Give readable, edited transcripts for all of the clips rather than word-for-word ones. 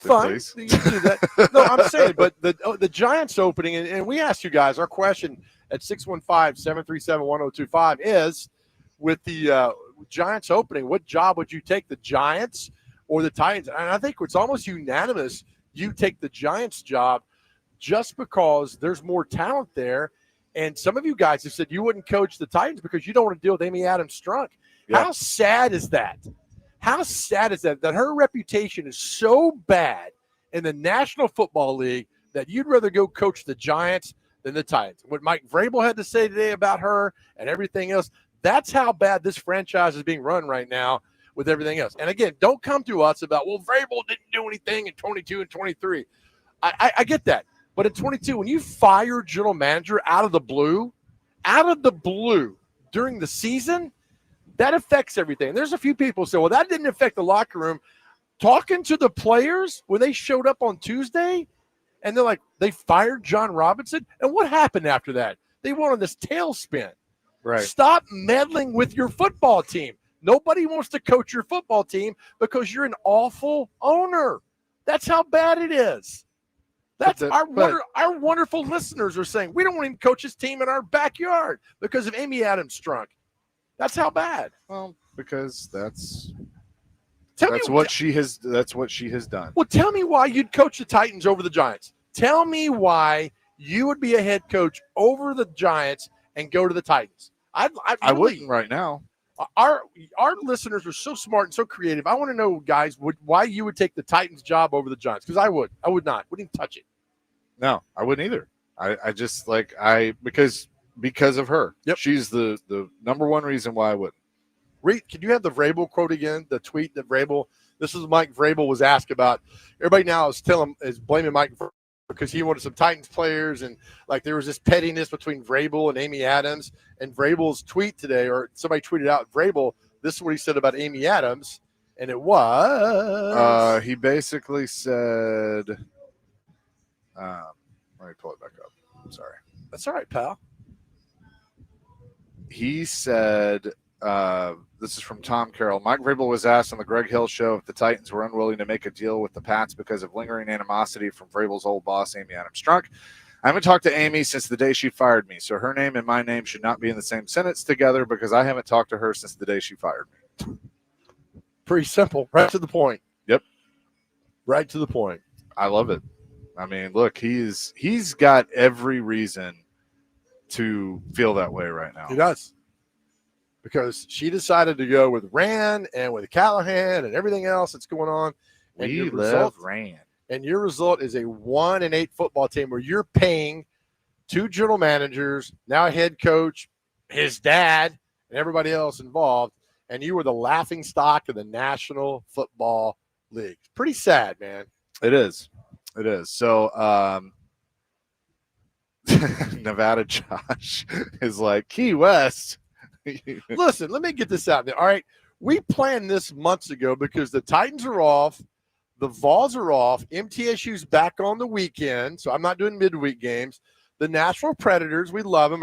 Fine. You can do that. No, I'm saying, but the Giants opening, and we asked you guys, our question at 615-737-1025 is, with the Giants opening, what job would you take, the Giants or the Titans? And I think it's almost unanimous you take the Giants job just because there's more talent there. And some of you guys have said you wouldn't coach the Titans because you don't want to deal with Amy Adams-Strunk. Yeah. How sad is that? How sad is that her reputation is so bad in the National Football League that you'd rather go coach the Giants than the Titans? What Mike Vrabel had to say today about her and everything else, that's how bad this franchise is being run right now with everything else. And again, don't come to us about, well, Vrabel didn't do anything in 22 and 23. I get that. But in 22, when you fire general manager out of the blue during the season, that affects everything. And there's a few people who say, well, that didn't affect the locker room. Talking to the players when they showed up on Tuesday, and they're like, they fired John Robinson. And what happened after that? They went on this tailspin. Right. Stop meddling with your football team. Nobody wants to coach your football team because you're an awful owner. That's how bad it is. That's our wonderful listeners are saying, we don't want him to coach his team in our backyard because of Amy Adams-Strunk. That's how bad. Well, because that's what she has done. Well, tell me why you'd coach the Titans over the Giants. Tell me why you would be a head coach over the Giants and go to the Titans. I wouldn't right now. Our listeners are so smart and so creative. I want to know, guys, why you would take the Titans job over the Giants, because I would not. Wouldn't even touch it. No, I wouldn't either. I just because of her. Yep. She's the number one reason why I wouldn't. Can you have the Vrabel quote again? The tweet that Vrabel. This is Mike Vrabel was asked about. Everybody now is blaming Mike Vrabel because he wanted some Titans players, and like there was this pettiness between Vrabel and Amy Adams. And Vrabel's tweet today, or somebody tweeted out Vrabel, this is what he said about Amy Adams, and it was he basically said, let me pull it back up. I'm sorry. That's all right, pal. He said, this is from Tom Carroll. Mike Vrabel was asked on the Greg Hill show if the Titans were unwilling to make a deal with the Pats because of lingering animosity from Vrabel's old boss, Amy Adams-Strunk. I haven't talked to Amy since the day she fired me, so her name and my name should not be in the same sentence together because I haven't talked to her since the day she fired me. Pretty simple. Right to the point. Yep. Right to the point. I love it. I mean, look, he's got every reason to feel that way right now. He does. Because she decided to go with Rand and with Callahan and everything else that's going on. And we love Rand. And your result is a 1-8 football team where you're paying 2 general managers, now a head coach, his dad, and everybody else involved, and you were the laughing stock of the National Football League. Pretty sad, man. It is. It is. So Nevada Josh is like, Key West. Listen, let me get this out there. All right, we planned this months ago because the Titans are off. The Vols are off. MTSU's back on the weekend, so I'm not doing midweek games. The Nashville Predators, we love them,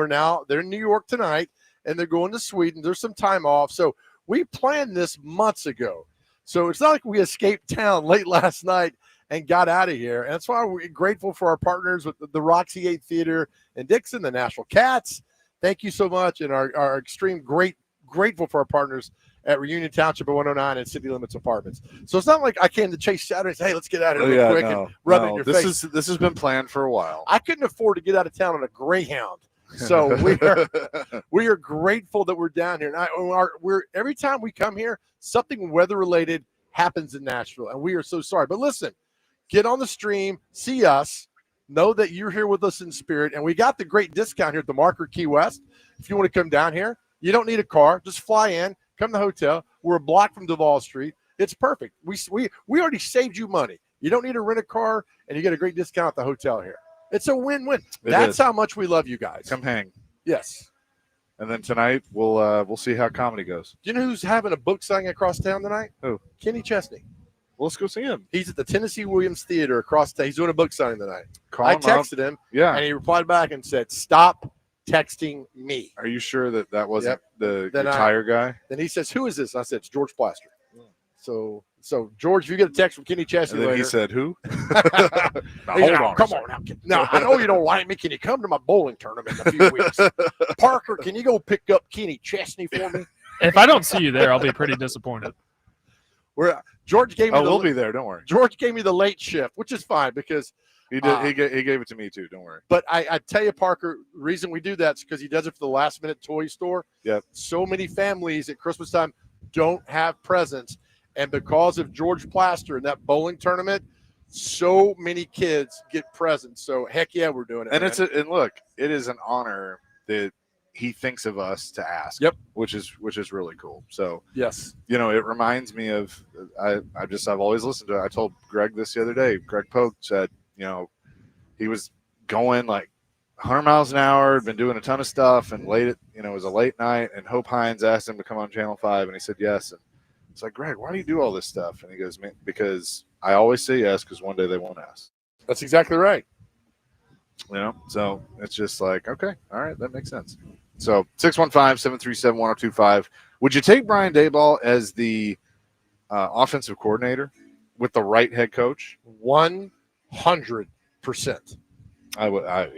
they're in New York tonight, and they're going to Sweden. There's some time off. So we planned this months ago. So it's not like we escaped town late last night and got out of here. And that's why we're grateful for our partners with the Roxy 8 Theater in Dixon, the Nashville Cats. Thank you so much, and our extreme grateful for our partners at Reunion Township at 109 and City Limits Apartments. So it's not like I came to Chase Saturday and say, hey, let's get out of here real quick and rub it in your face. This has been planned for a while. I couldn't afford to get out of town on a Greyhound. So we are grateful that we're down here. And every time we come here, something weather-related happens in Nashville, and we are so sorry. But listen, get on the stream, see us, know that you're here with us in spirit, and we got the great discount here at the Marker Key West. If you want to come down here, you don't need a car. Just fly in. Come to the hotel. We're a block from Duval Street. It's perfect. We already saved you money. You don't need to rent a car, and you get a great discount at the hotel here. It's a win-win. That's how much we love you guys. Come hang. Yes. And then tonight we'll see how comedy goes. Do you know who's having a book signing across town tonight? Who? Kenny Chesney. Well, let's go see him. He's at the Tennessee Williams Theater across town. He's doing a book signing tonight. I texted him, and he replied back and said, "Stop texting me." Are you sure that wasn't the tire guy? Then he says, "Who is this?" I said, "It's George Plaster." Yeah. So So, George, if you get a text from Kenny Chesney And then later, he said, "Who?" Now, he's hold like, on. come on now. Now, I know you don't like me. Can you come to my bowling tournament in a few weeks? Parker, can you go pick up Kenny Chesney for me? If I don't see you there, I'll be pretty disappointed. George gave me we'll be there. Don't worry. George gave me the late shift, which is fine because He did. He gave it to me too. Don't worry. But I tell you, Parker, the reason we do that is because he does it for the last minute toy store. Yep. So many families at Christmas time don't have presents. And because of George Plaster in that bowling tournament, so many kids get presents. So heck yeah, we're doing it. And man. and look, it is an honor that he thinks of us to ask. Yep. Which is really cool. So yes. it reminds me of I've always listened to it. I told Greg this the other day. Greg Pope said, he was going like 100 miles an hour, had been doing a ton of stuff, and it was a late night, and Hope Hines asked him to come on Channel 5, and he said yes. And it's like, Greg, why do you do all this stuff? And he goes, man, because I always say yes, because one day they won't ask. That's exactly right. So it's just like, okay, all right, that makes sense. So 615-737-1025. Would you take Brian Daboll as the offensive coordinator with the right head coach? 100%. I would. I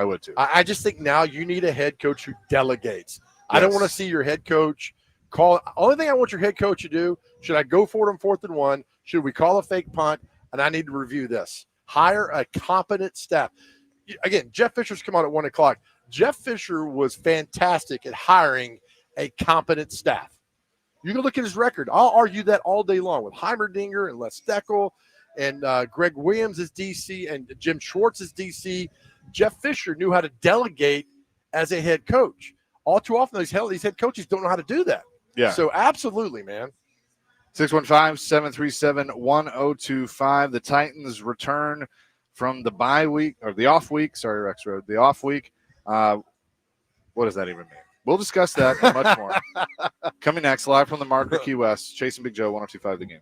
would too. I just think now you need a head coach who delegates. Yes. I don't want to see your head coach call. Only thing I want your head coach to do, should I go for it on 4th and 1? Should we call a fake punt? And I need to review this. Hire a competent staff. Again, Jeff Fisher's come on at 1 o'clock. Jeff Fisher was fantastic at hiring a competent staff. You can look at his record. I'll argue that all day long with Heimerdinger and Les Steckel and Greg Williams as DC and Jim Schwartz as DC. Jeff Fisher knew how to delegate as a head coach. All too often, these head coaches don't know how to do that. Yeah. So absolutely, man. 615-737-1025. The Titans return from the bye week or the off week. Sorry, Rex Road. The off week. What does that even mean? We'll discuss that and much more. Coming next, live from the Marker Key West. Chasing Big Joe, 102.5 The Game.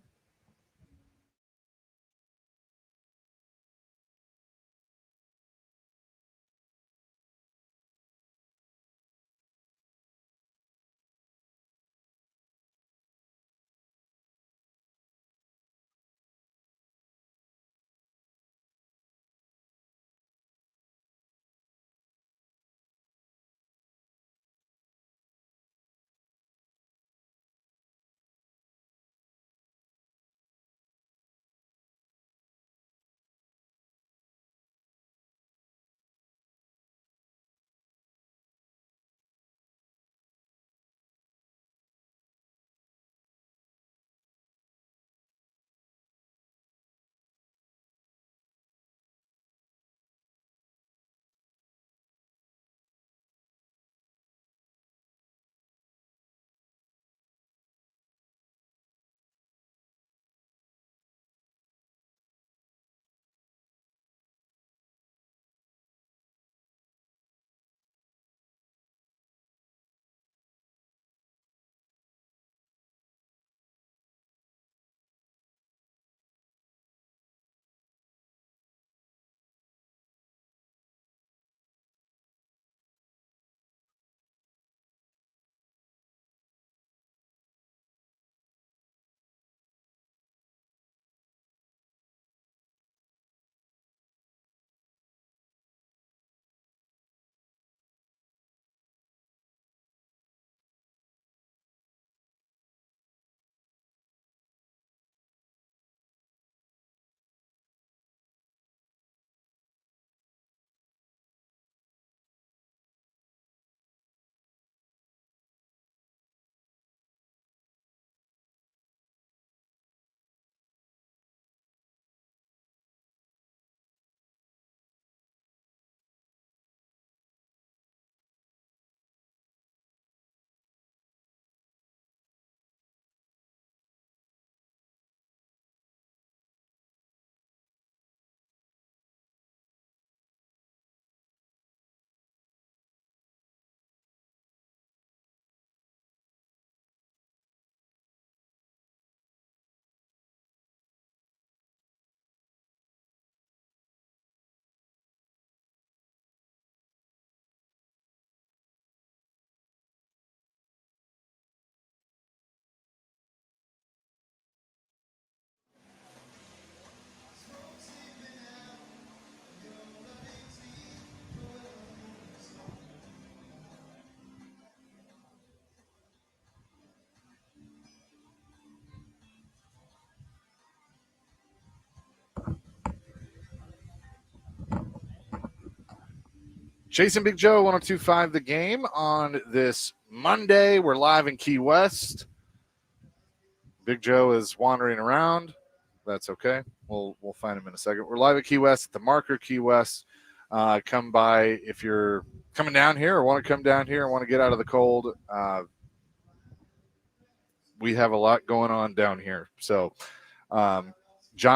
Chasing Big Joe, 102.5 The Game on this Monday. We're live in Key West. Big Joe is wandering around. That's okay. We'll find him in a second. We're live at Key West at the Marker Key West. Come by if you're coming down here or want to come down here and want to get out of the cold. We have a lot going on down here. So John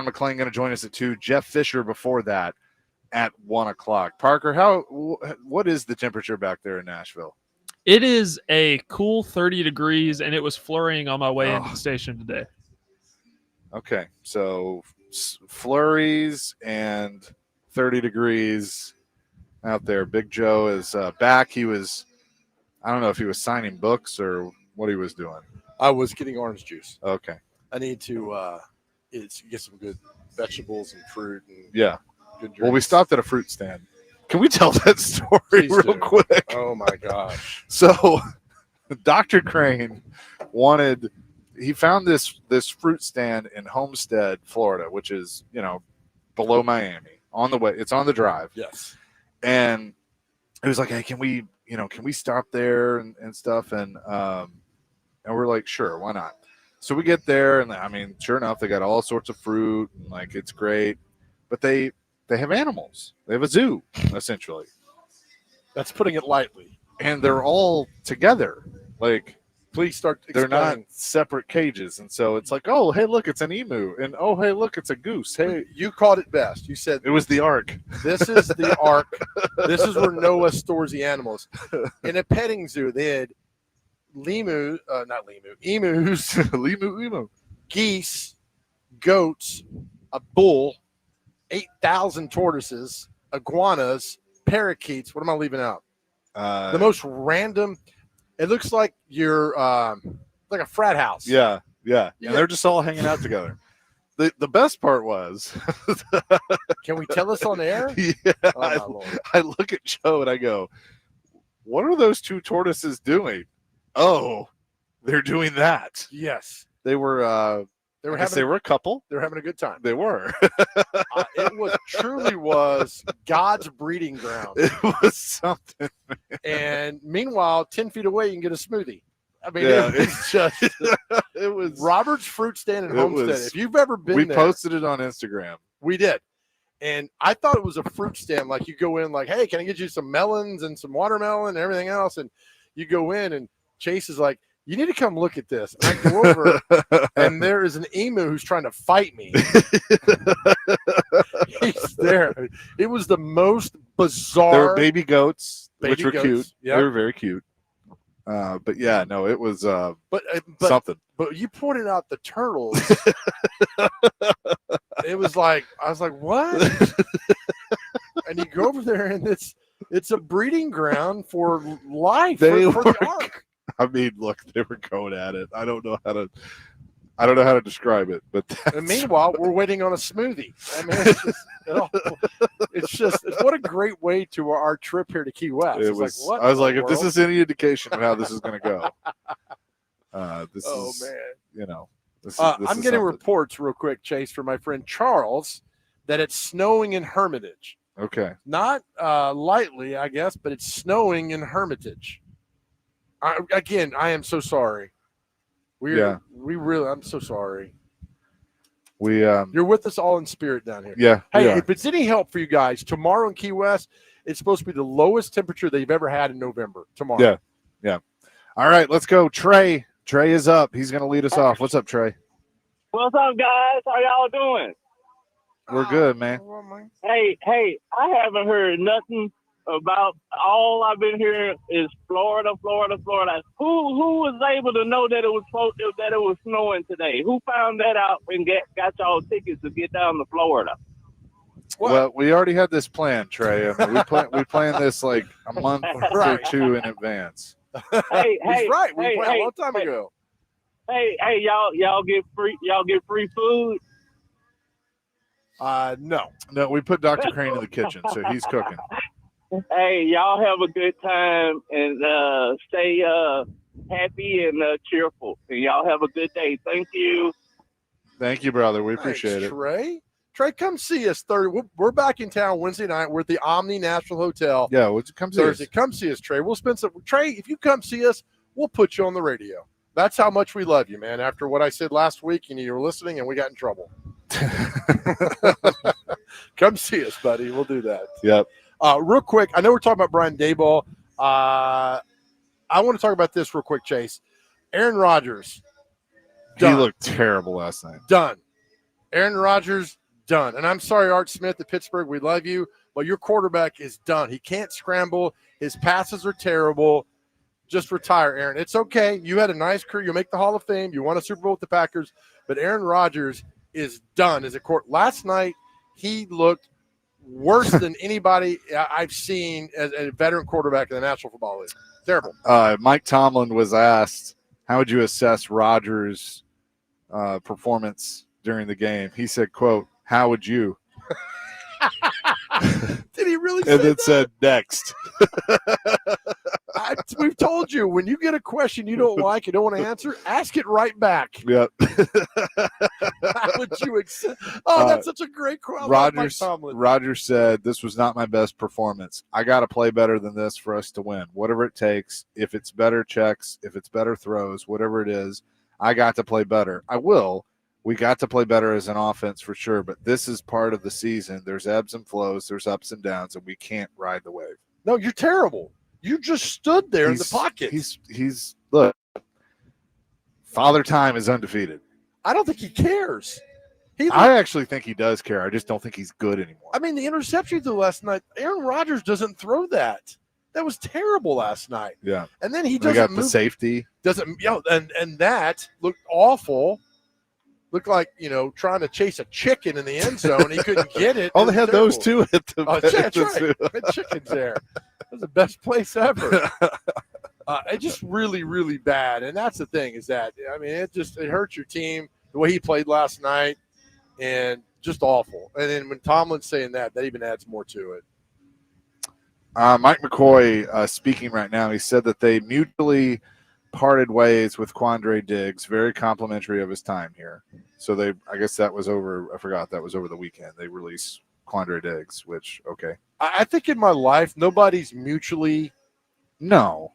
McClain going to join us at 2. Jeff Fisher before that at 1 o'clock. Parker, what is the temperature back there in Nashville? It is a cool 30 degrees, and it was flurrying on my way into the station today. Okay, so flurries and 30 degrees out there. Big Joe is back. He was, I don't know if he was signing books or what he was doing. I was getting orange juice. Okay. I need to get some good vegetables and fruit. And yeah. Good drinks. Well, we stopped at a fruit stand. Can we tell that story Please real do. quick? Oh, my gosh. So Dr. Crane he found this fruit stand in Homestead, Florida, which is, below Miami on the way. It's on the drive. Yes. And it was like, hey, can we stop there and stuff? And we're like, sure, why not? So we get there, and I mean, sure enough, they got all sorts of fruit, and like it's great. But they have animals. They have a zoo, essentially. That's putting it lightly. And they're all together. Like, please start explaining. They're not separate cages. And so it's like, oh, hey, look, it's an emu. And, oh, hey, look, it's a goose. Hey, you called it best. You said it was the Ark. This is the Ark. This is where Noah stores the animals. In a petting zoo, they had emus, emu, geese, goats, a bull, 8,000 tortoises, iguanas, parakeets. What am I leaving out? The most random. It looks like you're like a frat house. Yeah. And they're just all hanging out together. The best part was. Can we tell this on air? Yeah. Oh, I look at Joe and I go, what are those 2 tortoises doing? Oh, they're doing that. Yes. They were a couple. They were having a good time. They were. It truly was God's breeding ground. It was something. And meanwhile, 10 feet away, you can get a smoothie. I mean, yeah, it's just it was Robert's Fruit Stand in Homestead. If you've ever been we there, posted it on Instagram. We did. And I thought it was a fruit stand. Like you go in like, hey, can I get you some melons and some watermelon and everything else? And you go in and Chase is like, you need to come look at this. And I go over and there is an emu who's trying to fight me. He's there. It was the most bizarre. There were baby goats, which were cute. Yep. They were very cute. But yeah, no, it was but something. But you pointed out the turtles. It was like, I was like, what? And you go over there and it's a breeding ground for life. For the Ark. I mean, look, they were going at it. I don't know how to describe it, but and meanwhile, we're waiting on a smoothie. I mean, it's what a great way to our trip here to Key West. It was. Like, I was like, if this is any indication of how this is going to go, this is. Man, this I'm getting reports real quick, Chase, from my friend Charles, that it's snowing in Hermitage. Okay. Not lightly, I guess, but it's snowing in Hermitage. I am so sorry. I'm so sorry. You're with us all in spirit down here. Yeah. Hey, if it's any help for you guys, tomorrow in Key West, it's supposed to be the lowest temperature they've ever had in November. Tomorrow. Yeah. All right, let's go. Trey is up. He's going to lead us off. What's up, Trey? What's up, guys? How y'all doing? We're good, man. Hey, I haven't heard nothing about. All I've been hearing is Florida. Who was able to know that it was snowing today? Who found that out and got y'all tickets to get down to Florida? Well, we already had this plan, Trey. I mean, we planned this like a month or 2 in advance. Hey, he's right. We planned a long time ago. Hey, y'all get free food. No, we put Dr. Crane in the kitchen, so he's cooking. Hey, y'all have a good time and stay happy and cheerful. And y'all have a good day. Thank you. Thank you, brother. We appreciate it. Trey, come see us Thursday. We're back in town Wednesday night. We're at the Omni National Hotel. Yeah, would you come see Thursday. us? Come see us, Trey. We'll spend some. Trey, if you come see us, we'll put you on the radio. That's how much we love you, man. After what I said last week, and you were listening, and we got in trouble. Come see us, buddy. We'll do that. Yep. Real quick, I know we're talking about Brian Daboll. I want to talk about this real quick, Chase. Aaron Rodgers. Done. He looked terrible last night. Done. Aaron Rodgers, done. And I'm sorry, Art Smith at Pittsburgh, we love you, but your quarterback is done. He can't scramble. His passes are terrible. Just retire, Aaron. It's okay. You had a nice career. You'll make the Hall of Fame. You won a Super Bowl with the Packers. But Aaron Rodgers is done as a court. Last night, he looked worse than anybody I've seen as a veteran quarterback in the National Football League. Terrible. Mike Tomlin was asked, how would you assess Rodgers' performance during the game? He said, quote, how would you? Did he really say And then that? said, next. We've told you, when you get a question you don't like, you don't want to answer, ask it right back. Yep. How would you accept? Oh, that's such a great quote. Rodgers said, this was not my best performance. I got to play better than this for us to win. Whatever it takes, if it's better checks, if it's better throws, whatever it is, I got to play better. I will. We got to play better as an offense for sure, but this is part of the season. There's ebbs and flows, there's ups and downs, and we can't ride the wave. No, you're terrible. You just stood there in the pocket. He's look, Father Time is undefeated. I don't think he cares. I actually think he does care. I just don't think he's good anymore. I mean, the interception threw last night, Aaron Rodgers doesn't throw that. That was terrible last night. Yeah. And then he doesn't doesn't got move. The safety. Doesn't, you know, and that looked awful. Looked like, you know, trying to chase a chicken in the end zone. He couldn't get it. Oh, they had those two at the that's right. The chicken's there. That was the best place ever. It just really, really bad. And that's the thing is that, I mean, it hurts your team the way he played last night and just awful. And then when Tomlin's saying that even adds more to it. Mike McCoy speaking right now, he said that they mutually parted ways with Quandre Diggs, very complimentary of his time here. So I guess that was over. I forgot that was over the weekend. They released Quandre Diggs, which, okay. I think in my life, nobody's mutually. No.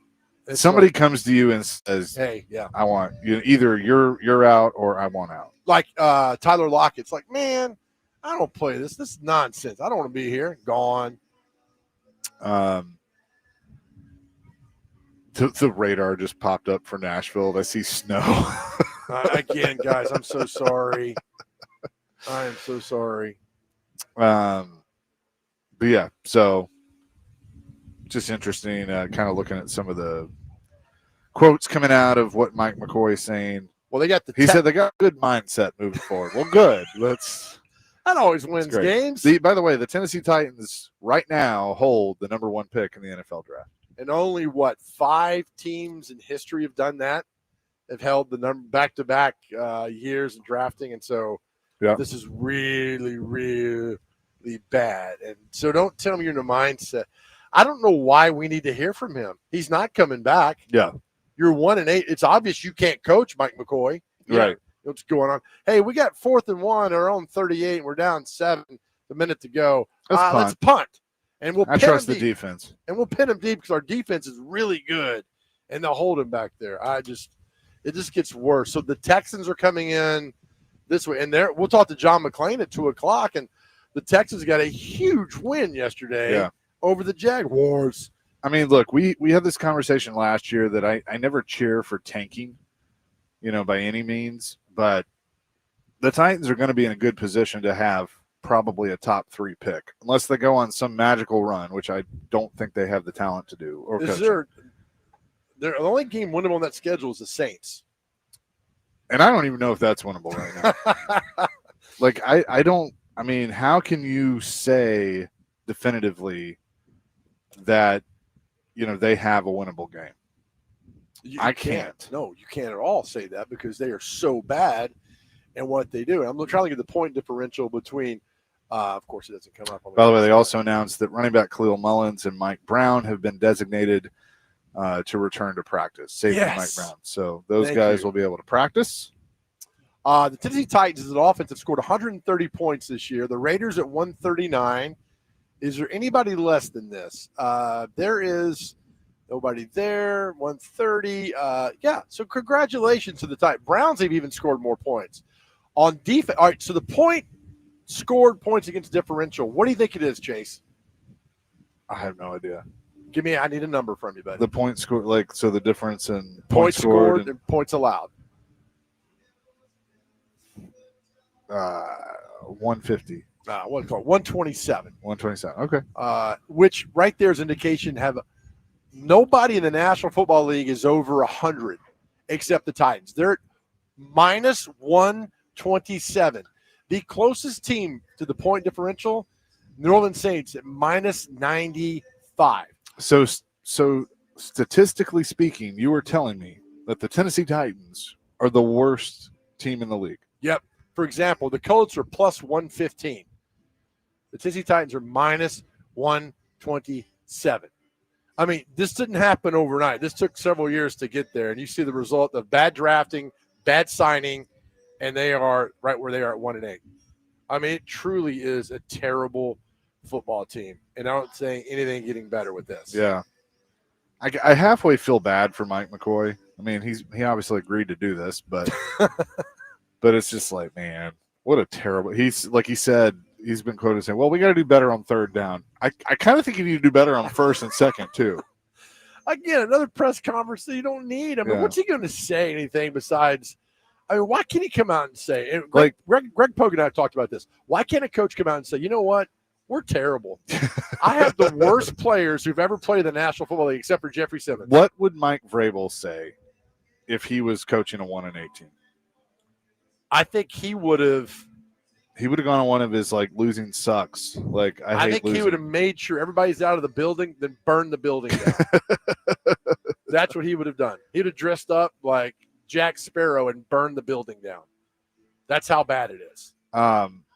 It's somebody like, comes to you and says, hey, yeah, I want you, either you're out or I want out. Like Tyler Lockett's like, man, I don't play this. This is nonsense. I don't want to be here. Gone. The radar just popped up for Nashville. I see snow. Again, guys, I'm so sorry. I am so sorry. But yeah, so just interesting, kind of looking at some of the quotes coming out of what Mike McCoy is saying. Well, they got he said they got a good mindset moving forward. Well, good. That always wins games. By the way, the Tennessee Titans right now hold the number 1 pick in the NFL draft. And only 5 teams in history have done that. Have held the number back-to-back years in drafting, and so this is really, really bad. And so don't tell me you're in a mindset. I don't know why we need to hear from him. He's not coming back. Yeah, you're 1-8. It's obvious you can't coach, Mike McCoy. Right. What's going on? Hey, we got 4th and 1, our own 38, and we're down 7. A minute to go. Let's punt. And I trust the defense. And we'll pin him deep because our defense is really good, and they'll hold him back there. It just gets worse. So the Texans are coming in this way, and we'll talk to John McClain at 2:00. And the Texans got a huge win yesterday over the Jaguars. I mean, look, we had this conversation last year that I never cheer for tanking, by any means, but the Titans are going to be in a good position to have probably a top 3 pick, unless they go on some magical run, which I don't think they have the talent to do. Or the only game winnable on that schedule is the Saints. And I don't even know if that's winnable right now. Like, I mean, how can you say definitively that, they have a winnable game? I can't. No, you can't at all say that because they are so bad in what they do. I'm trying to get the point differential between of course, it doesn't come up. By the way, they also announced that running back Khalil Mullins and Mike Brown have been designated to return to practice. Safety Mike Brown. So those guys will be able to practice. The Tennessee Titans as an offense have scored 130 points this year. The Raiders at 139. Is there anybody less than this? There is nobody there. 130. So congratulations to the Titans. Browns have even scored more points. On defense, all right, so the point scored points against differential. What do you think it is, Chase? I have no idea. I need a number from you, buddy. The point score, so the difference in Points scored and points allowed. 150. 127. 127. Okay. Which right there is indication nobody in the National Football League is over 100 except the Titans. They're minus 127. The closest team to the point differential, New Orleans Saints at minus 95. So statistically speaking, you were telling me that the Tennessee Titans are the worst team in the league. Yep. For example, the Colts are plus 115. The Tennessee Titans are minus 127. I mean, this didn't happen overnight. This took several years to get there. And you see the result of bad drafting, bad signing, and they are right where they are at 1-8. I mean, it truly is a terrible football team. And I don't say anything getting better with this. Yeah. I halfway feel bad for Mike McCoy. I mean, he obviously agreed to do this, but but it's just like, man, what a terrible. He's like he said, he's been quoted saying, well, we got to do better on third down. I kind of think you need to do better on first and second, too. Again, another press conference that you don't need. I mean, what's he going to say anything besides – I mean, why can't he come out and say – and Greg Pogue and I have talked about this. Why can't a coach come out and say, you know what? We're terrible. I have the worst players who've ever played in the National Football League except for Jeffrey Simmons. What would Mike Vrabel say if he was coaching a 1-18? I think he would have – he would have gone on one of his losing sucks. I think losing. He would have made sure everybody's out of the building, then burned the building down. That's what he would have done. He would have dressed up like Jack Sparrow and burned the building down. That's how bad it is.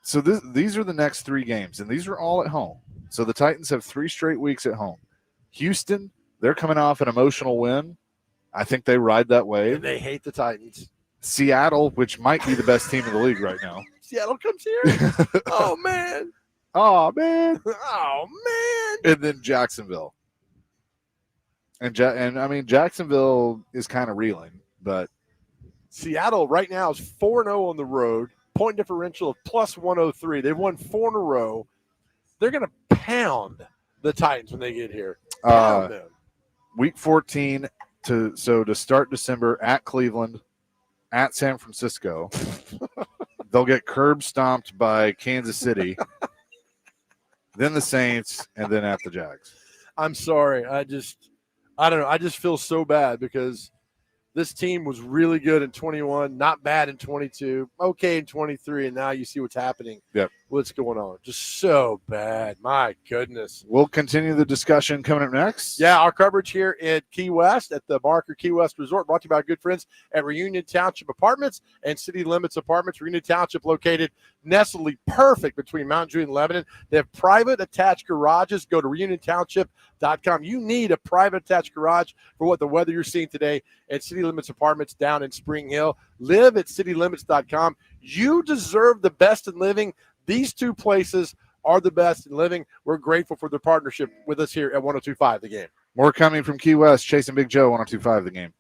So these are the next 3 games, and these are all at home. So the Titans have 3 straight weeks at home. Houston, they're coming off an emotional win. I think they ride that wave. And they hate the Titans. Seattle, which might be the best team in the league right now. Seattle comes here? Oh, man. Oh, man. Oh, man. And then Jacksonville. And I mean, Jacksonville is kind of reeling, but Seattle right now is 4-0 on the road. Point differential of plus 103. They've won 4 in a row. They're going to pound the Titans when they get here. Pound them. Week 14 to start December at Cleveland, at San Francisco. They'll get curb stomped by Kansas City, then the Saints, and then at the Jags. I'm sorry. I don't know. I just feel so bad because this team was really good in 21, not bad in 22, okay in 23, and now you see what's happening. Yep. What's going on? Just so bad. My goodness. We'll continue the discussion coming up next. Yeah, our coverage here at Key West at the Barker Key West Resort, brought to you by our good friends at Reunion Township Apartments and City Limits Apartments. Reunion Township located nestled perfect between Mount Juliet and Lebanon. They have private attached garages. Go to reuniontownship.com. You need a private attached garage for what the weather you're seeing today at City Limits Apartments down in Spring Hill. Live at citylimits.com. You deserve the best in living. These 2 places are the best in living. We're grateful for their partnership with us here at 102.5 The Game. More coming from Key West. Chase and Big Joe, 102.5 The Game.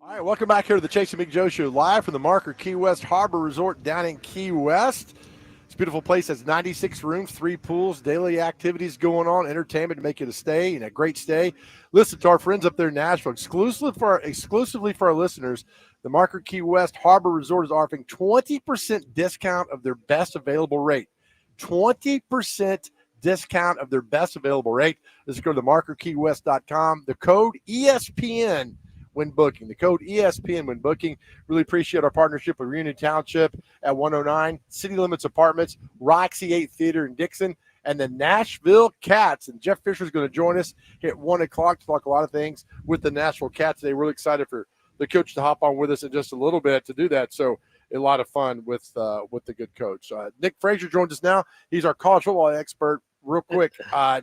All right, welcome back here to the Chase and Big Joe Show, live from the Marker Key West Harbor Resort down in Key West. It's a beautiful place. Has 96 rooms, 3 pools, daily activities going on, entertainment to make it a stay and a great stay. Listen to our friends up there in Nashville. Exclusively for our listeners, the Marker Key West Harbor Resort is offering 20% discount of their best available rate. 20% discount of their best available rate. Let's go to themarkerkeywest.com. The code ESPN when booking. The code ESPN when booking. Really appreciate our partnership with Reunion Township at 109, City Limits Apartments, Roxy 8 Theater in Dixon, and the Nashville Cats. And Jeff Fisher is going to join us here at 1 o'clock to talk a lot of things with the Nashville Cats today. Really excited for the coach to hop on with us in just a little bit to do that. So a lot of fun with the good coach. Nick Frazier joins us now. He's our college football expert. Real quick,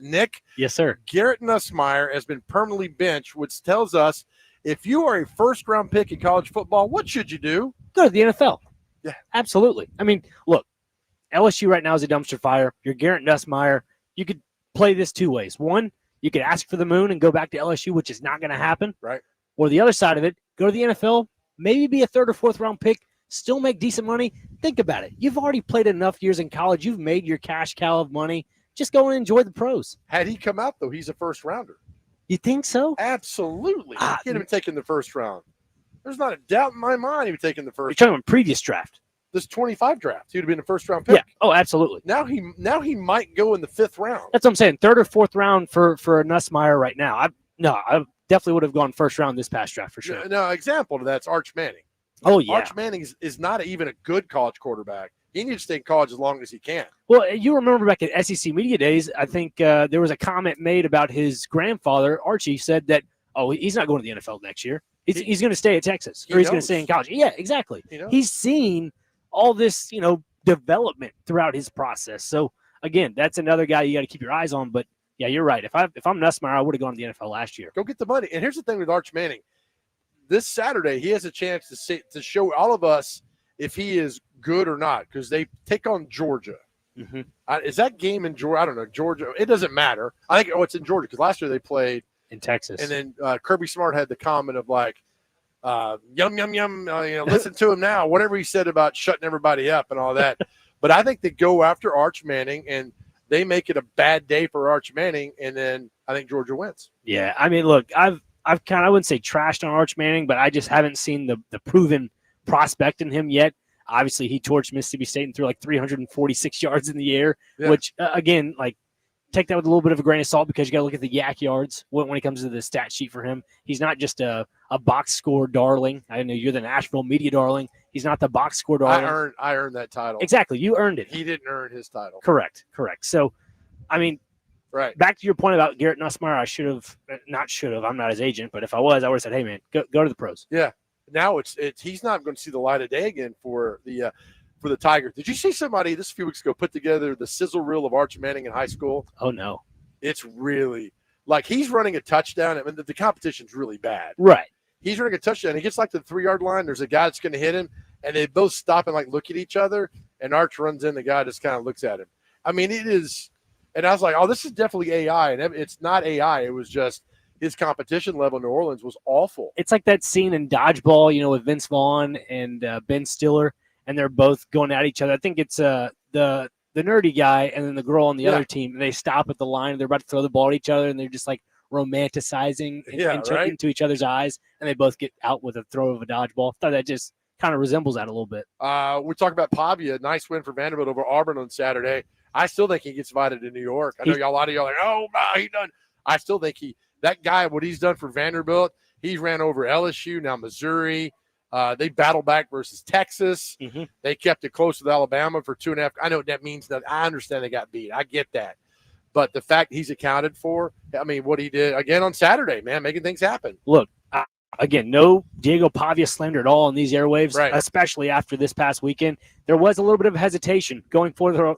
Nick. Yes, sir. Garrett Nussmeier has been permanently benched, which tells us if you are a first-round pick in college football, what should you do? Go to the NFL. Yeah. Absolutely. I mean, look, LSU right now is a dumpster fire. You're Garrett Nussmeier. You could play this 2 ways. One, you could ask for the moon and go back to LSU, which is not going to happen. Right. Or the other side of it, go to the NFL, maybe be a 3rd or 4th round pick, still make decent money. Think about it. You've already played enough years in college. You've made your cash cow of money. Just go and enjoy the pros. Had he come out, though, he's a first-rounder. You think so? Absolutely. He'd have been taking the first round. There's not a doubt in my mind he would take in the You're first talking about previous draft. This 25 draft. He would have been a first-round pick. Yeah. Oh, absolutely. Now he might go in the 5th round. That's what I'm saying. 3rd or 4th round for Nussmeier right now. I definitely would have gone 1st round this past draft for sure. Now, example to that's Arch Manning. Oh, yeah. Arch Manning is not even a good college quarterback. He needs to stay in college as long as he can. Well, you remember back at SEC Media Days, I think there was a comment made about his grandfather, Archie, said that, he's not going to the NFL next year. He's going to stay at Texas, or he's going to stay in college. Yeah, exactly. He's seen all this, development throughout his process. So, again, that's another guy you got to keep your eyes on. But, yeah, you're right. If I'm Nussmeier, I would have gone to the NFL last year. Go get the money. And here's the thing with Arch Manning. This Saturday, he has a chance to show all of us if he is good or not, because they take on Georgia. Mm-hmm. Is that game in Georgia? I don't know. Georgia. It doesn't matter. I think, it's in Georgia because last year they played in Texas. And then Kirby Smart had the comment of like, yum, yum, yum, listen to him now. Whatever he said about shutting everybody up and all that. But I think they go after Arch Manning and they make it a bad day for Arch Manning. And then I think Georgia wins. Yeah. I mean, look, I wouldn't say trashed on Arch Manning, but I just haven't seen the proven prospect in him yet. Obviously, he torched Mississippi State and threw like 346 yards in the air, which, again, like, take that with a little bit of a grain of salt because you got to look at the yak yards when it comes to the stat sheet for him. He's not just a box score darling. I know you're the Nashville media darling. He's not the box score darling. I earned that title. Exactly. You earned it. He didn't earn his title. Correct. So, I mean, right. Back to your point about Garrett Nussmeier, I'm not his agent, but if I was, I would have said, hey, man, go to the pros. Yeah. Now he's not going to see the light of day again for the Tigers. Did you see somebody this a few weeks ago put together the sizzle reel of Arch Manning in high school? Oh, no. It's really like he's running a touchdown. I mean, the competition's really bad. Right. He's running a touchdown. He gets like to the 3-yard line. There's a guy that's going to hit him, and they both stop and like look at each other. And Arch runs in. The guy just kind of looks at him. I mean, it is. And I was like, oh, this is definitely AI. And it's not AI. It was just his competition level in New Orleans was awful. It's like that scene in Dodgeball, with Vince Vaughn and Ben Stiller, and they're both going at each other. I think it's the nerdy guy and then the girl on the other team. They stop at the line and they're about to throw the ball at each other, and they're just like romanticizing into each other's eyes, and they both get out with a throw of a dodgeball. I thought that just kind of resembles that a little bit. We talked about Pavia, nice win for Vanderbilt over Auburn on Saturday. I still think he gets invited to New York. I know a lot of y'all are like, oh, no, he done. I still think that guy, what he's done for Vanderbilt, he's ran over LSU, now Missouri. They battled back versus Texas. Mm-hmm. They kept it close with Alabama for 2.5. I know what that means. That I understand they got beat. I get that. But the fact he's accounted for, I mean, what he did again on Saturday, man, making things happen. Look, again, no Diego Pavia slander at all on these airwaves, especially after this past weekend. There was a little bit of hesitation going forward on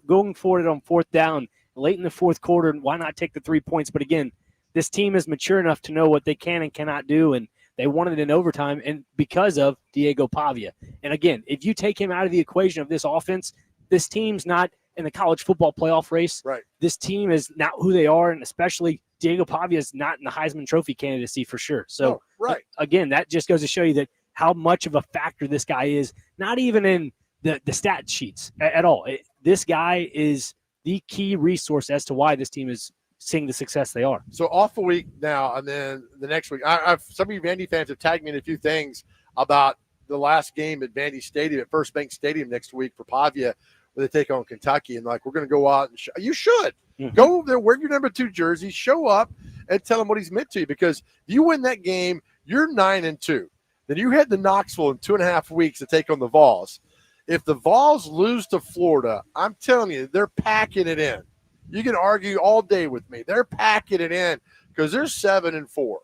4th down late in the 4th quarter. And why not take the 3 points? But again, this team is mature enough to know what they can and cannot do, and they wanted it in overtime, and because of Diego Pavia. And again, if you take him out of the equation of this offense, this team's not in the college football playoff race. Right. This team is not who they are, and especially Diego Pavia is not in the Heisman Trophy candidacy for sure. So, No, right. Again, that just goes to show you that how much of a factor this guy is, not even in the stat sheets at all. This guy is the key resource as to why this team is seeing the success they are. So off a week now, and then the next week, some of you Vandy fans have tagged me in a few things about the last game at Vandy Stadium, at First Bank Stadium next week for Pavia, where they take on Kentucky. And like, we're going to go out and you should go there, wear your number 2 jersey, show up, and tell him what he's meant to you. Because if you win that game, you're 9-2. Then you head to Knoxville in 2.5 weeks to take on the Vols. If the Vols lose to Florida, I'm telling you, they're packing it in. You can argue all day with me. They're packing it in because they're 7-4.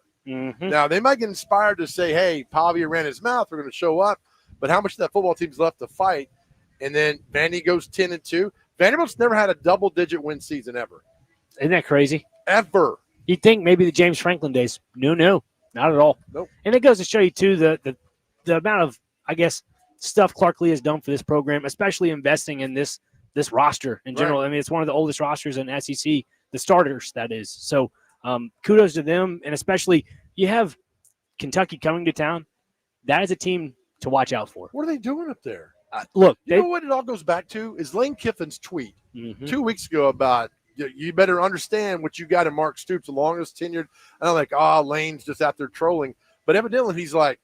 Now, they might get inspired to say, hey, Pavia ran his mouth. We're going to show up. But how much of that football team's left to fight? And then Vandy goes 10-2. Vanderbilt's never had a double-digit win season ever. Isn't that crazy? Ever. You'd think maybe the James Franklin days. No, not at all. Nope. And it goes to show you, too, the amount of, I guess, stuff Clark Lee has done for this program, especially investing in this roster in general. Right. I mean, it's one of the oldest rosters in SEC, the starters, that is. So kudos to them, and especially you have Kentucky coming to town. That is a team to watch out for. What are they doing up there? Look, you know what it all goes back to is Lane Kiffin's tweet 2 weeks ago about you better understand what you got in Mark Stoops, the longest tenured. And I'm like, Lane's just out there trolling. But evidently he's like,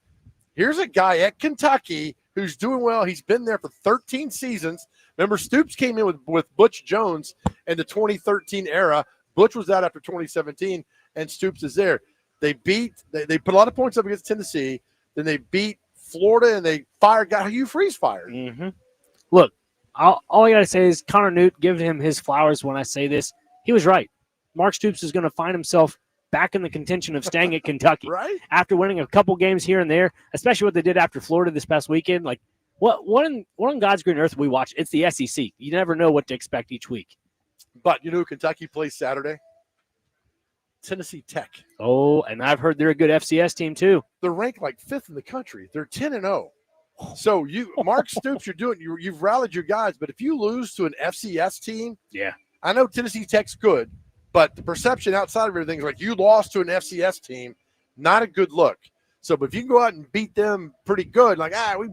here's a guy at Kentucky who's doing well. He's been there for 13 seasons. Remember, Stoops came in with Butch Jones in the 2013 era. Butch was out after 2017, and Stoops is there. They put a lot of points up against Tennessee. Then they beat Florida, and they got Hugh Freeze fired. Look, all I got to say is Connor Newt, give him his flowers when I say this. He was right. Mark Stoops is going to find himself back in the contention of staying at Kentucky. Right? After winning a couple games here and there, especially what they did after Florida this past weekend. Like, what in God's green earth we watch? It's the SEC. You never know what to expect each week. But you know who Kentucky plays Saturday? Tennessee Tech. Oh, and I've heard they're a good FCS team too. They're ranked like 5th in the country. They're 10-0. So Mark Stoops, you've rallied your guys, but if you lose to an FCS team, I know Tennessee Tech's good, but the perception outside of everything is like you lost to an FCS team, not a good look. So, but if you can go out and beat them pretty good, like we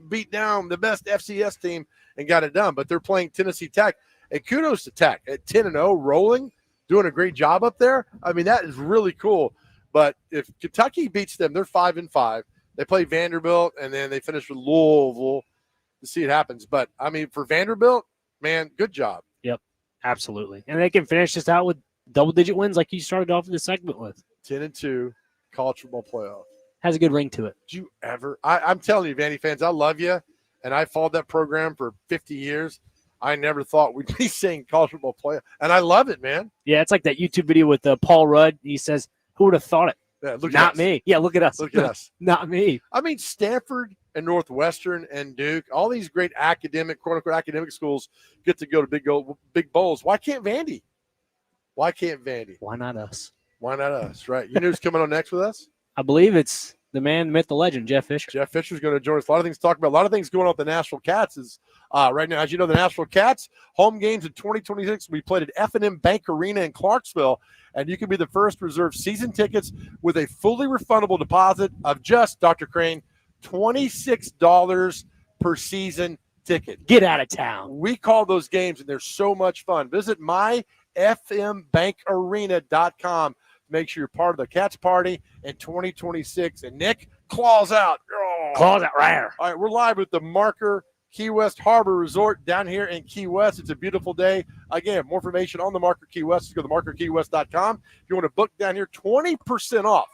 beat down the best FCS team and got it done, but they're playing Tennessee Tech, and kudos to Tech at 10-0, rolling, doing a great job up there. I mean, that is really cool. But if Kentucky beats them, they're 5-5. They play Vanderbilt, and then they finish with Louisville to see it happens. But, I mean, for Vanderbilt, man, good job. Yep, absolutely. And they can finish this out with double-digit wins like you started off the segment with. 10-2, college football playoff. Has a good ring to it. Did you ever – I'm telling you, Vandy fans, I love you, and I followed that program for 50 years. I never thought we'd be saying college football playoff, and I love it, man. Yeah, it's like that YouTube video with Paul Rudd. He says, who would have thought it? Yeah, Not me. Yeah, look at us. Look at us. Not me. I mean, Stanford and Northwestern and Duke, all these great academic, quote-unquote academic schools get to go to big bowls. Why can't Vandy? Why can't Vandy? Why not us? Why not us, right? You know who's coming on next with us? I believe it's the man, the myth, the legend, Jeff Fisher. Jeff Fisher's going to join us. A lot of things to talk about. A lot of things going on with the Nashville Cats is right now. As you know, the Nashville Cats home games in 2026 will be played at F&M Bank Arena in Clarksville, and you can be the first to reserve season tickets with a fully refundable deposit of just, Dr. Crane, $26 per season ticket. Get out of town. We call those games, and they're so much fun. Visit myfmbankarena.com. Make sure you're part of the Cats party in 2026. And Nick, claws out. Oh. Claws out right. All right, we're live with the Marker Key West Harbor Resort down here in Key West. It's a beautiful day. Again, more information on the Marker Key West. Go to markerkeywest.com. If you want to book down here, 20% off.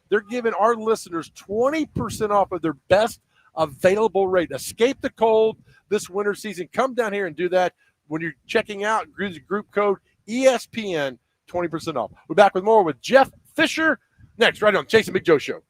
They're giving our listeners 20% off of their best available rate. Escape the cold this winter season. Come down here and do that. When you're checking out, use the group code ESPN. 20% off. We're back with more with Jeff Fisher next, right on Jason Big Joe Show.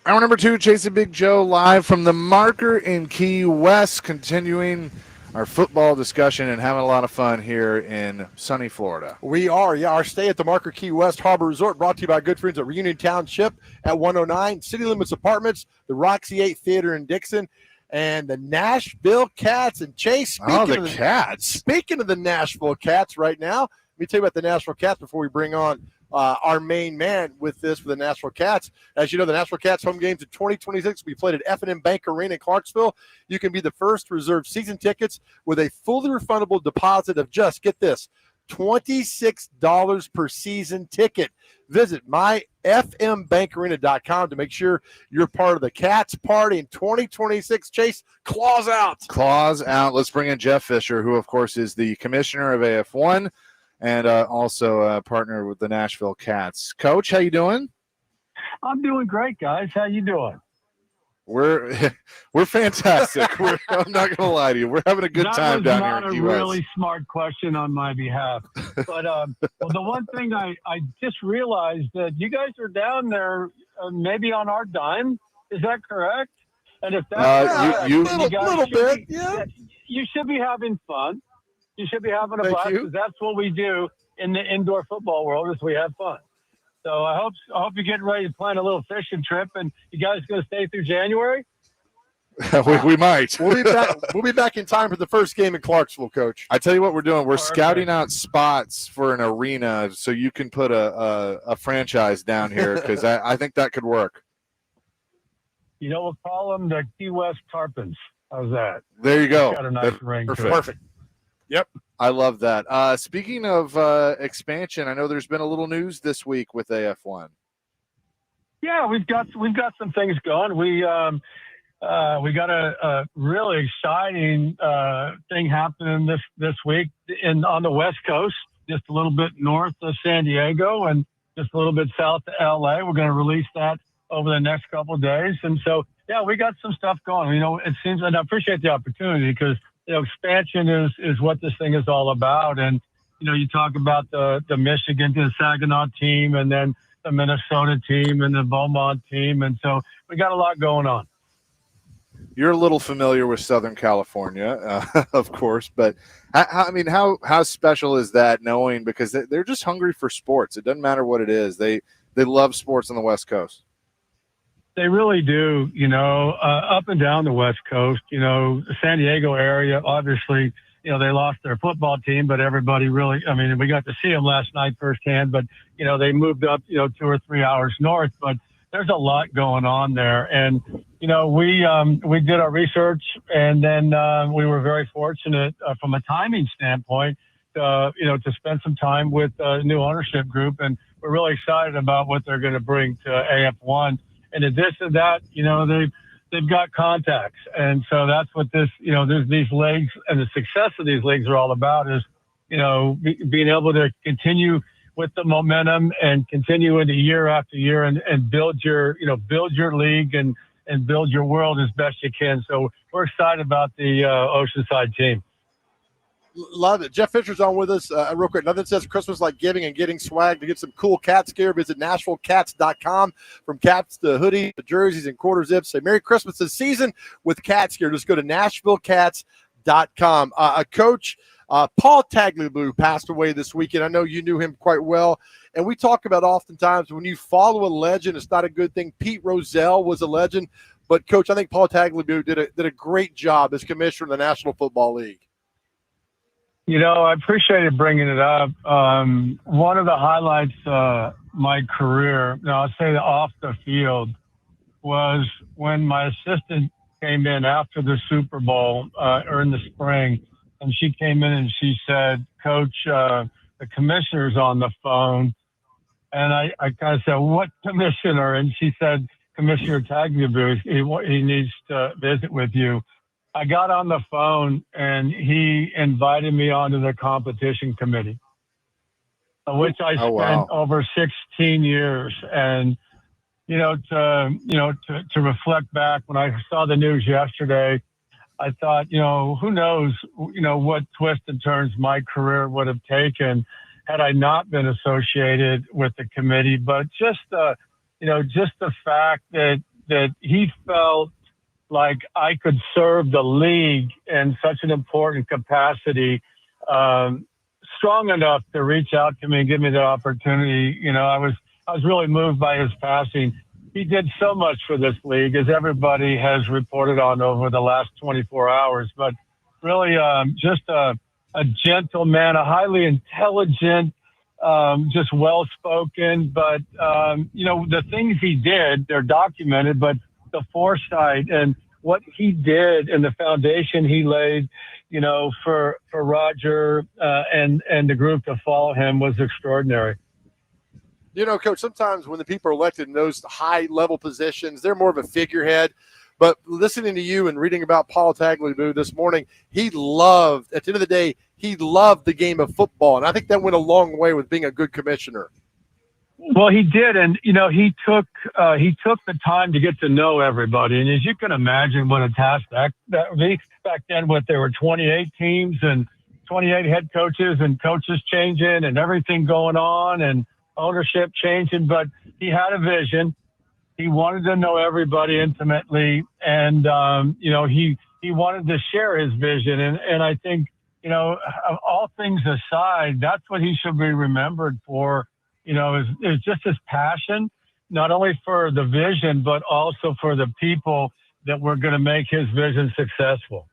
Hour number 2, Chasing Big Joe live from the Marker in Key West, continuing our football discussion and having a lot of fun here in sunny Florida. We are, yeah. Our stay at the Marker Key West Harbor Resort brought to you by good friends at Reunion Township at 109, City Limits Apartments, the Roxy 8 Theater in Dixon, and the Nashville Cats. And Chase, speaking of the Nashville Cats right now, let me tell you about the Nashville Cats before we bring on our main man with this for the Nashville Cats. As you know, the Nashville Cats home games in 2026 will be played at F&M Bank Arena in Clarksville. You can be the first to reserve season tickets with a fully refundable deposit of just, get this, $26 per season ticket. Visit myfmbankarena.com to make sure you're part of the Cats party in 2026. Chase, claws out. Claws out. Let's bring in Jeff Fisher, who, of course, is the commissioner of AF1 and also a partner with the Nashville Cats. Coach, how you doing? I'm doing great, guys. How you doing? We're fantastic. I'm not going to lie to you. We're having a good time down here in Key West. That was not a really smart question on my behalf. But well, the one thing I just realized that you guys are down there maybe on our dime. Is that correct? And if that's you should be having fun. You should be having a Thank blast, you. because that's what we do in the indoor football world, is we have fun. So I hope you're getting ready to plan a little fishing trip. And you guys going to stay through January? we might. We'll be back in time for the first game in Clarksville, Coach. I tell you what we're doing. We're Perfect. scouting out spots for an arena so you can put a franchise down here, because I think that could work. You know, we'll call them the Key West Tarpons. How's that? There you go. Got a nice ring to it. Perfect. Yep. I love that. Speaking of expansion, I know there's been a little news this week with AF1. Yeah, we've got some things going. We got a really exciting thing happening this week on the West Coast, just a little bit north of San Diego and just a little bit south of LA. We're going to release that over the next couple of days, and so yeah, we got some stuff going. You know, it seems, and I appreciate the opportunity, because expansion is what this thing is all about. And, you talk about the Michigan, the Saginaw team, and then the Minnesota team and the Beaumont team. And so we got a lot going on. You're a little familiar with Southern California, of course, but how special is that, knowing, because they're just hungry for sports. It doesn't matter what it is. They love sports on the West Coast. They really do, up and down the West Coast. The San Diego area, obviously, they lost their football team, but everybody really, we got to see them last night firsthand, but, they moved up, 2 or 3 hours north, but there's a lot going on there. And, we did our research, and then we were very fortunate from a timing standpoint, to spend some time with a new ownership group. And we're really excited about what they're going to bring to AF1. In addition to that, they've got contacts. And so that's what there's these leagues, and the success of these leagues are all about, is, being able to continue with the momentum and continue into year after year and build your league and build your world as best you can. So we're excited about the Oceanside team. Love it. Jeff Fisher's on with us real quick. Nothing says Christmas like giving and getting swag. To get some cool Cats gear, visit NashvilleCats.com. From caps to hoodies to jerseys and quarter zips. Say Merry Christmas this season with Cats gear. Just go to NashvilleCats.com. Coach, Paul Tagliabue passed away this weekend. I know you knew him quite well. And we talk about oftentimes when you follow a legend, it's not a good thing. Pete Rozelle was a legend. But, Coach, I think Paul Tagliabue did a great job as commissioner of the National Football League. I appreciated bringing it up. One of the highlights of my career, I'll say off the field, was when my assistant came in after the Super Bowl or in the spring, and she came in and she said, "Coach, the commissioner's on the phone." And I kind of said, "What commissioner?" And she said, "Commissioner Tagliabue, he needs to visit with you." I got on the phone, and he invited me onto the competition committee, which I spent over 16 years. And, to reflect back, when I saw the news yesterday, I thought, who knows, what twists and turns my career would have taken had I not been associated with the committee. But just the fact that that he felt like I could serve the league in such an important capacity, strong enough to reach out to me and give me the opportunity. I was really moved by his passing. He did so much for this league, as everybody has reported on over the last 24 hours. But really, just a gentle man, a highly intelligent, just well-spoken. But, the things he did, they're documented, but the foresight and what he did and the foundation he laid, for Roger and the group to follow him was extraordinary. Coach, sometimes when the people are elected in those high-level positions, they're more of a figurehead. But listening to you and reading about Paul Tagliabue this morning, at the end of the day, he loved the game of football. And I think that went a long way with being a good commissioner. Well, he did. And, he took the time to get to know everybody. And as you can imagine, what a task that back then, there were 28 teams and 28 head coaches and coaches changing and everything going on and ownership changing, but he had a vision. He wanted to know everybody intimately, and he wanted to share his vision. And I think all things aside, that's what he should be remembered for. Is just his passion, not only for the vision but also for the people that were going to make his vision successful.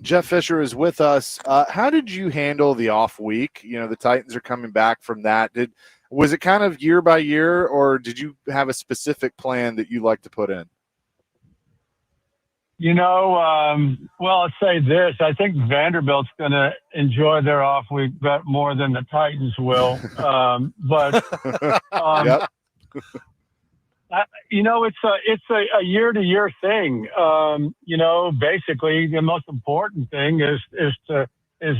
Jeff Fisher is with us. How did you handle the off week? The Titans are coming back from that. Was it kind of year by year, or did you have a specific plan that you like to put in? Well, I'll say this. I think Vanderbilt's going to enjoy their off week more than the Titans will. Yep. It's a year-to-year thing. Basically the most important thing is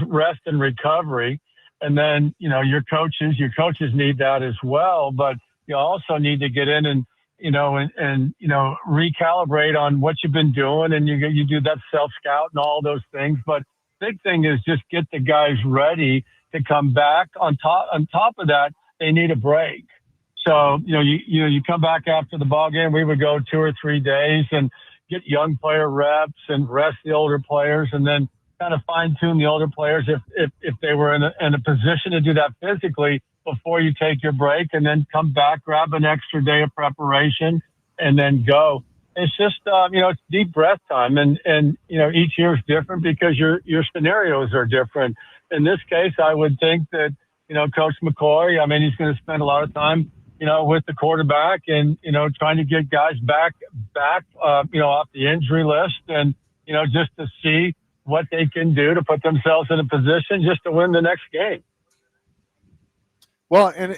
rest and recovery. And then, your coaches need that as well, but you also need to get in and recalibrate on what you've been doing. And you do that self-scout and all those things. But big thing is just get the guys ready to come back. On top of that, they need a break. So, you come back after the ball game, we would go 2 or 3 days and get young player reps and rest the older players, and then kind of fine tune the older players if they were in a position to do that physically before you take your break, and then come back, grab an extra day of preparation, and then go. It's just, it's deep breath time. And each year is different because your scenarios are different. In this case, I would think that, Coach McCoy, he's going to spend a lot of time with the quarterback and, trying to get guys back, off the injury list and, just to see what they can do to put themselves in a position just to win the next game. Well, and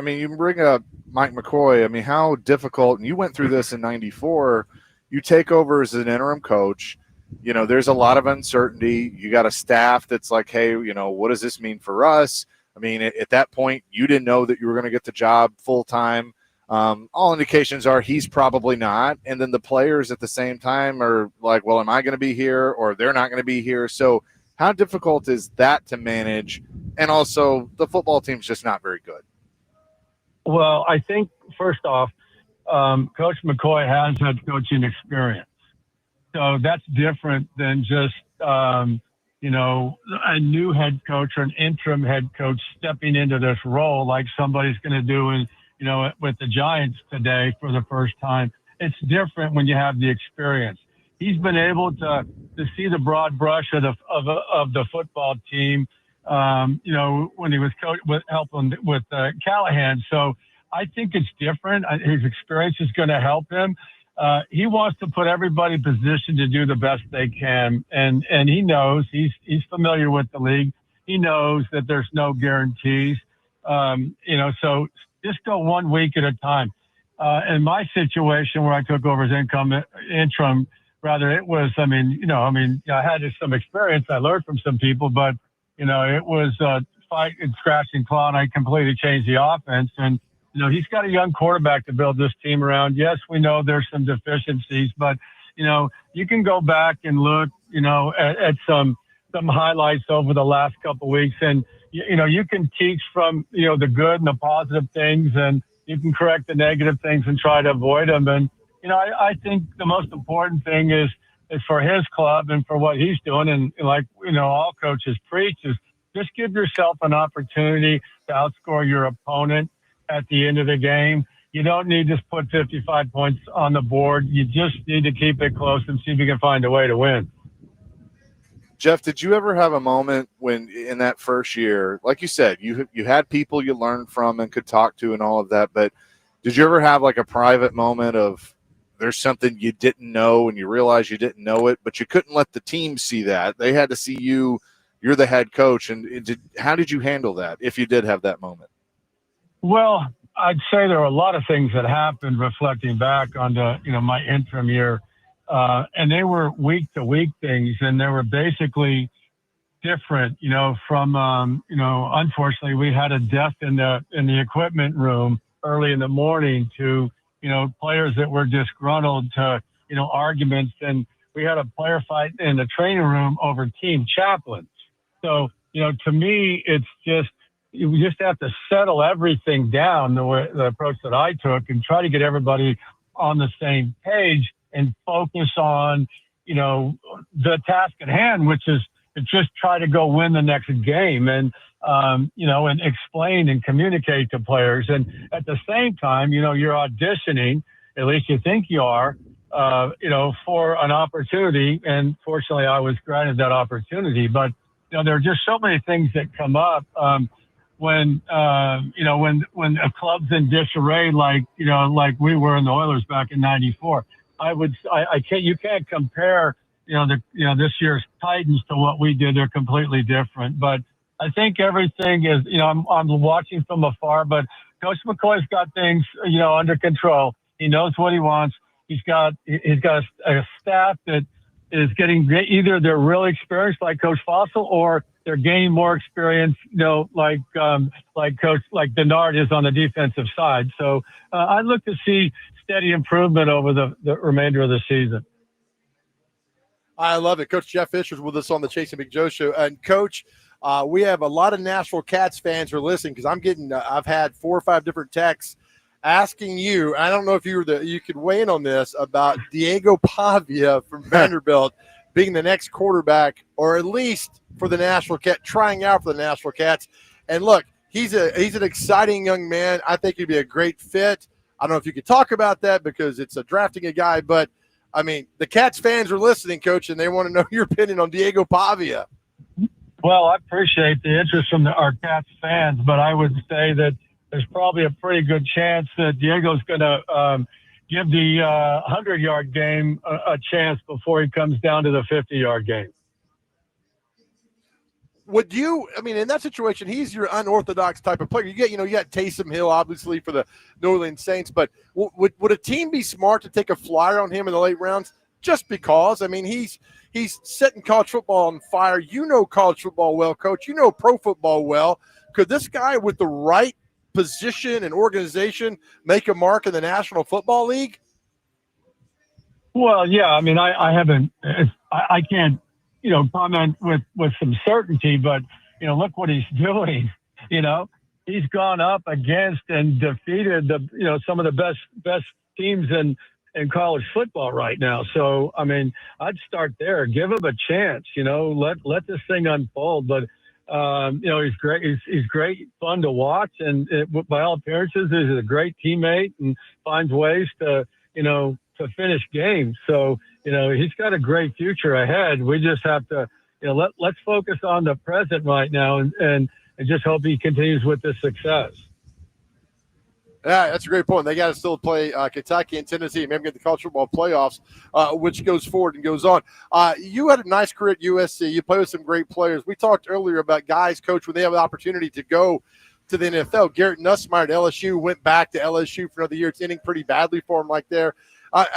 you bring up Mike McCoy. How difficult, and you went through this in '94, you take over as an interim coach. There's a lot of uncertainty. You got a staff that's like, hey, what does this mean for us? At that point, you didn't know that you were going to get the job full time. All indications are he's probably not. And then the players at the same time are like, well, am I going to be here, or they're not going to be here? So how difficult is that to manage? And also the football team's just not very good. Well, I think first off, Coach McCoy has had coaching experience. So that's different than just, a new head coach or an interim head coach stepping into this role like somebody's going to do with the Giants today for the first time. It's different when you have the experience. He's been able to see the broad brush of the football team, when he was helping with Callahan. So I think it's different. His experience is going to help him. He wants to put everybody in position to do the best they can. And he knows he's familiar with the league. He knows that there's no guarantees. So just go 1 week at a time. In my situation where I took over as interim, it was, I had some experience. I learned from some people, but, it was fight and scratch and claw, and I completely changed the offense. And, he's got a young quarterback to build this team around. Yes, we know there's some deficiencies, but, you can go back and look, at some highlights over the last couple of weeks, and, you can teach from, the good and the positive things. And, you can correct the negative things and try to avoid them. And, I think the most important thing is for his club and for what he's doing. And like, all coaches preach is just give yourself an opportunity to outscore your opponent at the end of the game. You don't need to put 55 points on the board. You just need to keep it close and see if you can find a way to win. Jeff, did you ever have a moment when in that first year, like you said, you had people you learned from and could talk to and all of that, but did you ever have like a private moment of there's something you didn't know and you realized you didn't know it, but you couldn't let the team see that? They had to see you're the head coach. And how did you handle that if you did have that moment? Well, I'd say there were a lot of things that happened reflecting back on my interim year. And they were week-to-week things, and they were basically different, from, unfortunately, we had a death in the equipment room early in the morning to, players that were disgruntled to, arguments. And we had a player fight in the training room over team chaplains. So, to me, it's just, you just have to settle everything down the approach that I took and try to get everybody on the same page and focus on, the task at hand, which is to just try to go win the next game and, and explain and communicate to players. And at the same time, you're auditioning, at least you think you are, for an opportunity. And fortunately, I was granted that opportunity. But, there are just so many things that come up when a club's in disarray, like we were in the Oilers back in '94. You can't compare, this year's Titans to what we did. They're completely different. But I think everything is, I'm watching from afar, but Coach McCoy's got things, under control. He knows what he wants. He's got a staff that is getting either they're really experienced like Coach Fossil or they're gaining more experience, like Denard is on the defensive side. So I look to see steady improvement over the remainder of the season. I love it. Coach Jeff Fisher's with us on the Chasing Big Joe show. And Coach, we have a lot of Nashville Cats fans who are listening because I've had 4 or 5 different texts asking you. I don't know if you could weigh in on this about Diego Pavia from Vanderbilt being the next quarterback, or at least for the Nashville Cats, trying out for the Nashville Cats. And look, he's an exciting young man. I think he'd be a great fit. I don't know if you could talk about that because it's drafting a guy, but I mean, the Cats fans are listening, Coach, and they want to know your opinion on Diego Pavia. Well, I appreciate the interest from our Cats fans, but I would say that there's probably a pretty good chance that Diego's going to give the 100-yard game a chance before he comes down to the 50-yard game. Would you, in that situation, he's your unorthodox type of player. You got Taysom Hill, obviously, for the New Orleans Saints, but would a team be smart to take a flyer on him in the late rounds just because? He's setting college football on fire. You know college football well, Coach. You know pro football well. Could this guy with the right position and organization make a mark in the National Football League? Well, yeah. I haven't – I can't – comment with some certainty, but, look what he's doing. He's gone up against and defeated some of the best teams in college football right now. So, I'd start there, give him a chance, let this thing unfold. But, he's great. He's great fun to watch. And by all appearances, he's a great teammate and finds ways to finish games. So, he's got a great future ahead. We just have to, let's focus on the present right now and just hope he continues with this success. Yeah, that's a great point. They got to still play Kentucky and Tennessee, maybe get the college football playoffs, which goes forward and goes on. You had a nice career at USC. You played with some great players. We talked earlier about guys, Coach, when they have an opportunity to go to the NFL. Garrett Nussmeier at LSU went back to LSU for another year. It's ending pretty badly for him like there.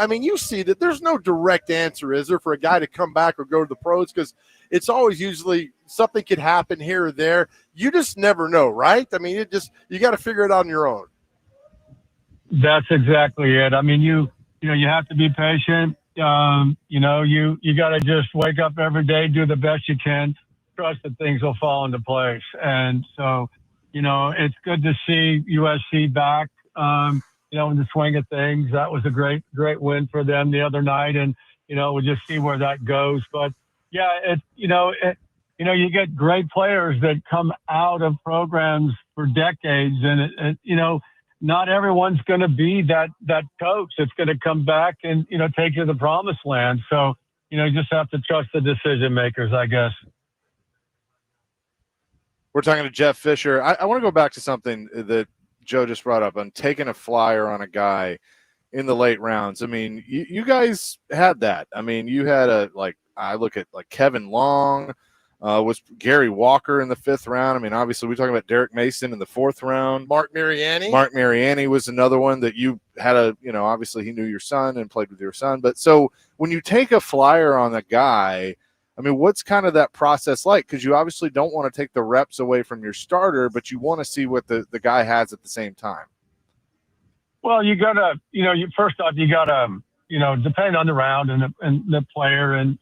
You see that there's no direct answer, is there, for a guy to come back or go to the pros? Because it's always usually something could happen here or there. You just never know, right? You got to figure it out on your own. That's exactly it. You have to be patient. You got to just wake up every day, do the best you can, trust that things will fall into place. And so, it's good to see USC back. In the swing of things. That was a great win for them the other night, and we'll just see where that goes. But yeah, you get great players that come out of programs for decades, and not everyone's going to be that coach that's going to come back and take you to the promised land. So you just have to trust the decision makers, I guess. We're talking to Jeff Fisher. I want to go back to something that Joe just brought up on taking a flyer on a guy in the late rounds. I mean, you guys had that. I mean, you had I look at like Kevin Long, was Gary Walker in the 5th round. I mean, obviously we're talking about Derek Mason in the 4th round. Mark Mariani. Mark Mariani was another one that you had obviously he knew your son and played with your son. But so when you take a flyer on a guy, I mean, what's kind of that process like? Because you obviously don't want to take the reps away from your starter, but you want to see what the guy has at the same time. Well, you gotta, first off, you gotta, depending on the round and the player and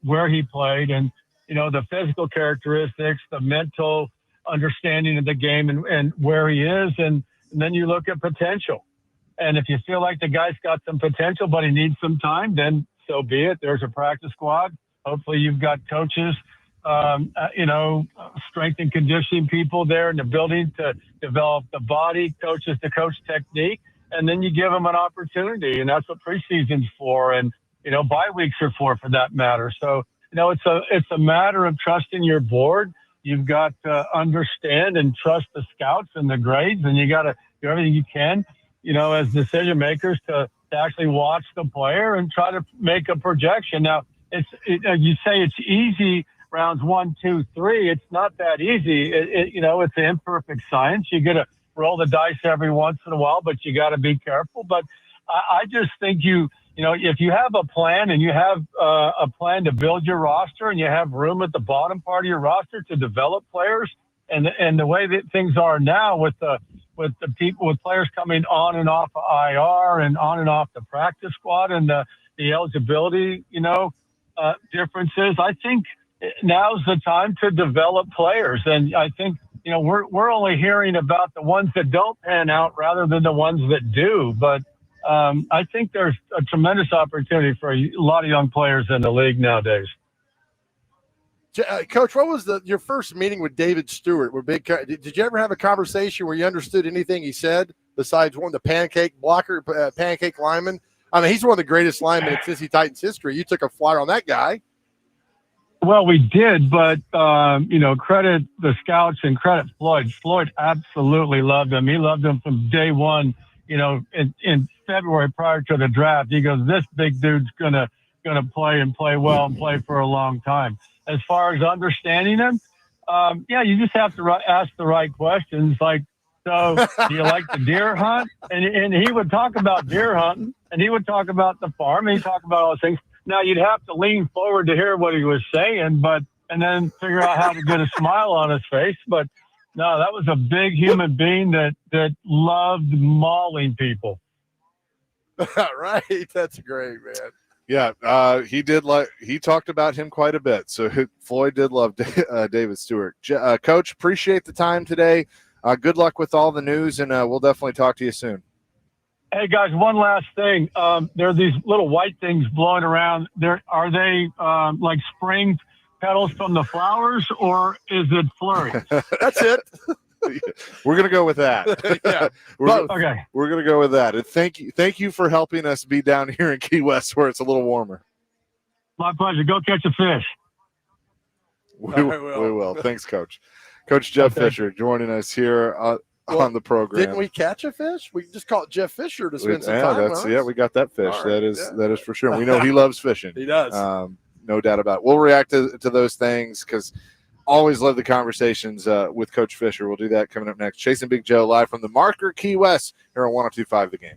where he played and the physical characteristics, the mental understanding of the game and where he is, and then you look at potential. And if you feel like the guy's got some potential, but he needs some time, then so be it. There's a practice squad. Hopefully you've got coaches, strength and conditioning people there in the building to develop the body, coaches to coach technique, and then you give them an opportunity. And that's what preseason's for. And, bye weeks are for that matter. So, it's a matter of trusting your board. You've got to understand and trust the scouts and the grades, and you got to do everything you can, as decision makers to actually watch the player and try to make a projection. Now, you say it's easy rounds 1, 2, 3. It's not that easy. It's an imperfect science. You got to roll the dice every once in a while, but you got to be careful. But I just think if you have a plan and you have a plan to build your roster and you have room at the bottom part of your roster to develop players, and the way that things are now with the players coming on and off of IR and on and off the practice squad and the eligibility, differences. I think now's the time to develop players. And I think, we're only hearing about the ones that don't pan out rather than the ones that do. But I think there's a tremendous opportunity for a lot of young players in the league nowadays. Coach, what was your first meeting with David Stewart? Did you ever have a conversation where you understood anything he said besides one of the pancake lineman? I mean, he's one of the greatest linemen in Tennessee Titans history. You took a flyer on that guy. Well, we did, but, credit the scouts and credit Floyd. Floyd absolutely loved him. He loved him from day one, in February prior to the draft. He goes, this big dude's going to play and play well and play for a long time. As far as understanding him, you just have to ask the right questions. Like, so do you like the deer hunt? And he would talk about deer hunting, and he would talk about the farm, and he'd talk about all those things. Now, you'd have to lean forward to hear what he was saying, and then figure out how to get a smile on his face. But no, that was a big human being that loved mauling people. Right. That's great, man. Yeah, he talked about him quite a bit. So Floyd did love David Stewart. Coach, appreciate the time today. Good luck with all the news, and we'll definitely talk to you soon. Hey guys, one last thing. There are these little white things blowing around. Are they like spring petals from the flowers, or is it flurry? That's it. We're gonna go with that. Yeah. Okay. We're gonna go with that. And thank you for helping us be down here in Key West where it's a little warmer. My pleasure. Go catch a fish. We will. Thanks, Coach. Coach Jeff Fisher joining us here on the program. Didn't we catch a fish? We just called Jeff Fisher to spend some time with us. Yeah, we got that fish. Right. That is for sure. We know he loves fishing. He does. No doubt about it. We'll react to those things because always love the conversations with Coach Fisher. We'll do that coming up next. Chasing Big Joe live from the Marker Key West here on 102.5 The Game.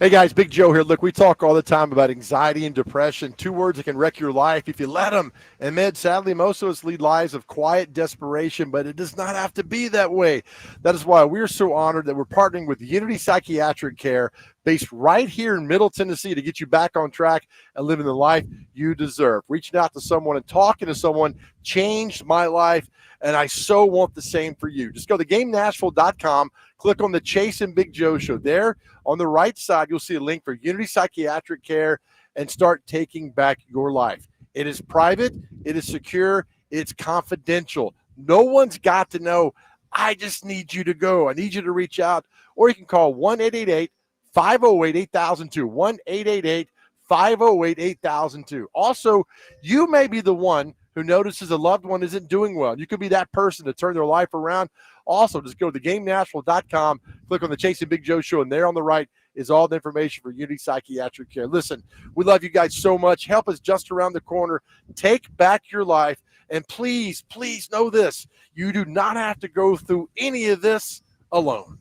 Hey guys, Big Joe here. Look, we talk all the time about anxiety and depression, 2 words that can wreck your life if you let them. And man, sadly, most of us lead lives of quiet desperation, but it does not have to be that way. That is why we're so honored that we're partnering with Unity Psychiatric Care, based right here in Middle Tennessee, to get you back on track and living the life you deserve. Reaching out to someone and talking to someone changed my life, and I so want the same for you. Just go to GameNashville.com, click on the Chase and Big Joe show. There on the right side, you'll see a link for Unity Psychiatric Care, and start taking back your life. It is private, it is secure, it's confidential. No one's got to know. I just need you to go. I need you to reach out, or you can call 1-888-508-8002, 1-888-508-8002. Also, you may be the one who notices a loved one isn't doing well. You could be that person to turn their life around. Also, just go to GameNashville.com, click on the Chase and Big Joe show, and there on the right is all the information for Unity Psychiatric Care. Listen, we love you guys so much. Help is just around the corner. Take back your life, and please, please know this. You do not have to go through any of this alone.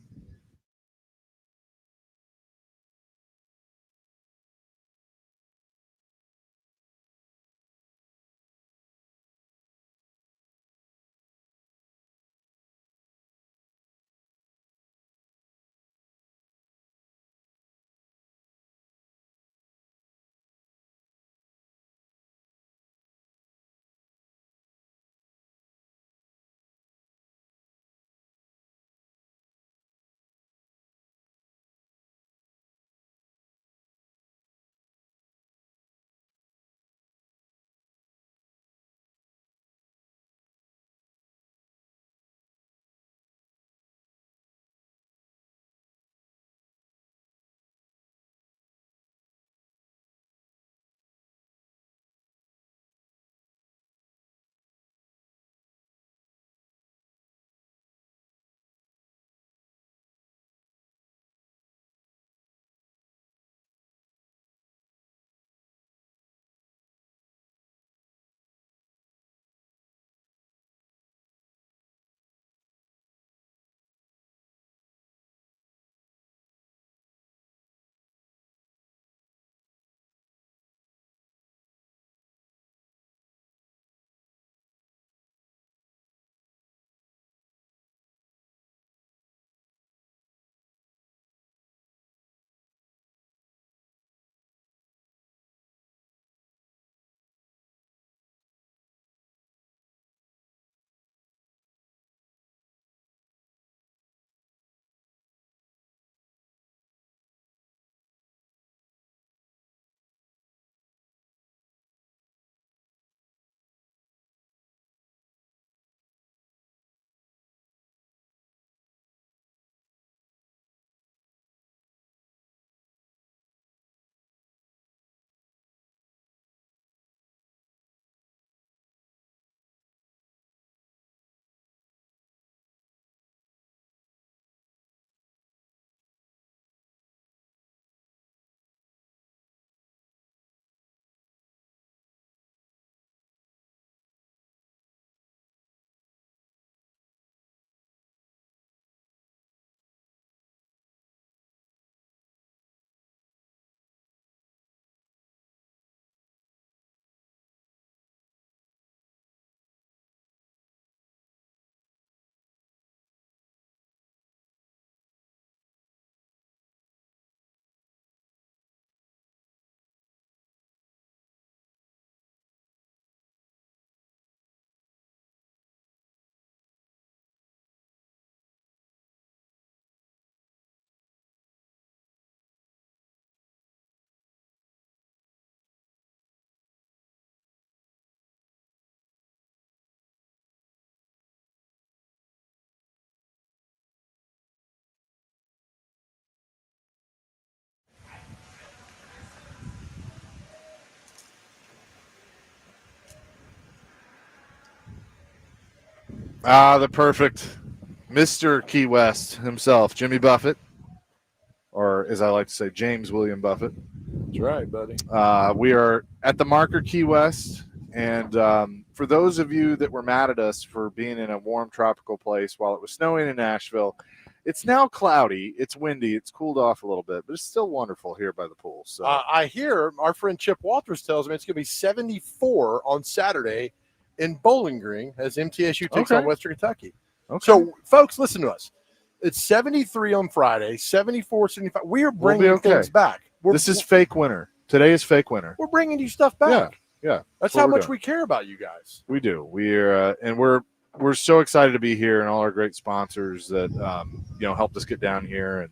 The perfect Mr. Key West himself, Jimmy Buffett, or as I like to say, James William Buffett. That's right, buddy. We are at the marker Key West, and for those of you that were mad at us for being in a warm tropical place while it was snowing in Nashville, It's now cloudy. It's windy. It's cooled off a little bit, but it's still wonderful here by the pool. So I hear our friend Chip Walters tells me it's going to be 74 on Saturday in Bowling Green as MTSU takes on Western Kentucky. Okay. So, folks, listen to us. It's 73 on Friday, 74, 75. We are bringing things back. This is fake winter. Today is fake winter. We're bringing you stuff back. Yeah. That's how much we care about you guys. We do. We're we're so excited to be here, and all our great sponsors that helped us get down here. And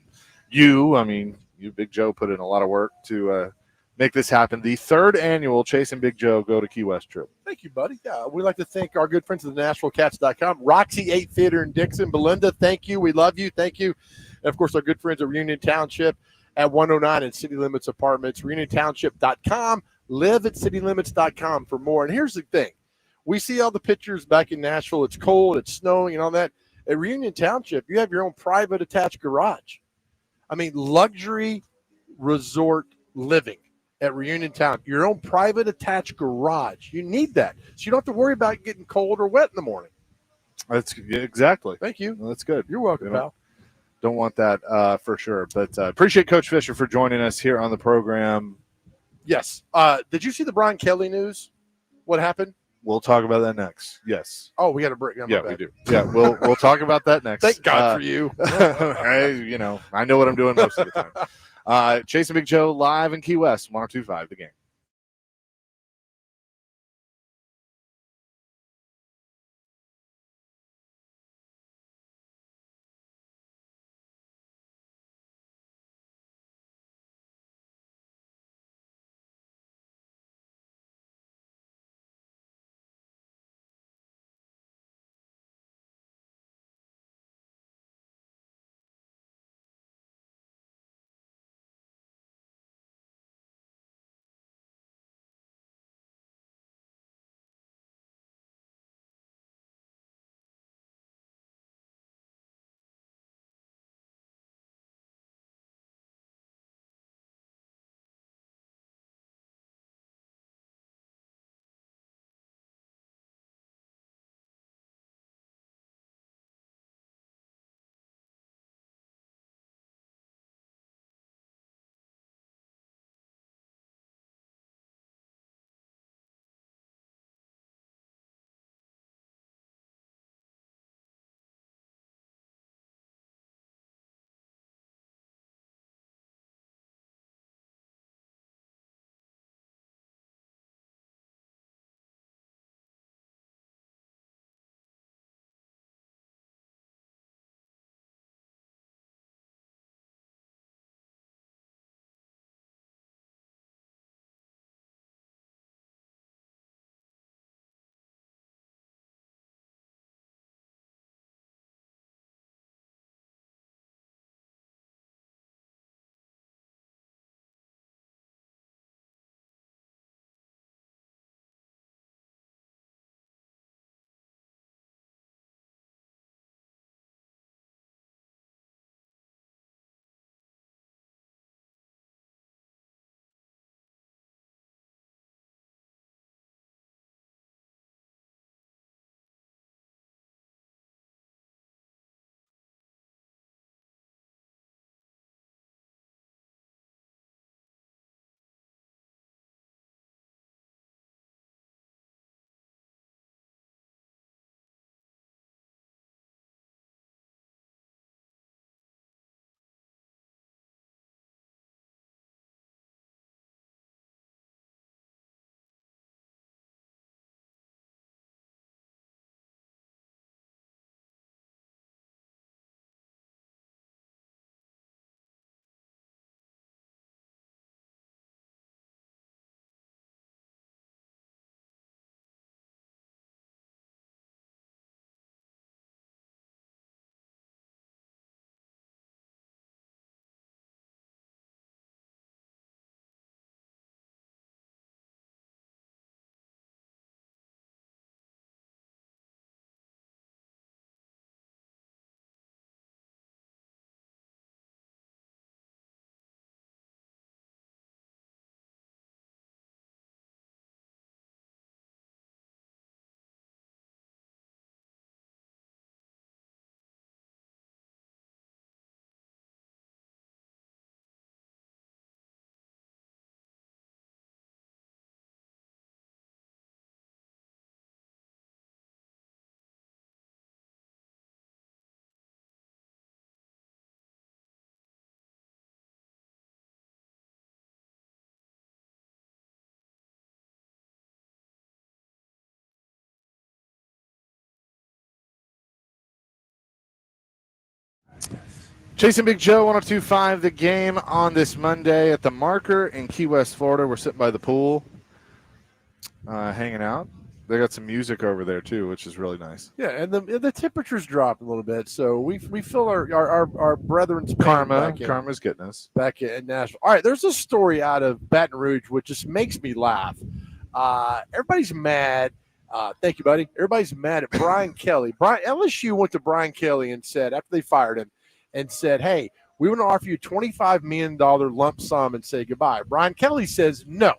you, Big Joe, put in a lot of work to make this happen. The 3rd annual Chase and Big Joe Go to Key West trip. Thank you, buddy. Yeah, we'd like to thank our good friends at the NashvilleCats.com, Roxy 8 Theater in Dixon, Belinda. Thank you. We love you. Thank you. And of course, our good friends at Reunion Township at 109 and City Limits Apartments, ReunionTownship.com. Live at CityLimits.com for more. And here's the thing. We see all the pictures back in Nashville. It's cold, it's snowing, and all that. At Reunion Township, you have your own private attached garage. I mean, luxury resort living at Reunion Town. Your own private attached garage. You need that. So you don't have to worry about getting cold or wet in the morning. That's exactly. Thank you. Well, that's good. You're welcome, pal. Don't want that for sure. But appreciate Coach Fisher for joining us here on the program. Yes. Did you see the Brian Kelly news? What happened? We'll talk about that next. Yes. Oh, we got a break. Yeah, we do. Yeah, we'll talk about that next. Thank God for you. I know what I'm doing most of the time. Chase and Big Joe live in Key West, 102.5 The Game. Chasing Big Joe, 102.5 The Game on this Monday at the Marker in Key West, Florida. We're sitting by the pool, hanging out. They got some music over there too, which is really nice. Yeah, and the temperatures dropped a little bit, so we feel our brethren's pain Karma's getting us back in Nashville. All right, there's a story out of Baton Rouge which just makes me laugh. Everybody's mad. Thank you, buddy. Everybody's mad at Brian Kelly. LSU went to Brian Kelly and said, after they fired him, and said, "Hey, we want to offer you $25 million lump sum and say goodbye." Brian Kelly says no.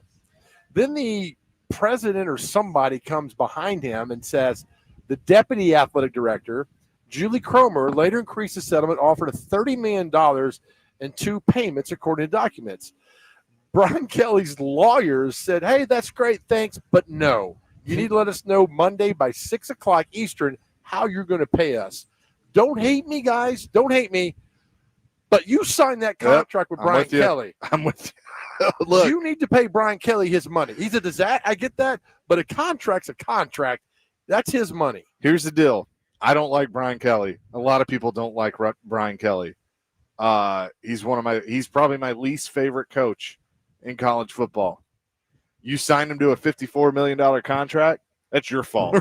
Then the president or somebody comes behind him and says the deputy athletic director, Julie Cromer, later increased the settlement, offered $30 million in 2 payments, according to documents. Brian Kelly's lawyers said, "Hey, that's great, thanks, but no. You need to let us know Monday by 6 o'clock Eastern how you're going to pay us. Don't hate me, guys. Don't hate me. But you signed that contract with Brian Kelly. I'm with you. Look, you need to pay Brian Kelly his money. He's a disaster. I get that, but a contract's a contract. That's his money." Here's the deal. I don't like Brian Kelly. A lot of people don't like Brian Kelly. He's probably my least favorite coach in college football. You signed him to a $54 million contract. That's your fault.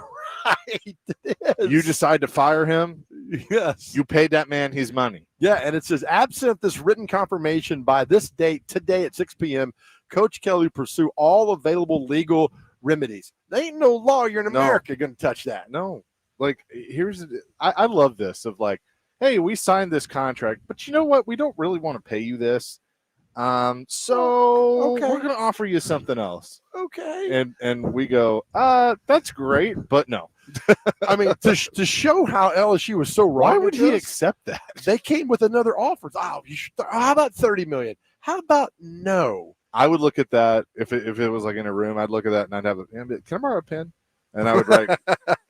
Right. It is. You decide to fire him. Yes. You paid that man his money. Yeah, and it says, absent this written confirmation by this date, today at 6 p.m., Coach Kelly pursue all available legal remedies. There ain't no lawyer in America going to touch that. No. Like, I love this of like, hey, we signed this contract, but you know what? We don't really want to pay you this. So okay. We're going to offer you something else. Okay. And we go, that's great, but no. I mean, to show how LSU was so wrong. Why would he accept that? They came with another offer. Oh, how about $30 million? How about no? I would look at that if it was like in a room. I'd look at that and I'd have can I borrow a pen? And I would write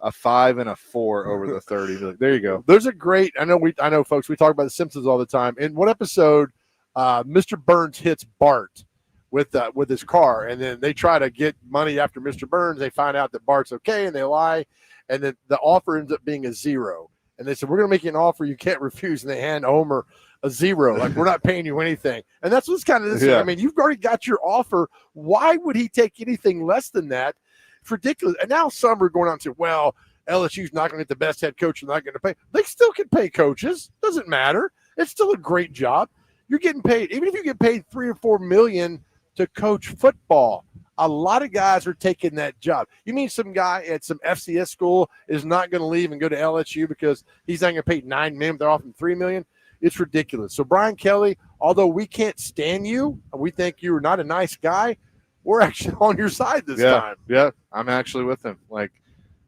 a 5 and a 4 over the 30. Like, there you go. There's a great. I know, folks. We talk about the Simpsons all the time. In one episode, Mr. Burns hits Bart with his car, and then they try to get money after Mr. Burns. They find out that Bart's okay, and they lie, and then the offer ends up being a 0. And they said, "We're going to make you an offer you can't refuse," and they hand Homer a 0, like, "We're not paying you anything." And that's what's kind of this. Yeah. I mean, you've already got your offer. Why would he take anything less than that? It's ridiculous. And now some are going on to, well, LSU's not going to get the best head coach. They're not going to pay. They still can pay coaches. Doesn't matter. It's still a great job. You're getting paid, even if you get paid $3 or $4 million to coach football. A lot of guys are taking that job. You mean some guy at some FCS school is not going to leave and go to LSU because he's not going to pay $9 million? They're offering $3 million. It's ridiculous. So Brian Kelly, although we can't stand you, we think you're not a nice guy, we're actually on your side this time. Yeah, I'm actually with him. Like,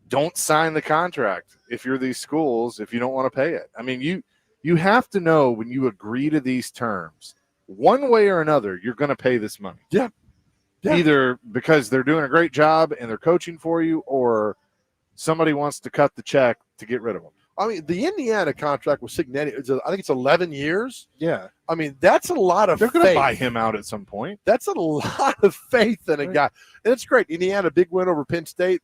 don't sign the contract if you're these schools if you don't want to pay it. I mean, you have to know when you agree to these terms, one way or another, you're going to pay this money. Yeah. Either because they're doing a great job and they're coaching for you, or somebody wants to cut the check to get rid of them. I mean, the Indiana contract with Signetti, I think it's 11 years. Yeah. I mean, that's a lot of They're faith. going to buy him out at some point. That's a lot of faith in a guy. And it's great. Indiana, big win over Penn State.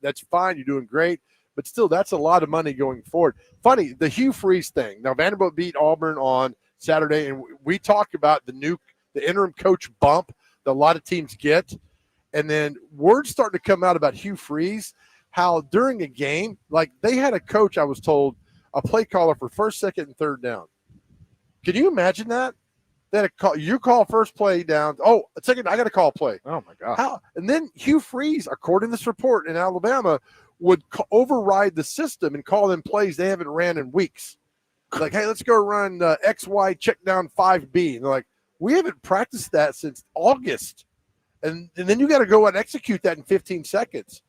That's fine. You're doing great. But still, that's a lot of money going forward. Funny, the Hugh Freeze thing. Now, Vanderbilt beat Auburn on Saturday, and we talked about the interim coach bump that a lot of teams get. And then word's starting to come out about Hugh Freeze, how during a game, like they had a coach, I was told, a play caller for first, second, and third down. Can you imagine that? They had a call, you call first play down. Oh, second, I got to call play. Oh, my God. How? And then Hugh Freeze, according to this report in Alabama, would override the system and call them plays they haven't ran in weeks. Like, hey, let's go run XY check down 5B. And they're like, we haven't practiced that since August. And then you got to go and execute that in 15 seconds.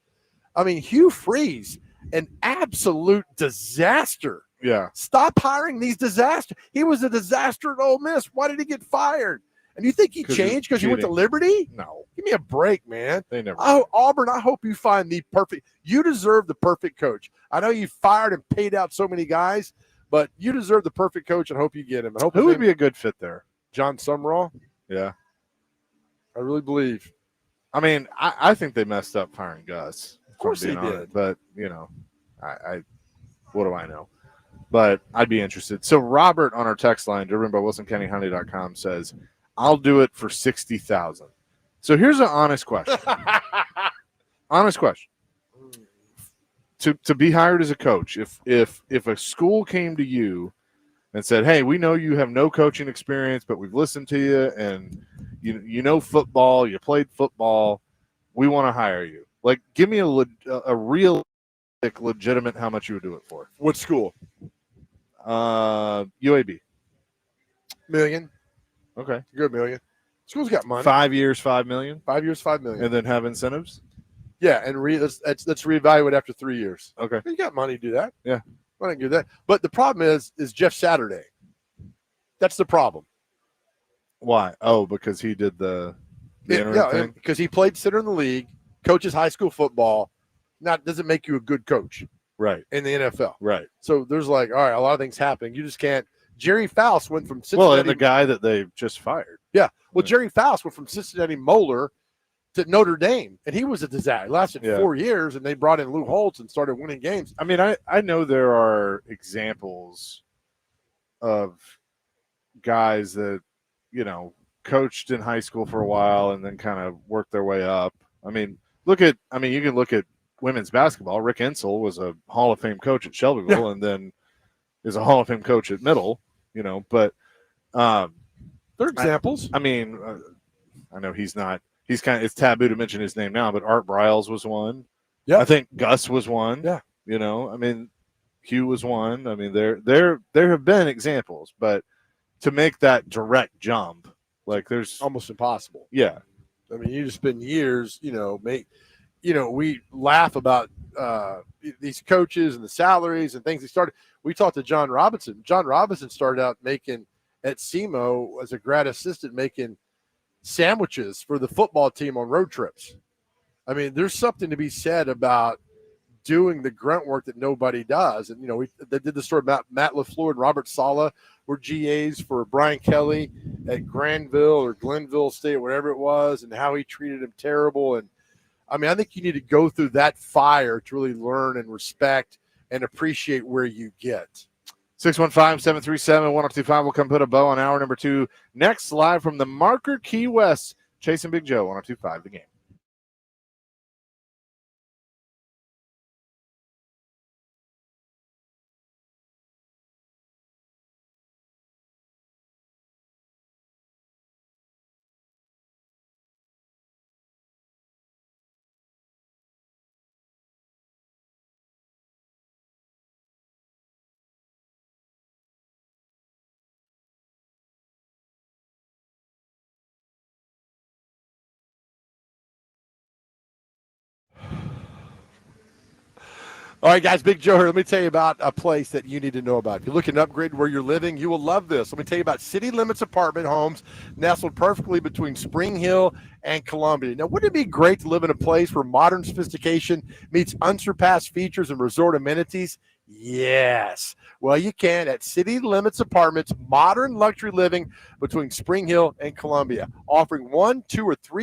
I mean, Hugh Freeze, an absolute disaster. Yeah. Stop hiring these disasters. He was a disaster at Ole Miss. Why did he get fired? And you think he changed because he went to Liberty? No. Give me a break, man. They never. Auburn, I hope you find the perfect. You deserve the perfect coach. I know you fired and paid out so many guys, but you deserve the perfect coach, and hope you get him. And hope Who would be a good fit there? John Sumrall? Yeah. I really believe. I mean, I think they messed up firing Gus. Of course they did. But, you know, I what do I know? but I'd be interested. So Robert on our text line, driven by WilsonCountyHoney.com, says, "I'll do it for $60,000." So here's an honest question. Honest question. To be hired as a coach, if a school came to you and said, "Hey, we know you have no coaching experience, but we've listened to you, and you know football, you played football, we want to hire you." Like, give me a realistic, legitimate how much you would do it for. What school? UAB. Million. Okay. Good million. School's got money. 5 years, $5 million, 5 years, $5 million. and then have incentives. Yeah, and let's reevaluate after 3 years. Okay. You got money to do that. Yeah. I can do that. But the problem is Jeff Saturday. That's the problem. Why? Oh, because he did the interim thing. Because he played center in the league, coaches high school football. Not doesn't make you a good coach Right. in the NFL. Right. So there's all right, a lot of things happening. You just can't. Jerry Faust went from Cincinnati. Well, and the guy that they just fired. Yeah. Well, Jerry Faust went from Cincinnati Moeller to Notre Dame, and he was a disaster. It lasted 4 years, and they brought in Lou Holtz and started winning games. I mean, I know there are examples of guys that, coached in high school for a while and then kind of worked their way up. I mean, you can look at women's basketball. Rick Insell was a Hall of Fame coach at Shelbyville and then is a Hall of Fame coach at Middle, but they're examples. I know it's taboo to mention his name now, but Art Briles was one. Yeah. I think Gus was one. Yeah. Hugh was one. I mean, there have been examples, but to make that direct jump, like there's almost impossible. Yeah. I mean, you just spend years, we laugh about these coaches and the salaries and things. We talked to John Robinson. John Robinson started out making at SEMO as a grad assistant, making sandwiches for the football team on road trips. I mean, there's something to be said about doing the grunt work that nobody does. And, they did the story about Matt LaFleur and Robert Saleh were GAs for Brian Kelly at Granville or Glenville State, whatever it was, and how he treated him terrible. And, I mean, I think you need to go through that fire to really learn and respect and appreciate where you get. 615-737-1025. We'll come put a bow on hour number 2. Next, live from the Marker Key West, Chase and Big Joe, 1025 The Game. All right, guys, Big Joe here. Let me tell you about a place that you need to know about. If you're looking to upgrade where you're living, you will love this. Let me tell you about City Limits apartment homes nestled perfectly between Spring Hill and Columbia. Now, wouldn't it be great to live in a place where modern sophistication meets unsurpassed features and resort amenities? Yes. Well, you can at City Limits Apartments, modern luxury living between Spring Hill and Columbia, offering 1, 2, or 3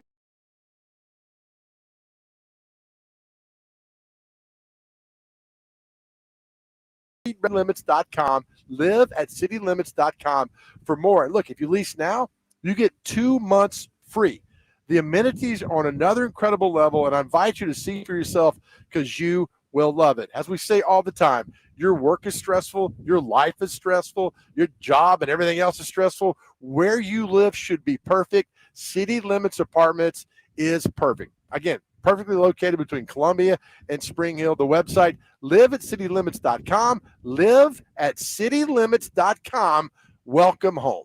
limits.com. Live at citylimits.com for more. And look, if you lease now, you get 2 months free. The amenities are on another incredible level, and I invite you to see for yourself because you will love it. As we say all the time, your work is stressful, your life is stressful, your job and everything else is stressful. Where you live should be perfect. City Limits Apartments is perfect. Again, perfectly located between Columbia and Spring Hill. The website, live at citylimits.com. Live at citylimits.com. Welcome home.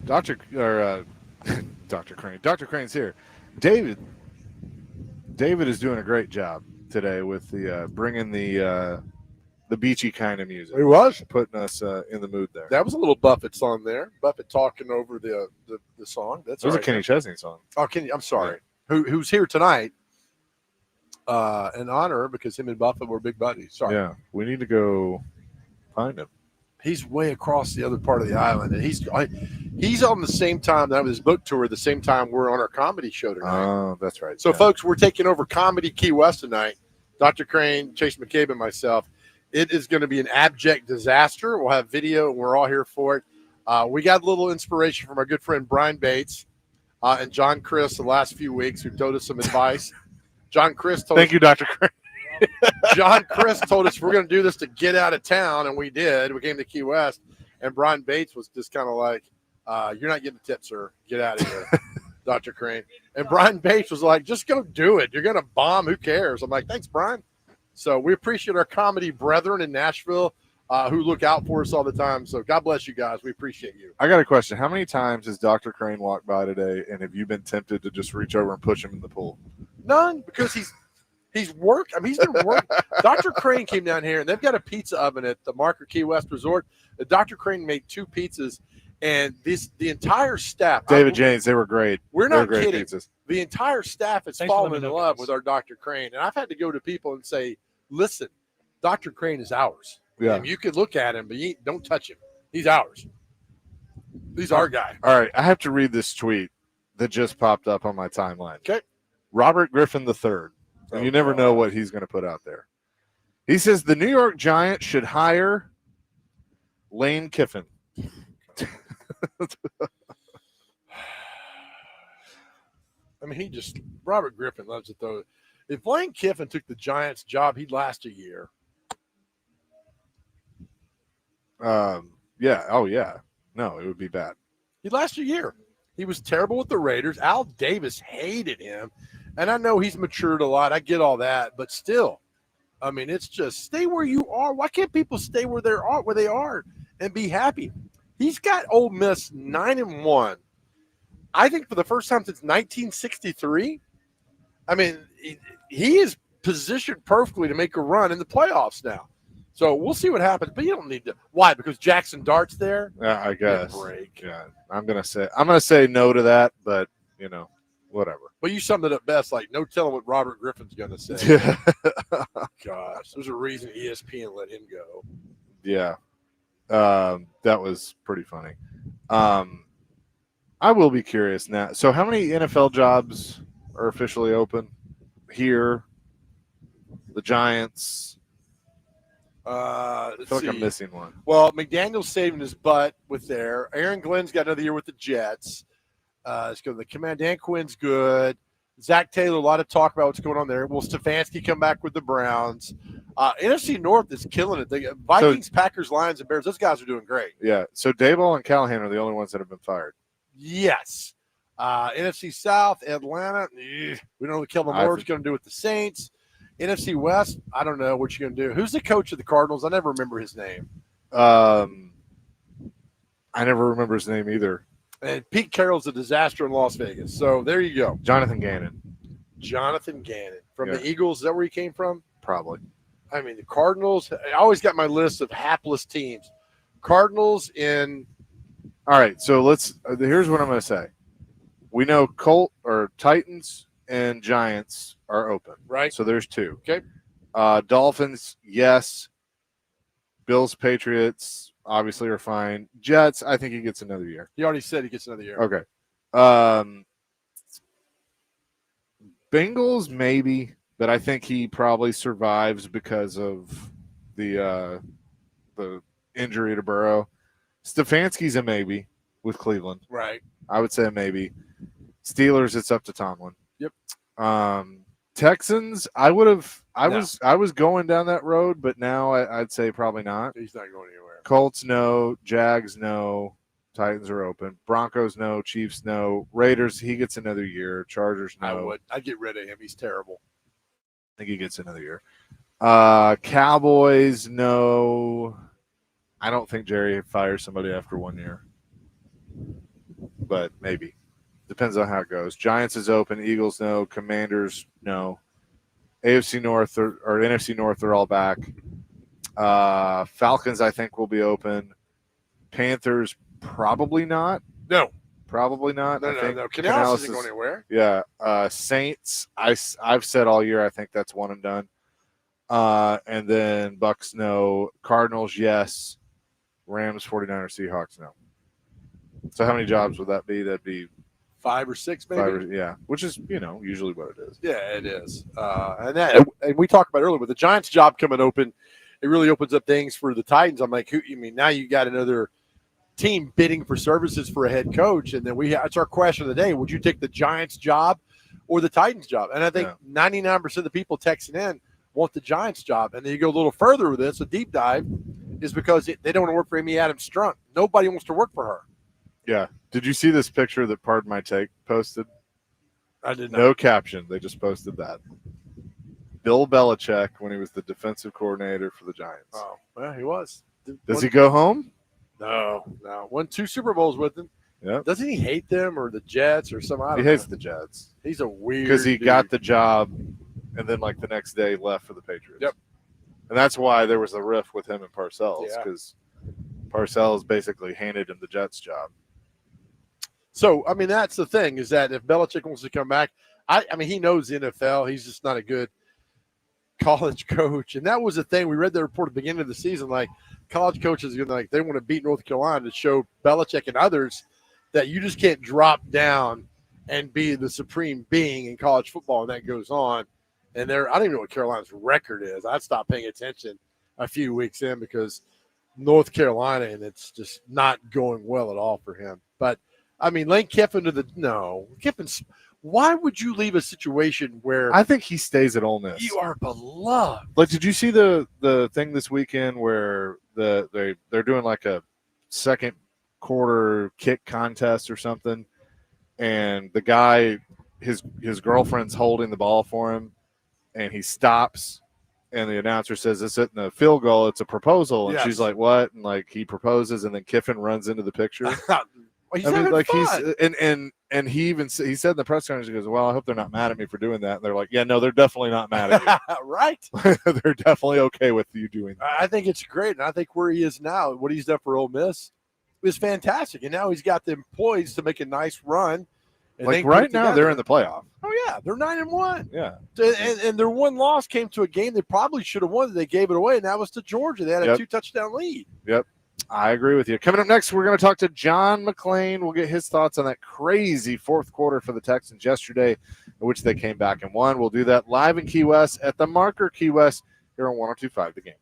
Dr. Crane. Dr. Crane's here. David is doing a great job today with the bringing the beachy kind of music. It was. Putting us in the mood there. That was a little Buffett song there. Buffett talking over the song. That's It was all a Kenny Chesney song. Oh, Kenny, I'm sorry. Who's here tonight in honor because him and Buffett were big buddies. Sorry. Yeah, we need to go find him. He's way across the other part of the island, and he's on the same time that his book tour. The same time we're on our comedy show tonight. Oh, that's right. So, folks, we're taking over Comedy Key West tonight. Dr. Crane, Chase McCabe, and myself. It is going to be an abject disaster. We'll have video, and we're all here for it. We got a little inspiration from our good friend Brian Bates and John Chris the last few weeks, who told us some advice. John Chris told Thank us, you, Dr. Crane. John Chris told us we're going to do this to get out of town, and we did. We came to Key West, and Brian Bates was just kind of like, you're not getting a tip, sir. Get out of here, Dr. Crane. And Brian Bates was like, just go do it. You're going to bomb. Who cares? I'm like, thanks, Brian. So we appreciate our comedy brethren in Nashville who look out for us all the time. So God bless you guys. We appreciate you. I got a question. How many times has Dr. Crane walked by today, and have you been tempted to just reach over and push him in the pool? None, because he's worked. I mean, he's been working. Dr. Crane came down here, and they've got a pizza oven at the Marker Key West Resort. Dr. Crane made 2 pizzas, and the entire staff. David James, they were great. We're They were not great kidding. pizzas. The entire staff has Thanks for fallen letting in me know, love guys. with our Dr. Crane, and I've had to go to people and say, listen, Dr. Crane is ours. Yeah. And you could look at him, but don't touch him. He's ours. He's our guy. All right, I have to read this tweet that just popped up on my timeline. Okay. Robert Griffin III. And you never know what he's going to put out there. He says the New York Giants should hire Lane Kiffin. I mean, Robert Griffin loves it, though. If Lane Kiffin took the Giants' job, he'd last a year. Yeah. Oh, yeah. No, it would be bad. He'd last a year. He was terrible with the Raiders. Al Davis hated him. And I know he's matured a lot. I get all that. But still, I mean, it's just stay where you are. Why can't people stay where they are and be happy? He's got Ole Miss 9-1. I think for the first time since 1963. I mean, he is positioned perfectly to make a run in the playoffs now. So we'll see what happens. But you don't need to. Why? Because Jackson Dart's there? Yeah, I guess. Break. Yeah, I'm gonna say no to that, but whatever. Well, you summed it up best. Like, no telling what Robert Griffin's going to say. Gosh, there's a reason ESPN let him go. Yeah, that was pretty funny. I will be curious now. So, how many NFL jobs are officially open here? The Giants. I feel like I'm missing one. Well, McDaniel's saving his butt with there. Aaron Glenn's got another year with the Jets. Let's go. The Command Dan Quinn's good. Zach Taylor, a lot of talk about what's going on there. Will Stefanski come back with the Browns? NFC North is killing it. The Vikings, Packers, Lions, and Bears, those guys are doing great. Yeah. So Daboll and Callahan are the only ones that have been fired. Yes. NFC South, Atlanta, we don't know what Kellen Moore's going to do with the Saints. NFC West, I don't know what you're going to do. Who's the coach of the Cardinals? I never remember his name. I never remember his name either. And Pete Carroll's a disaster in Las Vegas. So there you go. Jonathan Gannon. From the Eagles. Is that where he came from? Probably. I mean, the Cardinals, I always got my list of hapless teams. Cardinals in. All right. So here's what I'm going to say. We know Titans and Giants are open. Right. So there's 2. Okay. Dolphins, yes. Bills, Patriots, obviously are fine. Jets, I think he gets another year. He already said he gets another year. Okay. Bengals, maybe, but I think he probably survives because of the injury to Burrow. Stefanski's a maybe with Cleveland. Right. I would say a maybe. Steelers, it's up to Tomlin. Yep. Texans, I was going down that road, but now I'd say probably not. He's not going anywhere. Colts, no. Jags, no. Titans are open. Broncos, no. Chiefs, no. Raiders, he gets another year. Chargers, no. I'd get rid of him. He's terrible. I think he gets another year. Cowboys, no. I don't think Jerry fires somebody after 1 year. but maybe. Depends on how it goes. Giants is open. Eagles no. Commanders no. AFC North or NFC North are all back. Falcons, I think, will be open. Panthers, probably not. No. Probably not. No, I think no. Canales isn't going anywhere. Yeah. Saints, I've said all year, I think that's one and done. And then Bucks, no. Cardinals, yes. Rams, 49ers, Seahawks, no. So how many jobs would that be? That'd be 5 or 6, maybe. yeah, which is, usually what it is. Yeah, it is. And we talked about earlier with the Giants' job coming open, it really opens up things for the Titans. I'm like, now you got another team bidding for services for a head coach, and then it's our question of the day: would you take the Giants' job or the Titans' job? And I think 99% of the people texting in want the Giants' job. And then you go a little further with this, a deep dive, is because they don't want to work for Amy Adams Strunk. Nobody wants to work for her. Yeah. Did you see this picture that Pardon My Take posted? I did not. No caption. They just posted that. Bill Belichick when he was the defensive coordinator for the Giants. Oh, well, he was. Does he go home? No. Won 2 Super Bowls with them. Yeah. Doesn't he hate them or the Jets or something? He hates the Jets. He's a weird because he dude. got the job and then the next day left for the Patriots. Yep. And that's why there was a riff with him and Parcells because Parcells basically handed him the Jets job. So, I mean, that's the thing is that if Belichick wants to come back, I mean, he knows the NFL. He's just not a good college coach. And that was the thing. We read the report at the beginning of the season, like college coaches are going to, they want to beat North Carolina to show Belichick and others that you just can't drop down and be the supreme being in college football. And that goes on. And I don't even know what Carolina's record is. I stopped paying attention a few weeks in because North Carolina, and it's just not going well at all for him. But, I mean, Lane Kiffin Kiffin's – why would you leave a situation where – I think he stays at Ole Miss. You are beloved. Like, did you see the thing this weekend where they're doing like a second quarter kick contest or something, and the guy, his girlfriend's holding the ball for him, and he stops, and the announcer says, "It's in the field goal. It's a proposal." And she's like, "What?" And he proposes, and then Kiffin runs into the picture. He's fun. And he said in the press conference, he goes, "Well, I hope they're not mad at me for doing that." And they're like, "Yeah, no, they're definitely not mad at you." Right? They're definitely okay with you doing that. I think it's great, and I think where he is now, what he's done for Ole Miss, is fantastic. And now he's got the employees to make a nice run. And right now, they're in the playoff. Oh yeah, they're 9-1. Yeah, and their one loss came to a game they probably should have won. They gave it away, and that was to Georgia. They had a 2-touchdown lead. Yep. I agree with you. Coming up next, we're going to talk to John McClain. We'll get his thoughts on that crazy fourth quarter for the Texans yesterday, in which they came back and won. We'll do that live in Key West at the Marker Key West here on 102.5 The Game.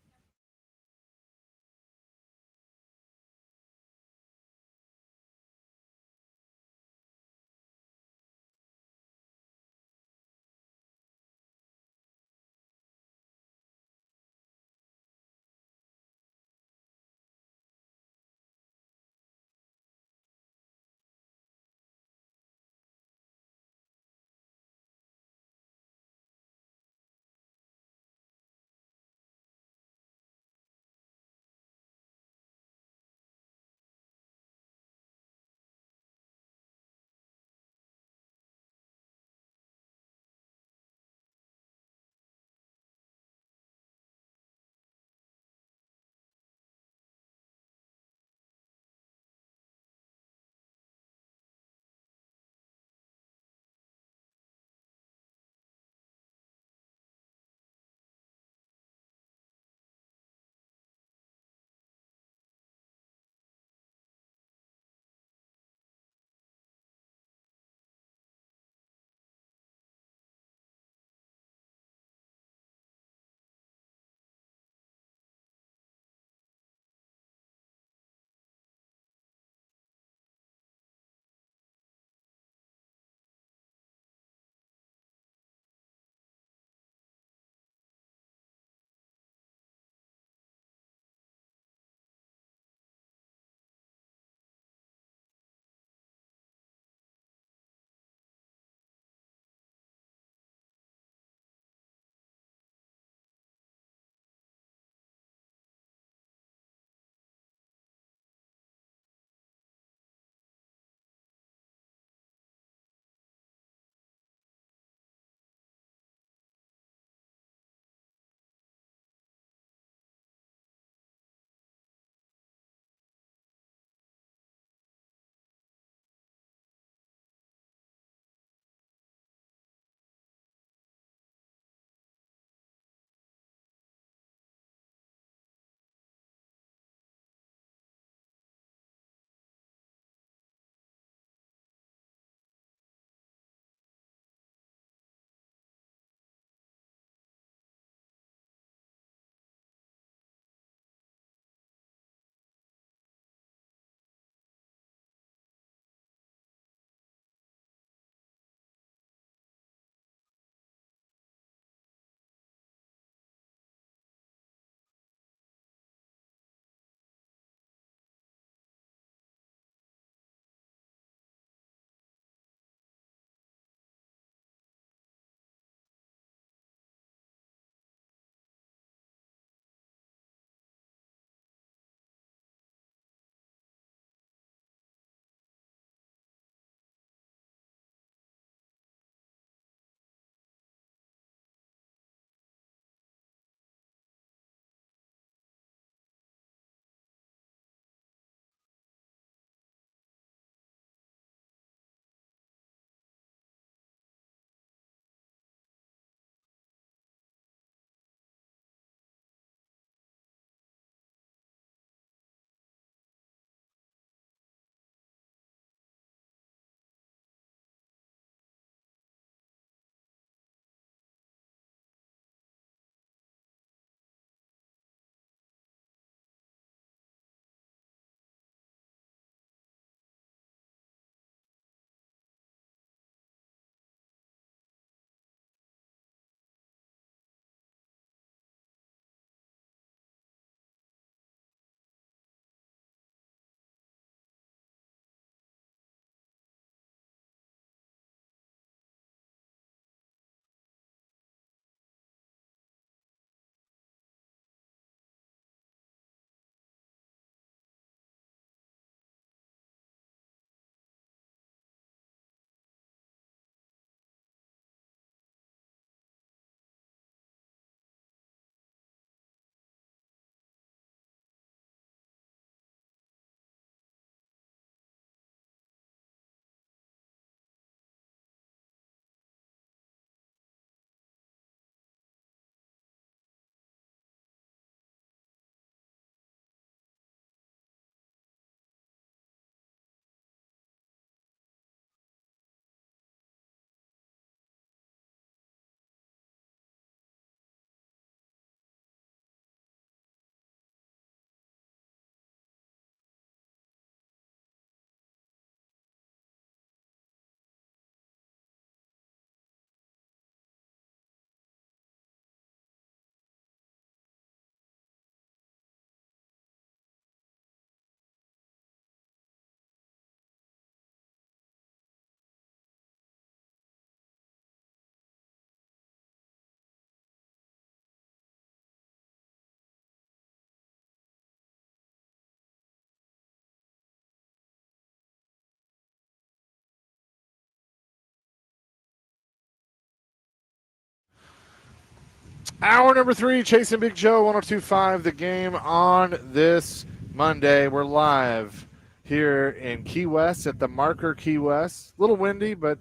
Hour number 3, Chasing Big Joe, 102.5 The Game on this Monday. We're live here in Key West at the Marker Key West. A little windy, but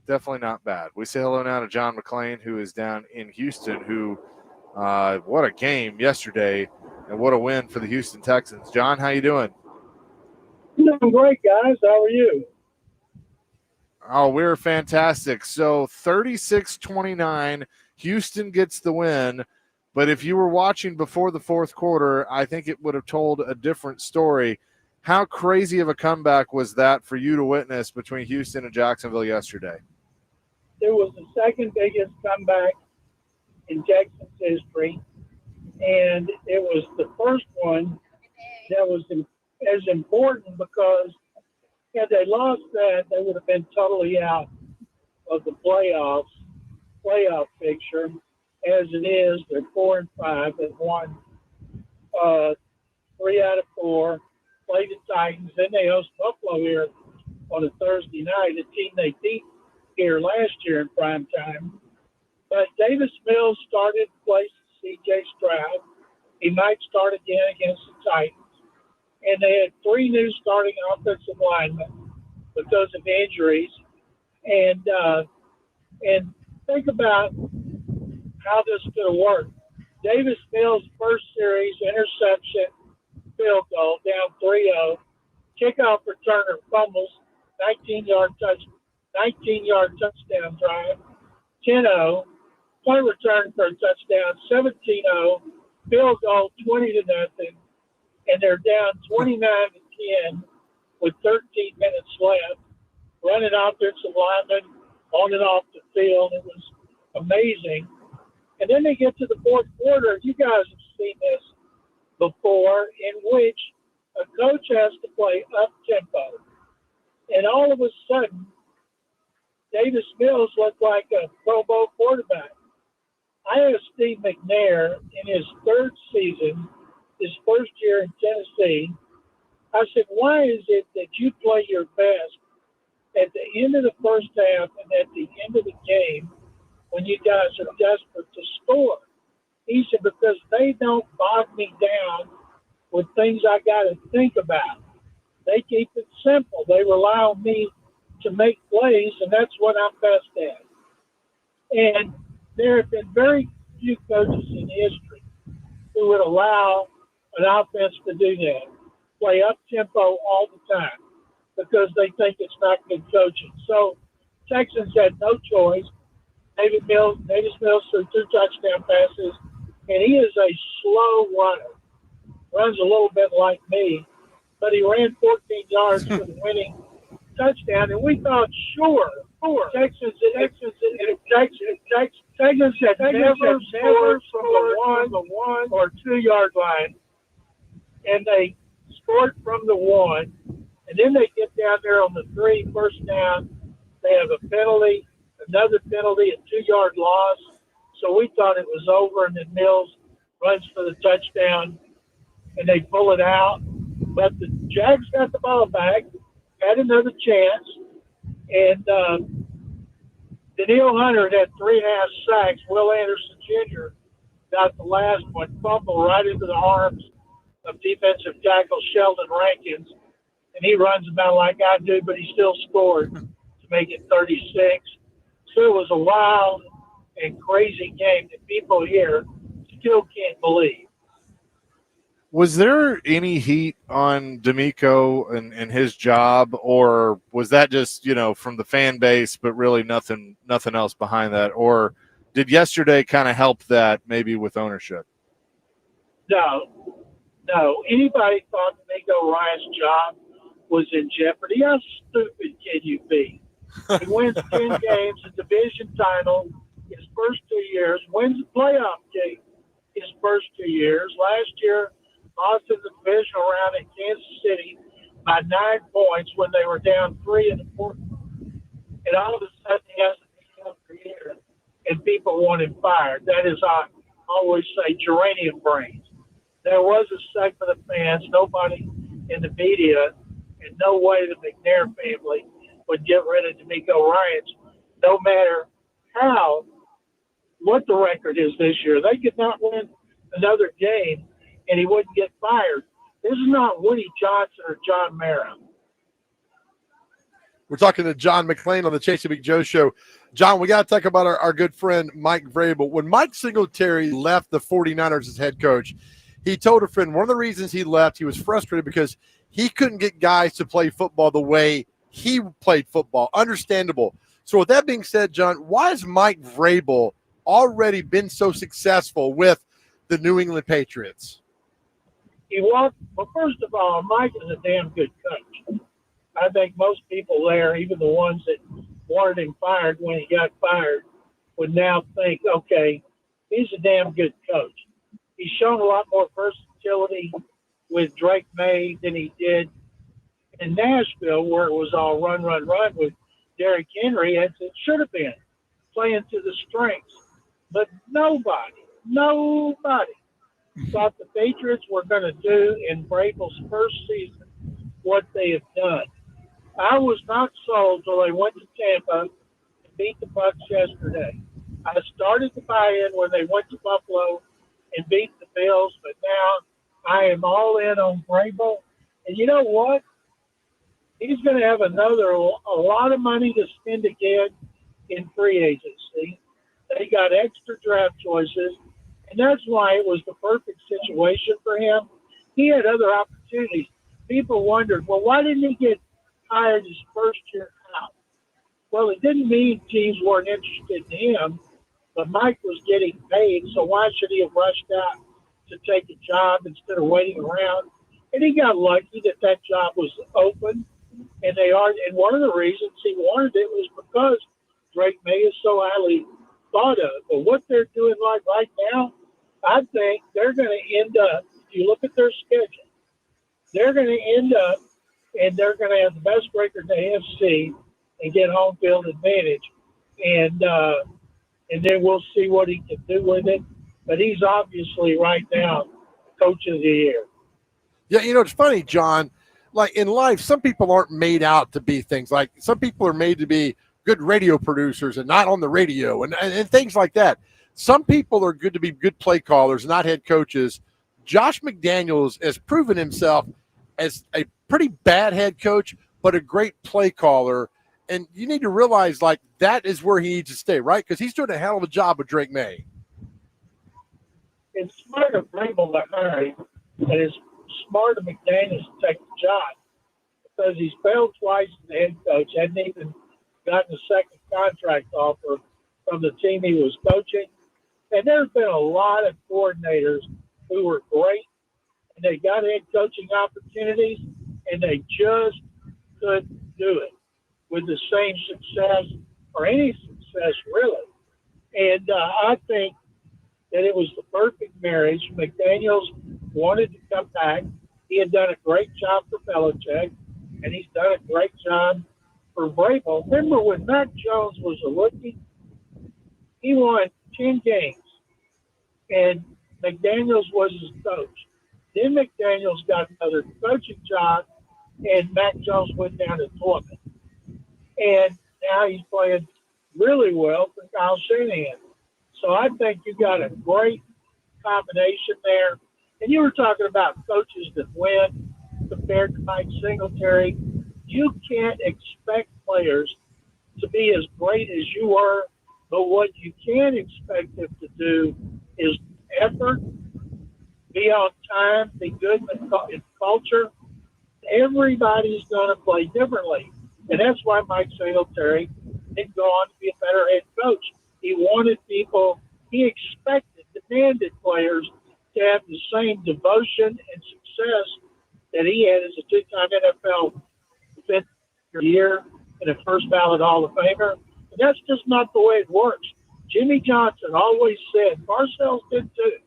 definitely not bad. We say hello now to John McClain, who is down in Houston, who, what a game yesterday, and what a win for the Houston Texans. John, how you doing? I'm doing great, guys. How are you? Oh, we're fantastic. So 36-29, Houston gets the win. But if you were watching before the fourth quarter, I think it would have told a different story. How crazy of a comeback was that for you to witness between Houston and Jacksonville yesterday? It was the second biggest comeback in Texas history, and it was the first one that was as important because had they lost that, they would have been totally out of the playoff picture. As it is, they're 4-5. They've won 3 out of 4. Play the Titans. Then they host Buffalo here on a Thursday night, a team they beat here last year in prime time. But Davis Mills started placing C.J. Stroud. He might start again against the Titans. And they had 3 new starting offensive linemen because of injuries. And think about how this could have worked. Davis Mills' first series, interception, field goal, down 3-0. Kickoff returner fumbles, 19-yard touchdown drive, 10-0. Punt return for a touchdown, 17-0. Field goal, 20-0. And they're down 29-10 with 13 minutes left. Running offensive linemen on and off the field. It was amazing. And then they get to the fourth quarter. You guys have seen this before, in which a coach has to play up-tempo. And all of a sudden, Davis Mills looked like a Pro Bowl quarterback. I asked Steve McNair in his third season, his first year in Tennessee, I said, why is it that you play your best at the end of the first half and at the end of the game when you guys are desperate to score? He said, because they don't bog me down with things I got to think about. They keep it simple. They rely on me to make plays, and that's what I'm best at. And there have been very few coaches in history who would allow an offense to do that, play up-tempo all the time, because they think it's not good coaching. So Texans had no choice. Davis Mills threw 2 touchdown passes, and he is a slow runner. Runs a little bit like me, but he ran 14 yards for the winning touchdown, and we thought, sure, Texans had never scored from the 1 or 2 yard line, and they scored from the 1, and then they get down there on the 3, first down. They have a penalty, another penalty, a 2 yard loss. So we thought it was over, and then Mills runs for the touchdown, and they pull it out. But the Jags got the ball back, had another chance, and Daniil Hunter had 3.5 sacks. Will Anderson Jr. got the last one, fumble right into the arms of defensive tackle Sheldon Rankins, and he runs about like I do, but he still scored to make it 36. So it was a wild and crazy game that people here still can't believe. Was there any heat on D'Amico and his job, or was that just, from the fan base, but really nothing else behind that? Or did yesterday kind of help that maybe with ownership? No. Anybody thought D'Amico Ryan's job was in jeopardy? How stupid can you be? He wins 10 games, a division title his first 2 years, wins a playoff game his first 2 years. Last year, lost in the divisional round in Kansas City by 9 points when they were down 3 in the fourth. And all of a sudden, he has to be up for year, and people want him fired. That is, I always say, geranium brains. There was a segment of fans, nobody in the media, and no way the McNair family would get rid of D'Amico Ryans, no matter how what the record is this year. They could not win another game, and he wouldn't get fired. This is not Woody Johnson or John Mara. We're talking to John McClain on the Chasing Big Joe show. John, we got to talk about our good friend Mike Vrabel. When Mike Singletary left the 49ers as head coach, he told a friend one of the reasons he left, he was frustrated because he couldn't get guys to play football the way he played football. Understandable. So with that being said, John, why has Mike Vrabel already been so successful with the New England Patriots? Well, first of all, Mike is a damn good coach. I think most people there, even the ones that wanted him fired when he got fired, would now think, okay, he's a damn good coach. He's shown a lot more versatility with Drake May than he did in Nashville, where it was all run with Derrick Henry, as it should have been, playing to the strengths. But nobody thought the Patriots were going to do in Vrabel's first season what they have done. I was not sold till they went to Tampa and beat the Bucs yesterday. I started to buy in when they went to Buffalo and beat the Bills, but now I am all in on Vrabel. And you know what? He's going to have a lot of money to spend again in free agency. They got extra draft choices, and that's why it was the perfect situation for him. He had other opportunities. People wondered, well, why didn't he get hired his first year out? Well, it didn't mean teams weren't interested in him, but Mike was getting paid, so why should he have rushed out to take a job instead of waiting around? And he got lucky that job was open, and one of the reasons he wanted it was because Drake May is so highly thought of. But what they're doing right now, I think they're going to end up, if you look at their schedule, they're going to end up and they're going to have the best record in the AFC and get home field advantage. And then we'll see what he can do with it. But he's obviously right now coach of the year. Yeah, it's funny, John. Like in life, some people aren't made out to be things. Like some people are made to be good radio producers and not on the radio and things like that. Some people are good to be good play callers, not head coaches. Josh McDaniels has proven himself as a pretty bad head coach, but a great play caller. And you need to realize, like, that is where he needs to stay, right? Because he's doing a hell of a job with Drake May. It's smart of Vrabel to hire him, and it's smart of McDaniels to take the job because he's failed twice as the head coach, hadn't even gotten a second contract offer from the team he was coaching. And there's been a lot of coordinators who were great, and they got head coaching opportunities, and they just couldn't do it with the same success or any success, really. And I think that it was the perfect marriage. McDaniels wanted to come back. He had done a great job for Belichick, and he's done a great job for Vrabel. Remember when Mac Jones was a rookie? He won 10 games, and McDaniels was his coach. Then McDaniels got another coaching job, and Mac Jones went down to Torment. And now he's playing really well for Kyle Shanahan. So I think you got a great combination there. And you were talking about coaches that win compared to Mike Singletary. You can't expect players to be as great as you were, but what you can expect them to do is effort, be on time, be good in culture. Everybody's going to play differently. And that's why Mike Singletary didn't go on to be a better head coach. He wanted people, he expected, demanded players to have the same devotion and success that he had as a two-time NFL fifth year and a first ballot Hall of Famer. And that's just not the way it works. Jimmy Johnson always said, Parcells did too.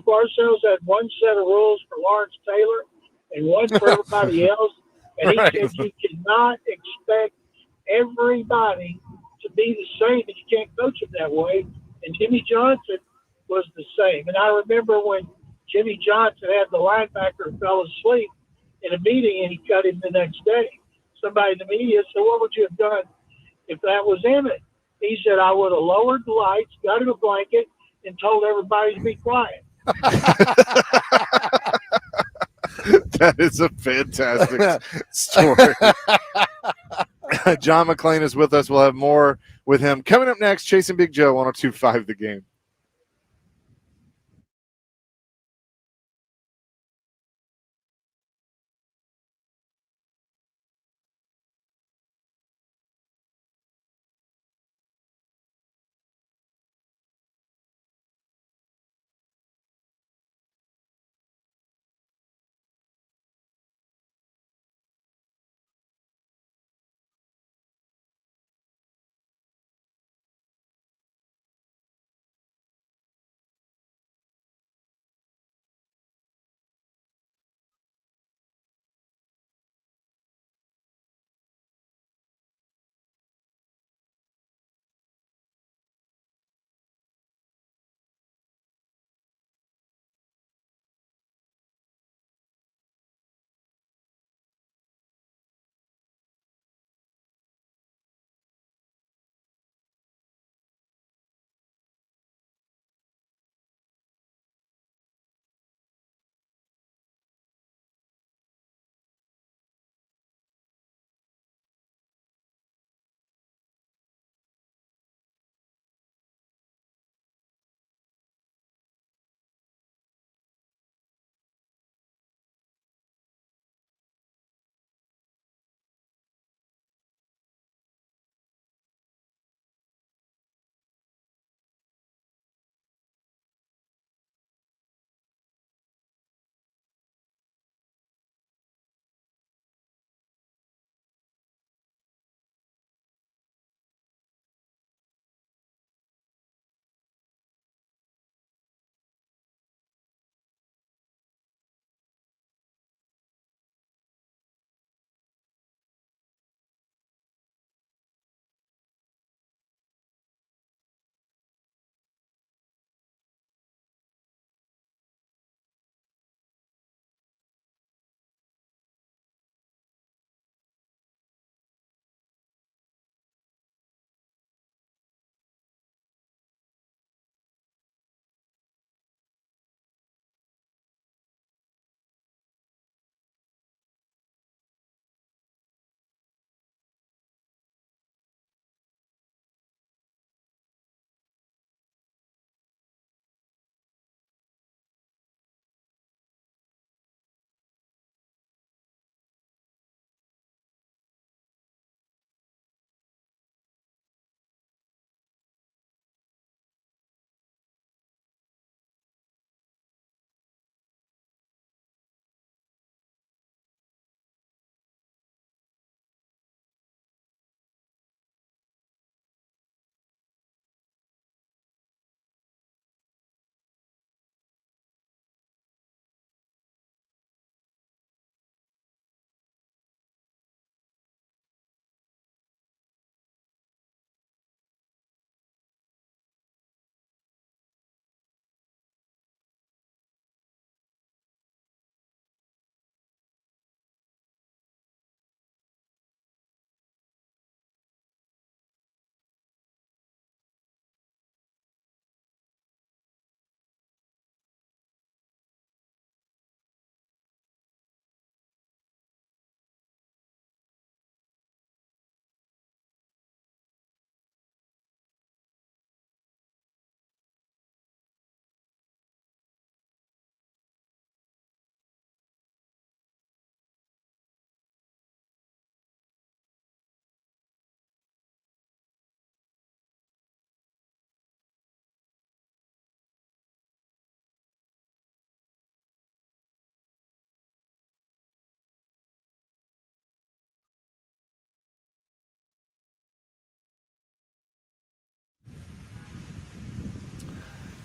Parcells had one set of rules for Lawrence Taylor and one for everybody else. And he said you cannot expect everybody to be the same, and you can't coach them that way. And Jimmy Johnson was the same. And I remember when Jimmy Johnson had the linebacker fell asleep in a meeting, and he cut him the next day. Somebody in the media said, what would you have done if that was Emmett? He said I would have lowered the lights, got him a blanket, and told everybody to be quiet. That is a fantastic story. John McClain is with us. We'll have more with him coming up next. Chasing Big Joe, 102.5 The Game.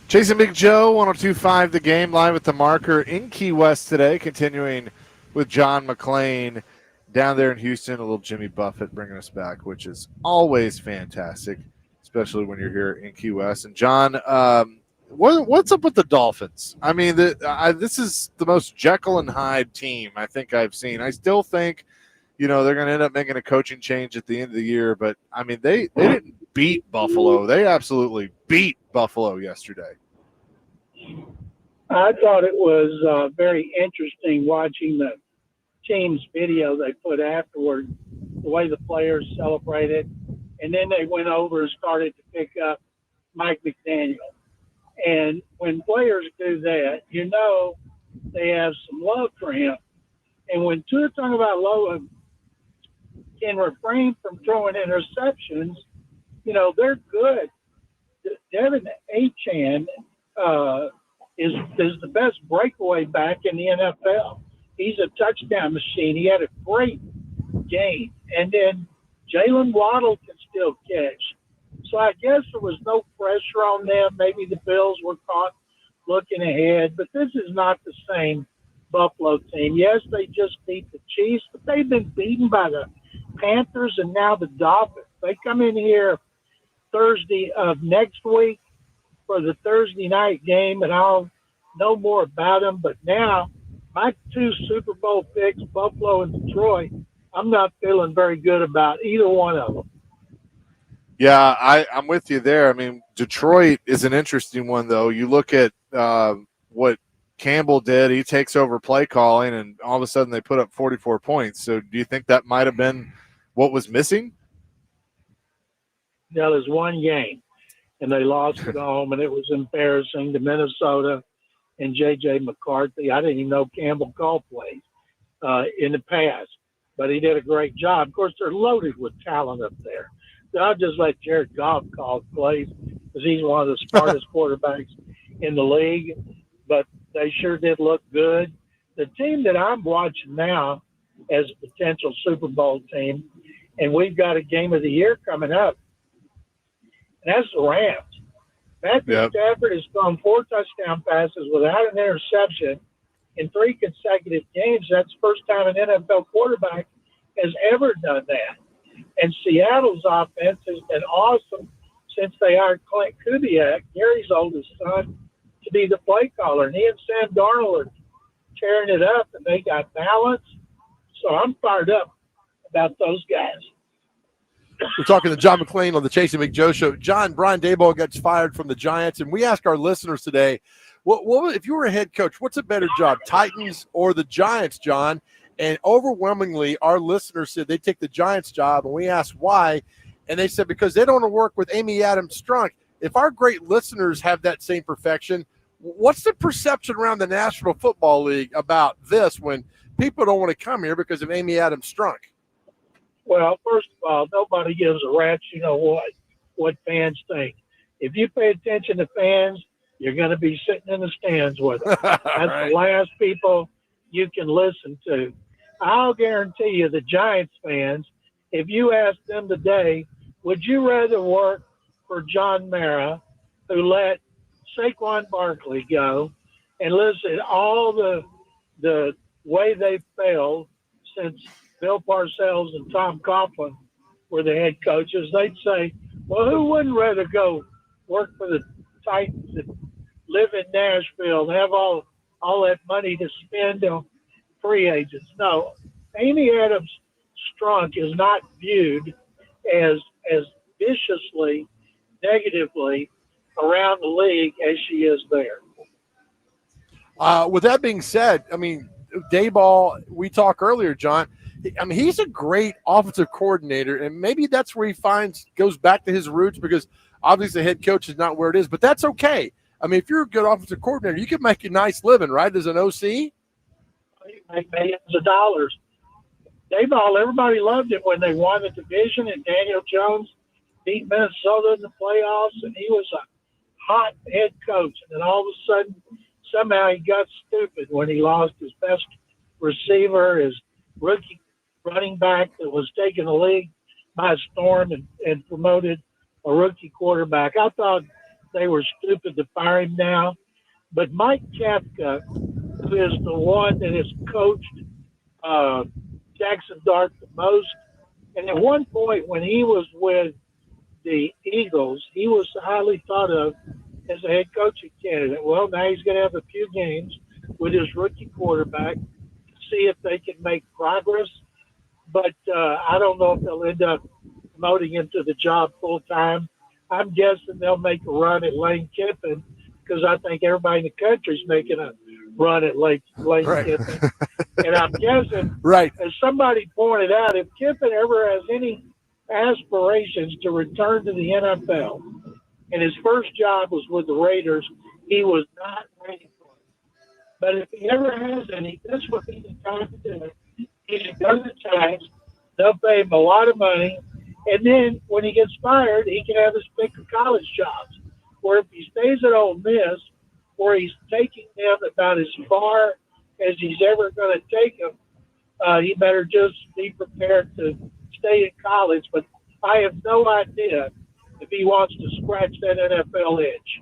Chasing Big Joe, 102.5 The Game, live at the Marker in Key West today, continuing with John McClain down there in Houston. A little Jimmy Buffett bringing us back, which is always fantastic, especially when you're here in Key West. And John, what's up with the Dolphins? I mean, this is the most Jekyll and Hyde team I think I've seen. I still think they're going to end up making a coaching change at the end of the year. But, I mean, they didn't beat Buffalo. They absolutely beat Buffalo yesterday. I thought it was very interesting watching the team's video they put afterward, the way the players celebrated. And then they went over and started to pick up Mike McDaniel. And when players do that, they have some love for him. And when Tua Tagovailoa can refrain from throwing interceptions, they're good. Devin Achane is the best breakaway back in the NFL. He's a touchdown machine. He had a great game. And then Jalen Waddle can still catch. So I guess there was no pressure on them. Maybe the Bills were caught looking ahead, but this is not the same Buffalo team. Yes, they just beat the Chiefs, but they've been beaten by the Panthers and now the Dolphins. They come in here Thursday of next week for the Thursday night game, and I'll know more about them. But now my two Super Bowl picks, Buffalo and Detroit, I'm not feeling very good about either one of them. Yeah, I'm with you there. I mean, Detroit is an interesting one, though. You look at what Campbell did. He takes over play calling, and all of a sudden they put up 44 points. So do you think that might have been what was missing? Yeah, there's one game, and they lost at home, and it was embarrassing to Minnesota and J.J. McCarthy. I didn't even know Campbell called plays in the past, but he did a great job. Of course, they're loaded with talent up there. So I'll just let Jared Goff call plays because he's one of the smartest quarterbacks in the league. But they sure did look good. The team that I'm watching now as a potential Super Bowl team, and we've got a game of the year coming up, and that's the Rams. Matthew Stafford has thrown 4 touchdown passes without an interception in 3 consecutive games. That's the first time an NFL quarterback has ever done that. And Seattle's offense has been awesome since they hired Clint Kubiak, Gary's oldest son, to be the play caller. And he and Sam Darnold are tearing it up, and they got balance. So I'm fired up about those guys. We're talking to John McClain on the Chasing McJoe Show. John, Brian Daboll gets fired from the Giants, and we ask our listeners today, what if you were a head coach, what's a better job, Titans or the Giants, John? And overwhelmingly, our listeners said they take the Giants job, and we asked why, and they said because they don't want to work with Amy Adams Strunk. If our great listeners have that same perfection, what's the perception around the National Football League about this when people don't want to come here because of Amy Adams Strunk? Well, first of all, nobody gives a rat's what fans think. If you pay attention to fans, you're going to be sitting in the stands with them. That's right. The last people you can listen to. I'll guarantee you the Giants fans, if you ask them today, would you rather work for John Mara, who let Saquon Barkley go, and listen, all the way they failed since Bill Parcells and Tom Coughlin were the head coaches, they'd say, well, who wouldn't rather go work for the Titans and live in Nashville and have all that money to spend on free agents? No, Amy Adams Strunk is not viewed as viciously, negatively around the league as she is there. With that being said, I mean, Daboll, we talked earlier, John, I mean, he's a great offensive coordinator, and maybe that's where he goes back to his roots because obviously the head coach is not where it is, but that's okay. I mean, if you're a good offensive coordinator, you can make a nice living, right, as an OC? You make millions of dollars. Daboll, everybody loved him when they won the division, and Daniel Jones beat Minnesota in the playoffs, and he was a hot head coach. And then all of a sudden, somehow he got stupid when he lost his best receiver, his rookie running back that was taking the league by storm and promoted a rookie quarterback. I thought they were stupid to fire him now. But Mike Kafka, who is the one that has coached Jackson Dart the most, and at one point when he was with the Eagles, he was highly thought of as a head coaching candidate. Well, now he's going to have a few games with his rookie quarterback to see if they can make progress. but I don't know if they'll end up promoting him to the job full time. I'm guessing they'll make a run at Lane Kiffin because I think everybody in the country's making a run at Lane Right. Kiffin. And I'm guessing, Right. as somebody pointed out, if Kiffin ever has any aspirations to return to the NFL, and his first job was with the Raiders, he was not ready for it. But if he ever has any, this would be the time to do it. He should go to the Giants. They'll pay him a lot of money. And then when he gets fired, he can have his pick of college jobs. Or if he stays at Ole Miss, where he's taking them about as far as he's ever going to take them, he better just be prepared to stay in college. But I have no idea if he wants to scratch that NFL itch.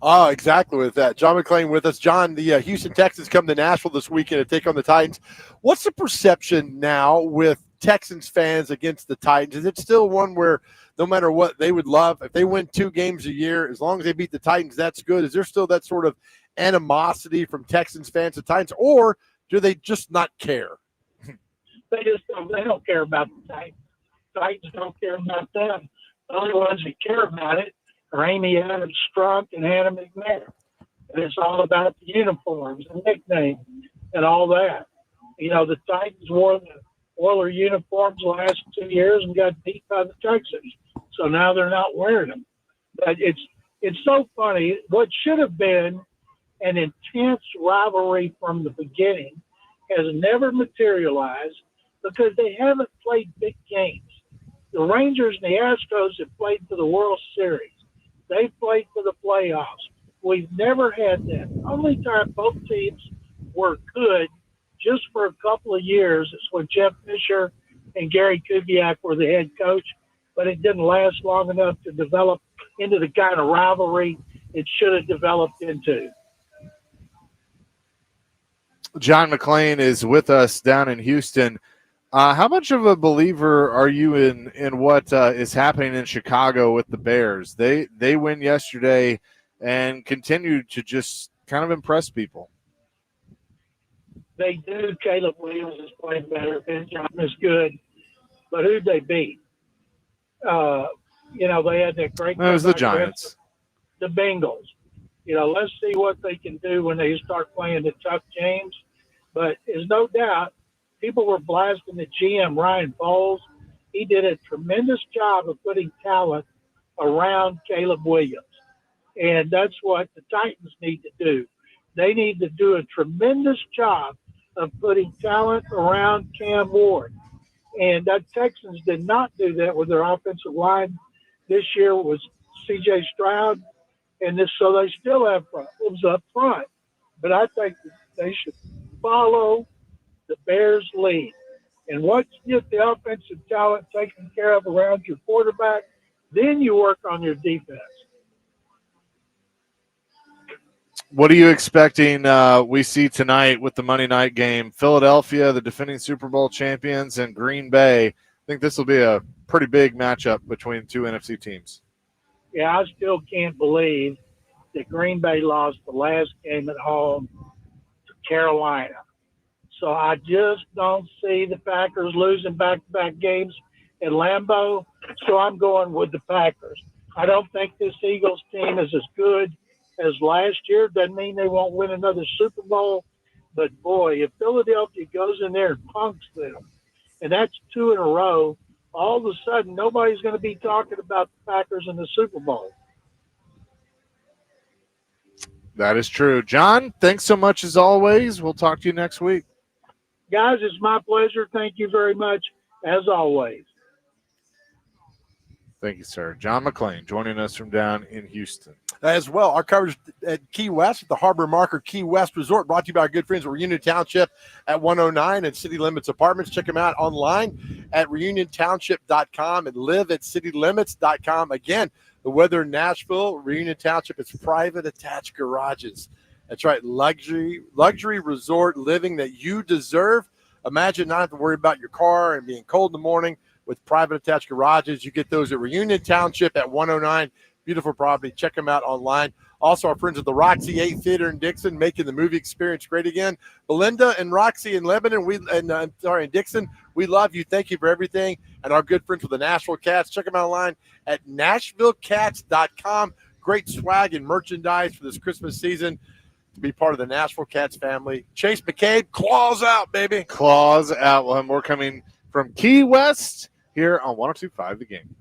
Oh, exactly with that. John McClain with us. John, the Houston Texans come to Nashville this weekend to take on the Titans. What's the perception now with Texans fans against the Titans? Is it still one where no matter what, they would love, if they win 2 games a year, as long as they beat the Titans, that's good? Is there still that sort of animosity from Texans fans to Titans, or do they just not care? They don't care about the Titans. Titans don't care about them. The only ones that care about it are Amy Adams Strunk and Hannah McNair. And it's all about the uniforms and nicknames and all that. You know, the Titans wore the Oiler uniforms the last 2 years and got beat by the Texans. So now they're not wearing them. But it's so funny. What should have been an intense rivalry from the beginning has never materialized because they haven't played big games. The Rangers and the Astros have played for the World Series. They played for the playoffs. We've never had that. The only time both teams were good just for a couple of years is when Jeff Fisher and Gary Kubiak were the head coach, but it didn't last long enough to develop into the kind of rivalry it should have developed into. John McClain is with us down in Houston. How much of a believer are you in what is happening in Chicago with the Bears? They win yesterday and continue to just kind of impress people. They do. Caleb Williams is playing better. Ben Johnson is good. But who'd they beat? You know, they had that great. It was the Giants. The Bengals. You know, let's see what they can do when they start playing the tough games. But there's no doubt people were blasting the GM, Ryan Bowles. He did a tremendous job of putting talent around Caleb Williams. And that's what the Titans need to do. They need to do a tremendous job of putting talent around Cam Ward. And that Texans did not do that with their offensive line. This year was C.J. Stroud, and so they still have problems up front. But I think they should follow the Bears' lead. And once you get the offensive talent taken care of around your quarterback, then you work on your defense. What are you expecting we see tonight with the Monday night game? Philadelphia, the defending Super Bowl champions, and Green Bay. I think this will be a pretty big matchup between two NFC teams. Yeah, I still can't believe that Green Bay lost the last game at home to Carolina. So I just don't see the Packers losing back-to-back games at Lambeau, so I'm going with the Packers. I don't think this Eagles team is as good as last year. Doesn't mean they won't win another Super Bowl, but boy, if Philadelphia goes in there and punks them, and that's 2 in a row, all of a sudden nobody's going to be talking about the Packers in the Super Bowl. That is true. John, thanks so much as always. We'll talk to you next week. Guys, it's my pleasure. Thank you very much, as always. Thank you, sir. John McClain joining us from down in Houston. As well, our coverage at Key West at the Harbor Marker Key West Resort, brought to you by our good friends at Reunion Township at 109 and City Limits Apartments. Check them out online at reuniontownship.com and live at citylimits.com. Again, the weather in Nashville, Reunion Township, it's private attached garages. That's right, luxury resort living that you deserve. Imagine not having to worry about your car and being cold in the morning with private attached garages. You get those at Reunion Township at 109 Beautiful property. Check them out online. Also, our friends at the Roxy 8 Theater in Dixon, making the movie experience great again. Belinda and Roxy in Lebanon, in Dixon, we love you. Thank you for everything. And our good friends with the Nashville Cats, check them out online at NashvilleCats.com. Great swag and merchandise for this Christmas season to be part of the Nashville Cats family. Chase McCabe, claws out, baby. Claws out. We'll have more coming from Key West here on 102.5 The Game.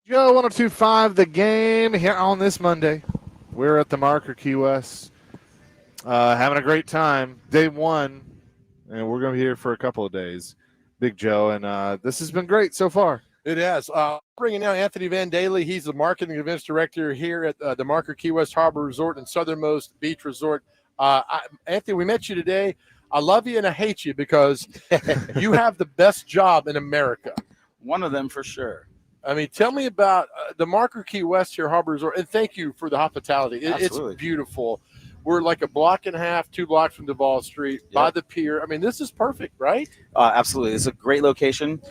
Joe 102.5 The Game here on this Monday. We're at the Marker Key West, having a great time. Day one, and we're going to be here for a couple of days. Big Joe, and this has been great so far. It has. Bringing now Anthony Van Daly. He's the marketing events director here at the Marker Key West Harbor Resort and Southernmost Beach Resort. Anthony, we met you today. I love you and I hate you because you have the best job in America. One of them for sure. I mean, tell me about the Marker Key West here, Harbor Resort, and thank you for the hospitality. It's Absolutely. Beautiful. We're like a block and a half, 2 blocks from Duval Street by the pier. I mean, this is perfect, right? Absolutely. It's a great location.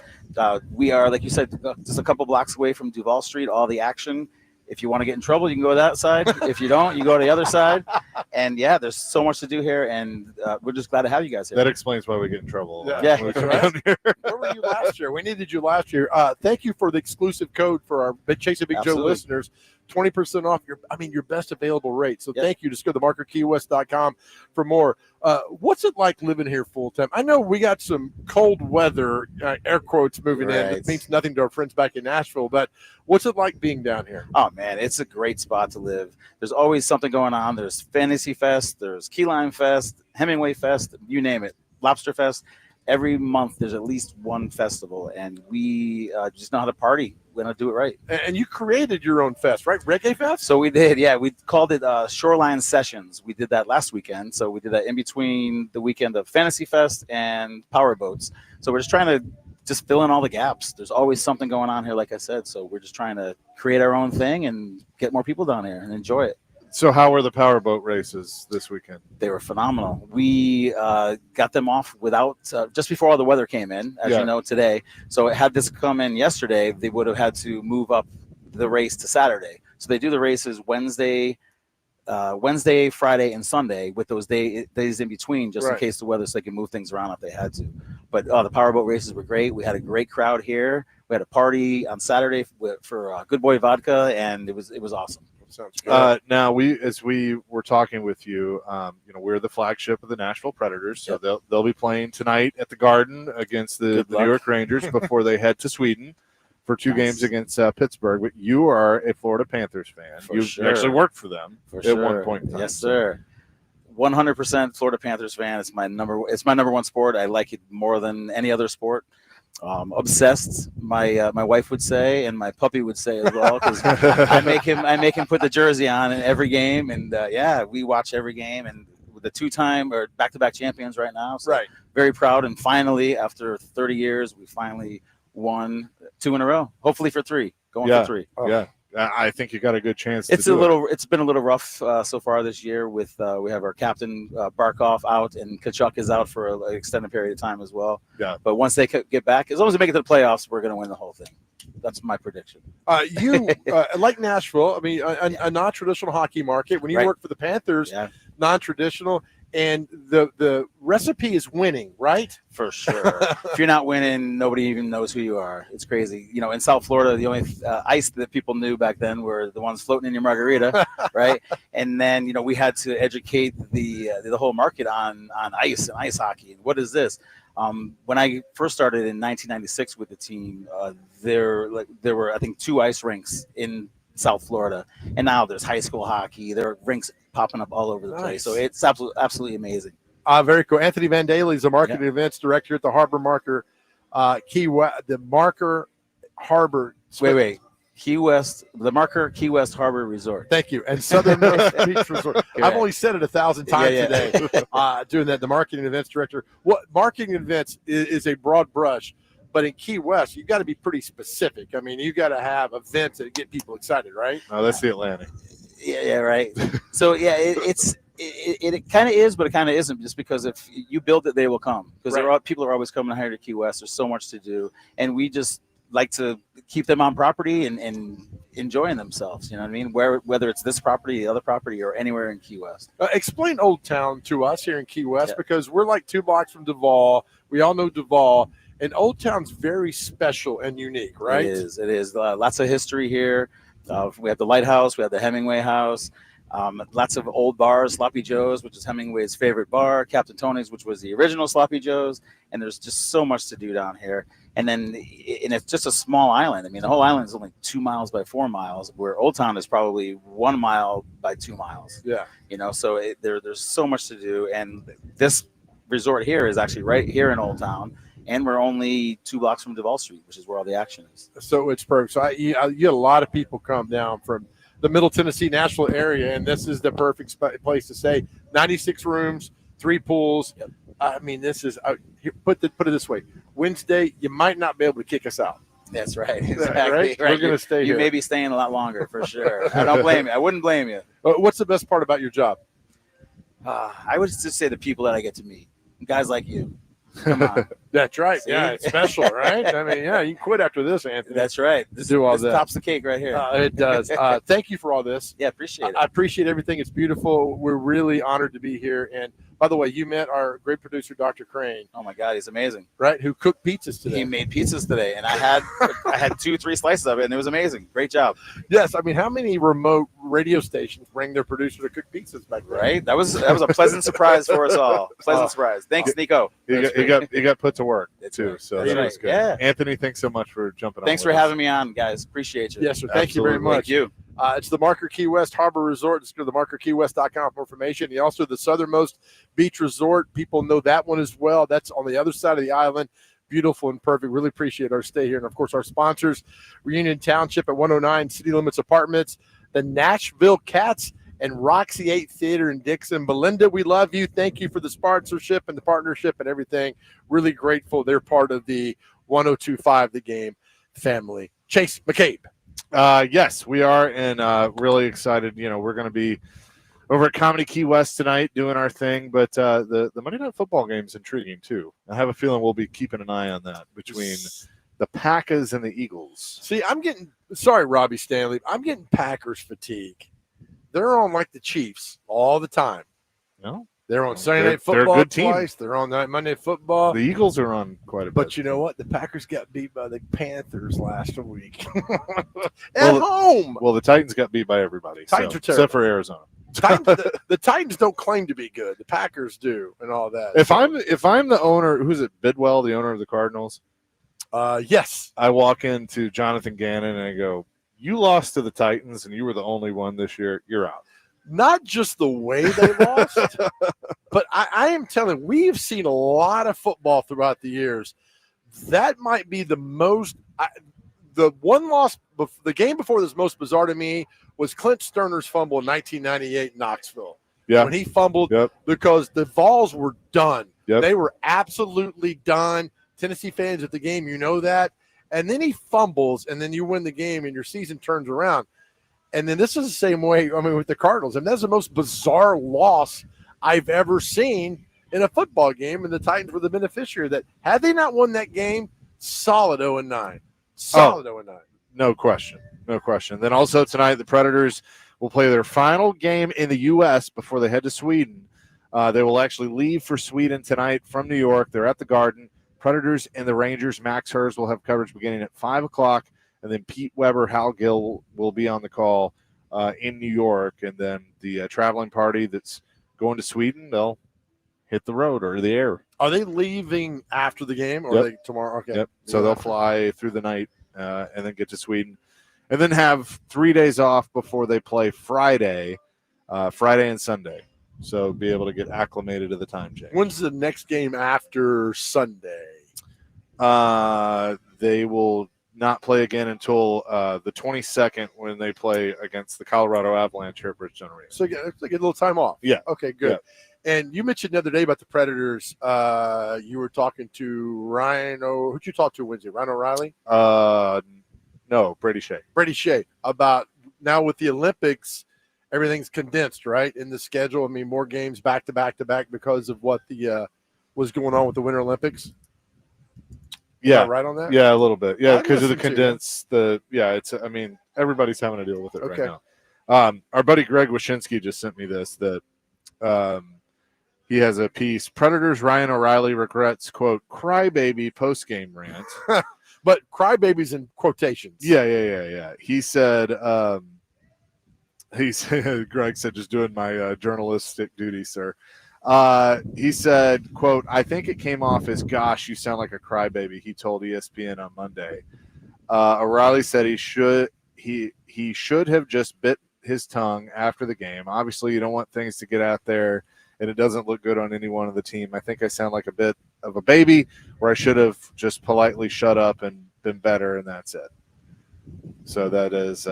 We are, like you said, just a couple blocks away from Duval Street, all the action. If you want to get in trouble, you can go that side. If you don't, you go to the other side. And yeah, there's so much to do here, and we're just glad to have you guys here. That explains why we get in trouble. Yeah. when we come down here. Where were you last year? We needed you last year. Thank you for the exclusive code for our Chase and Big Joe listeners. 20% off your best available rate. So thank you. Just go to themarkerkeywest.com for more. What's it like living here full time? I know we got some cold weather, air quotes, moving in. It means nothing to our friends back in Nashville, but what's it like being down here? Oh man, it's a great spot to live. There's always something going on. There's Fantasy Fest, there's Key Lime Fest, Hemingway Fest, you name it, Lobster Fest. Every month there's at least one festival, and we just know how to party. We know how to do it right. And you created your own fest, right? Reggae Fest? So we did, yeah. We called it Shoreline Sessions. We did that last weekend. So we did that in between the weekend of Fantasy Fest and Power Boats. So we're just trying to just fill in all the gaps. There's always something going on here, like I said. So we're just trying to create our own thing and get more people down here and enjoy it. So how were the powerboat races this weekend? They were phenomenal. We got them off without just before all the weather came in, as you know, today. So had this come in yesterday, they would have had to move up the race to Saturday. So they do the races Wednesday, Friday, and Sunday with those days in between, just in case the weather, so they can move things around if they had to. But the powerboat races were great. We had a great crowd here. We had a party on Saturday for Good Boy Vodka, and it was awesome. Sounds good. Now as we were talking with you, we're the flagship of the Nashville Predators, so they'll be playing tonight at the Garden against the New York Rangers before they head to Sweden for 2 games against Pittsburgh. But you are a Florida Panthers fan. You actually worked for them at one point in time. Yes, sir. 100% Florida Panthers fan. It's my number one sport. I like it more than any other sport. Obsessed, my wife would say, and my puppy would say as well, because I make him put the jersey on in every game, and we watch every game, and with the 2-time or back-to-back champions right now, so very proud. And finally, after 30 years, we finally won 2 in a row, hopefully for 3, for 3. I think you got a good chance. It's been a little rough so far this year. With we have our captain Barkov out, and Kachuk is out for an extended period of time as well. Yeah. But once they get back, as long as they make it to the playoffs, we're going to win the whole thing. That's my prediction. You like Nashville? I mean, a non-traditional hockey market. When you work for the Panthers, non-traditional. And the recipe is winning, right? For sure. If you're not winning, nobody even knows who you are. It's crazy. In South Florida, the only ice that people knew back then were the ones floating in your margarita, right? And then, we had to educate the whole market on ice and ice hockey. And what is this? When I first started in 1996 with the team, there were, I think, 2 ice rinks in South Florida, and now there's high school hockey. There are rinks popping up all over the place, so it's absolutely amazing. Very cool. Anthony Van Daly is the marketing events director at the Harbor Marker, the Marker Harbor. Key West, the Marker Key West Harbor Resort. Thank you. And Southernmost Beach Resort. I've only said it 1,000 times today. Doing that, the marketing events director. What marketing events is a broad brush. But in Key West, you got to be pretty specific. I mean, you got to have events that get people excited, right? Oh, that's the Atlantic. Yeah, right. So it kind of is, but it kind of isn't. Just because if you build it, they will come. Because people are always coming here to Key West. There's so much to do, and we just like to keep them on property and enjoying themselves. You know what I mean? Whether it's this property, the other property, or anywhere in Key West. Explain Old Town to us here in Key West, because we're like 2 blocks from Duval. We all know Duval. And Old Town's very special and unique, right? It is. Lots of history here. We have the Lighthouse. We have the Hemingway House. Lots of old bars, Sloppy Joe's, which is Hemingway's favorite bar, Captain Tony's, which was the original Sloppy Joe's. And there's just so much to do down here. And then it's just a small island. I mean, the whole island is only 2 miles by 4 miles, where Old Town is probably 1 mile by 2 miles. Yeah. So there's so much to do. And this resort here is actually right here in Old Town. And we're only 2 blocks from Duval Street, which is where all the action is. So it's perfect. So you get a lot of people come down from the Middle Tennessee, Nashville area, and this is the perfect place to stay. 96 rooms, 3 pools. Yep. I mean, this is put it this way. Wednesday, you might not be able to kick us out. That's right. Exactly. Right? We're going to stay here. You may be staying a lot longer, for sure. I don't blame you. I wouldn't blame you. What's the best part about your job? I would just say the people that I get to meet, guys like you. Come on. That's right. See? Yeah, it's special, right? I mean, yeah, you can quit after this, Anthony. That's right. This do all that. tops the cake right here. It does. Thank you for all this. Yeah, appreciate it. I appreciate everything. It's beautiful. We're really honored to be here. And by the way, you met our great producer, Dr. Crane. Oh my God, he's amazing. Right? Who cooked pizzas today. He made pizzas today, and I had 2-3 slices of it, and it was amazing. Great job. Yes, I mean, how many remote radio stations bring their producer to cook pizzas back then? Right? That was a pleasant surprise for us all. Pleasant surprise. Thanks, Nico. You got put to work too. Right. So That's that right. was good. Yeah. Anthony, thanks so much for jumping on. Thanks for having me on, guys. Appreciate you. Yes, sir. Thank you very Absolutely. much. Thank you. It's the Marker Key West Harbor Resort. Just go to themarkerkeywest.com for information. And also the southernmost beach resort. People know that one as well. That's on the other side of the island. Beautiful and perfect. Really appreciate our stay here. And, of course, our sponsors, Reunion Township at 109 City Limits Apartments, the Nashville Cats, and Roxy 8 Theater in Dixon. Belinda, we love you. Thank you for the sponsorship and the partnership and everything. Really grateful. They're part of the 102.5 The Game family. Chase McCabe. Yes, we are, and really excited. We're going to be over at Comedy Key West tonight doing our thing, but the Monday Night Football game is intriguing too. I have a feeling we'll be keeping an eye on that between the Packers and the Eagles. See, sorry, Robbie Stanley, I'm getting Packers fatigue. They're on like the Chiefs all the time. No, they're on Sunday Night they're a Football good team. twice. They're on Monday Night Football. The Eagles are on quite a bit. But you know what? The Packers got beat by the Panthers last week at home. Well, the Titans got beat by everybody. Titans are terrible. Except for Arizona. The Titans don't claim to be good. The Packers do, and all that. If I'm the owner, who's it? Bidwell, the owner of the Cardinals. Yes. I walk into Jonathan Gannon and I go, "You lost to the Titans, and you were the only one this year. You're out." Not just the way they lost, but I am telling. We've seen a lot of football throughout the years. That might be the most. The one loss, the game before this most bizarre to me was Clint Sterner's fumble in 1998 in Knoxville. Yeah. When he fumbled, Yep. because the Vols were done. Yep. They were absolutely done. Tennessee fans at the game, you know that. And then he fumbles, and then you win the game, and your season turns around. And then this is the same way, with the Cardinals. And that's the most bizarre loss I've ever seen in a football game, and the Titans were the beneficiary of that. Had they not won that game, solid 0-9. Solid 0-9. No question. No question. Then also tonight, the Predators will play their final game in the U.S. before they head to Sweden. They will actually leave for Sweden tonight from New York. They're at the Garden. Predators and the Rangers. Max Hers will have coverage beginning at 5 o'clock. And then Pete Weber, Hal Gill will be on the call in New York. And then the traveling party that's going to Sweden, they'll hit the road or the air. Are they leaving after the game, or Yep. are they tomorrow? Okay. Yep. So they'll fly through the night and then get to Sweden. And then have 3 days off before they play Friday and Sunday. So be able to get acclimated to the time change. When's the next game after Sunday? They will not play again until the 22nd when they play against the Colorado Avalanche here at Bridgestone Arena. So get a little time off. Yeah. Okay, good. Yeah. And you mentioned the other day about the Predators. You were talking to Ryan. Who'd you talk to Wednesday? Ryan O'Reilly? No, Brady Shea. Brady Shea. About now with the Olympics, everything's condensed, right, in the schedule. I mean, more games back to back to back because of what the was going on with the Winter Olympics. Yeah, right on that. Yeah, a little bit. Yeah, I'd because of the listen to condensed. It's. I mean, everybody's having to deal with it Okay. right now. Our buddy Greg Wyshynski just sent me this that he has a piece. Predators Ryan O'Reilly regrets quote crybaby post game rant. But crybabies in quotations. Yeah. He said. Greg said, just doing my journalistic duty, sir. He said, quote, I think it came off as, gosh, you sound like a crybaby, he told ESPN on Monday. O'Reilly said he should have just bit his tongue after the game. Obviously, you don't want things to get out there, and it doesn't look good on anyone on the team. I think I sound like a bit of a baby, where I should have just politely shut up and been better, and that's it. So that is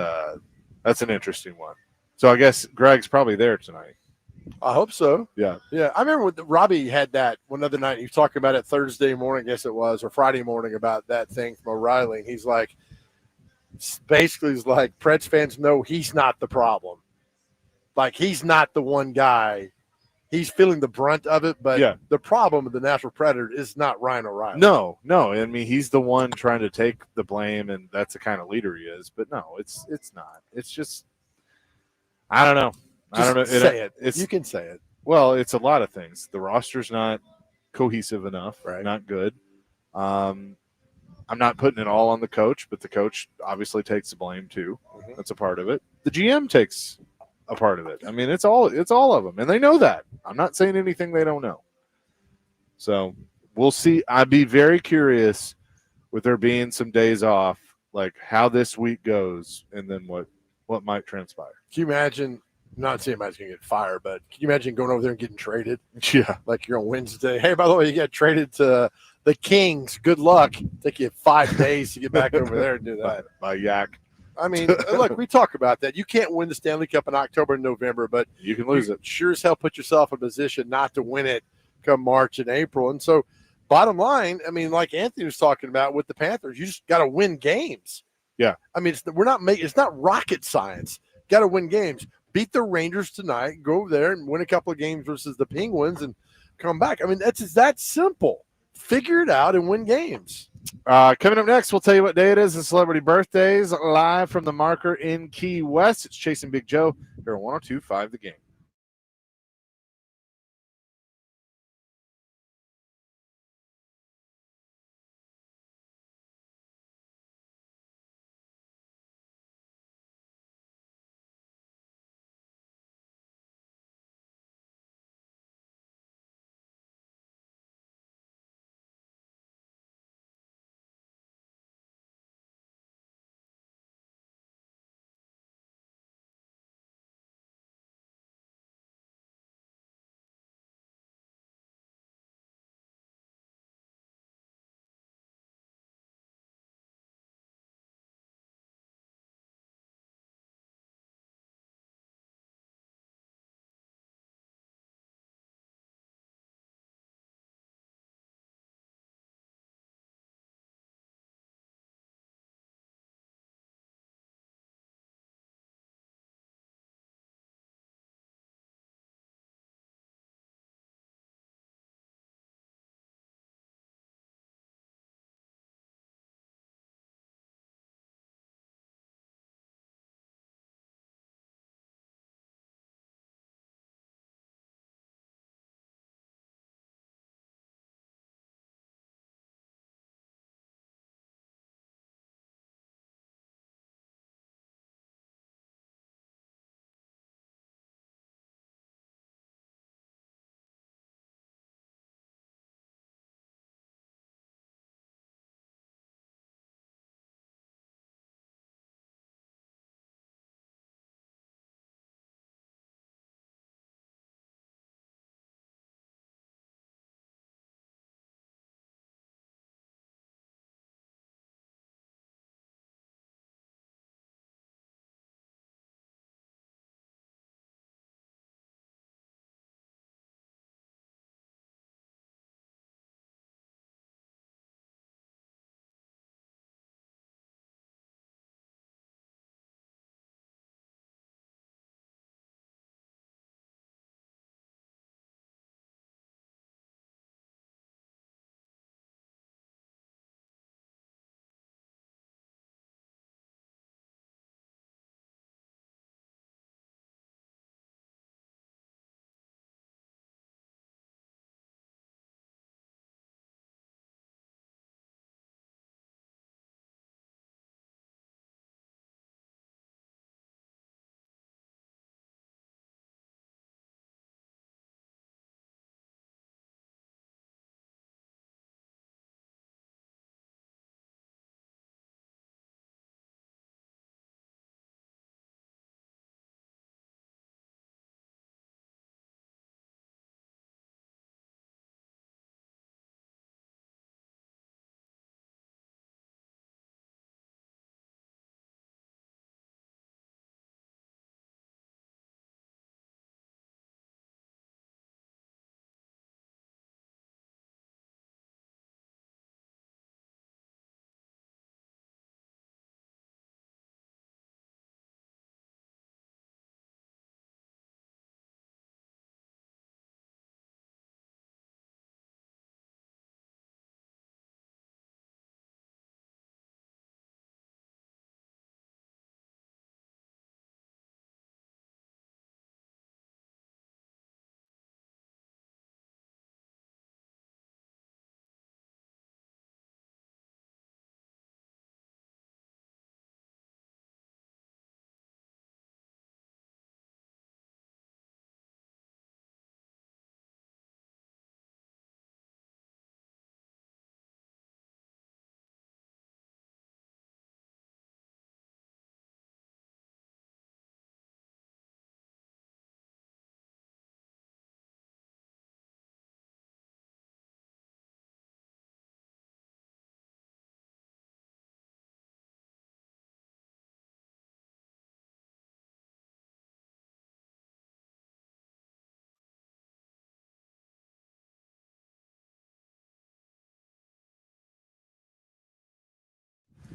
that's an interesting one. So I guess Greg's probably there tonight. I hope so. Yeah. I remember when Robbie had that one other night. He was talking about it Thursday morning, I guess it was, or Friday morning, about that thing from O'Reilly. And he's like, basically, he's like, Preds fans know he's not the problem. Like, he's not the one guy he's feeling the brunt of it. But Yeah. the problem with the Nashville Predator is not Ryan O'Reilly. No. I mean, he's the one trying to take the blame, and that's the kind of leader he is. But no, it's not. It's just I don't know. I don't know. Say it. It's You can say it. well, it's a lot of things. The roster's not cohesive enough. Right. Not good. I'm not putting it all on the coach, but the coach obviously takes the blame too. Mhm. That's a part of it. The GM takes a part of it. I mean, it's all of them, and they know that. I'm not saying anything they don't know. So we'll see. I'd be very curious with there being some days off, like how this week goes, and then what might transpire. Can you imagine? Not saying anybody's gonna get fired, but can you imagine going over there and getting traded? Yeah. Like you're on Wednesday. Hey, by the way, you got traded to the Kings. Good luck. Take you 5 days to get back over there and do that. By Yak. I mean, look, we talk about that. You can't win the Stanley Cup in October and November, but You can lose it. sure as hell put yourself in a position not to win it come March and April. And so, bottom line, I mean, like Anthony was talking about with the Panthers, you just got to win games. Yeah. I mean, it's not rocket science. Got to win games. Beat the Rangers tonight. Go over there and win a couple of games versus the Penguins and come back. I mean, it's that simple. Figure it out and win games. Coming up next, we'll tell you what day it is in celebrity birthdays live from the Marker in Key West. It's Chasing Big Joe here on 102.5 The Game.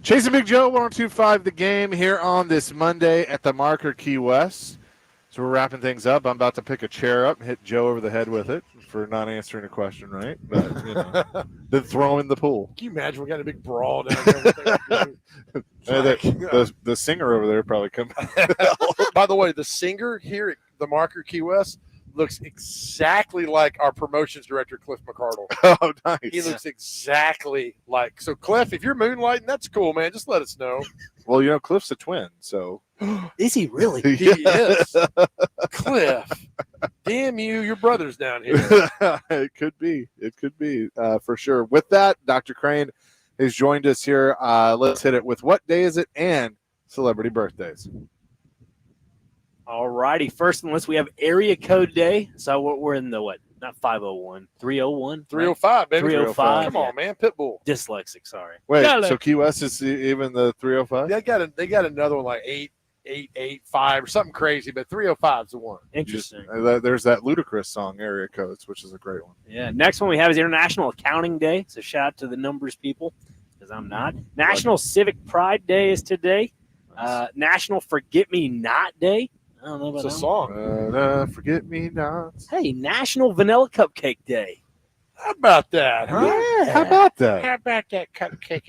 Chasing Big Joe, 102.5 The Game here on this Monday at the Marker Key West. So we're wrapping things up. I'm about to pick a chair up and hit Joe over the head with it for not answering a question right. But, you know, then throw in the pool. Can you imagine we got a big brawl down there? The singer over there probably come. By the way, the singer here at the Marker Key West looks exactly like our promotions director, Cliff McCardle. Oh, nice. He looks exactly like. So, Cliff, if you're moonlighting, that's cool, man. Just let us know. Well, you know, Cliff's a twin, so. Is he really? He is. Cliff. Damn you, your brother's down here. It could be. It could be for sure. With that, Dr. Crane has joined us here. Let's hit it with what day is it and celebrity birthdays. All righty. First on the list, we have area code day. So we're in the what? Not 501, 301, 305, baby. 305. Come on, man. Pitbull. Dyslexic, sorry. Wait, Got it. so Key West is even the 305? They got another one like 885 or something crazy, but 305 is the one. Interesting. There's that Ludacris song, Area Codes, which is a great one. Yeah. Next one we have is International Accounting Day. So shout out to the numbers people, because I'm not. National Civic Pride Day is today. National Forget Me Not Day. I don't know about It's a that one. song. Forget me not. Hey, National Vanilla Cupcake Day. How about that, huh? Yeah. How about that? How about that cupcake?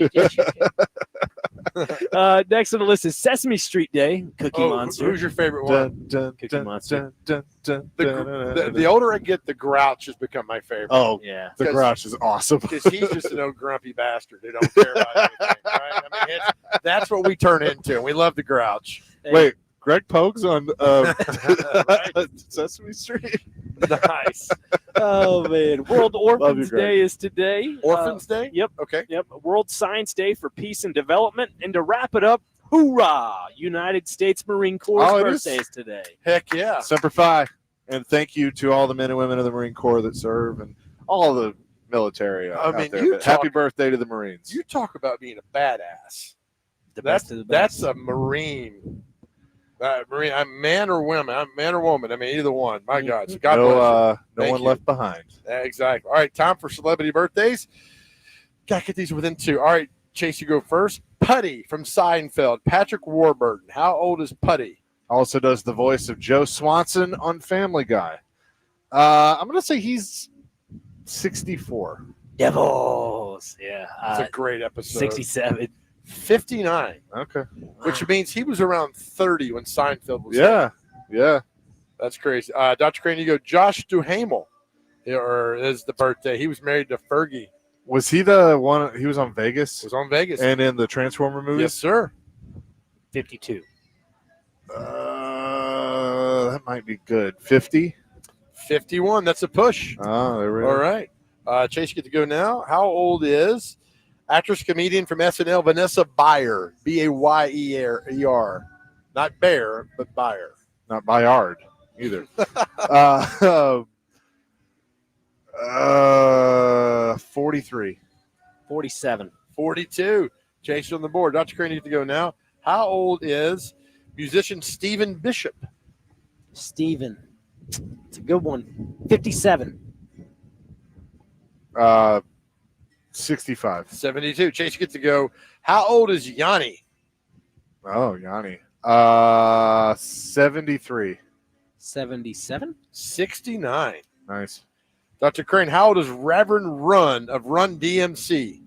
Next on the list is Sesame Street Day. Cookie Monster. Who's your favorite one? Cookie Monster. The older I get, the Grouch has become my favorite. Oh, Yeah. the garage is awesome. Because he's just an old grumpy bastard who don't care about anything, right? I mean, that's what we turn into. We love the Grouch. Wait, Greg Pogues on Sesame Street? Nice. Oh, man. World Orphans Greg. Day is today. Orphans Day? Yep. Okay. Yep. World Science Day for Peace and Development. And to wrap it up, hoorah! United States Marine Corps Oh, it is? birthday is today. Heck yeah. Semper Fi. And thank you to all the men and women of the Marine Corps that serve and all the military out mean, there. you Happy talk- birthday to the Marines. You talk about being a badass. The best of the best. That's a Marine. Marine, I'm man or woman. I'm man or woman. I mean, either one. My God. So God bless you. no Thank one you. left behind. Exactly. All right, time for celebrity birthdays. Got to get these within two. All right, Chase, you go first. Putty from Seinfeld. Patrick Warburton. How old is Putty? Also does the voice of Joe Swanson on Family Guy. I'm going to say he's 64. Devils. Yeah. It's a great episode. 67. 59, Okay. which means he was around 30 when Seinfeld was. Yeah. Yeah. That's crazy. Dr. Crane, you go. Josh Duhamel, or is the birthday. He was married to Fergie. Was he the one? He was on Vegas Was on Vegas. and in the Transformer movies? Yes, sir. 52. That might be good. 50? 51. That's a push. Oh, there we go. All right. Chase, you get to go now. How old is actress comedian from SNL Vanessa Bayer? Bayer. Not Bear, but Bayer. Not Bayard either. 43. 47. 42. Chase on the board. Dr. Crane, you get to go now. How old is musician Stephen Bishop? Steven. It's a good one. 57. 65. 72. Chase, you get to go. How old is Yanni? Oh, Yanni. 73. 77. 69. Nice. Dr. Crane, how old is Reverend Run of Run DMC?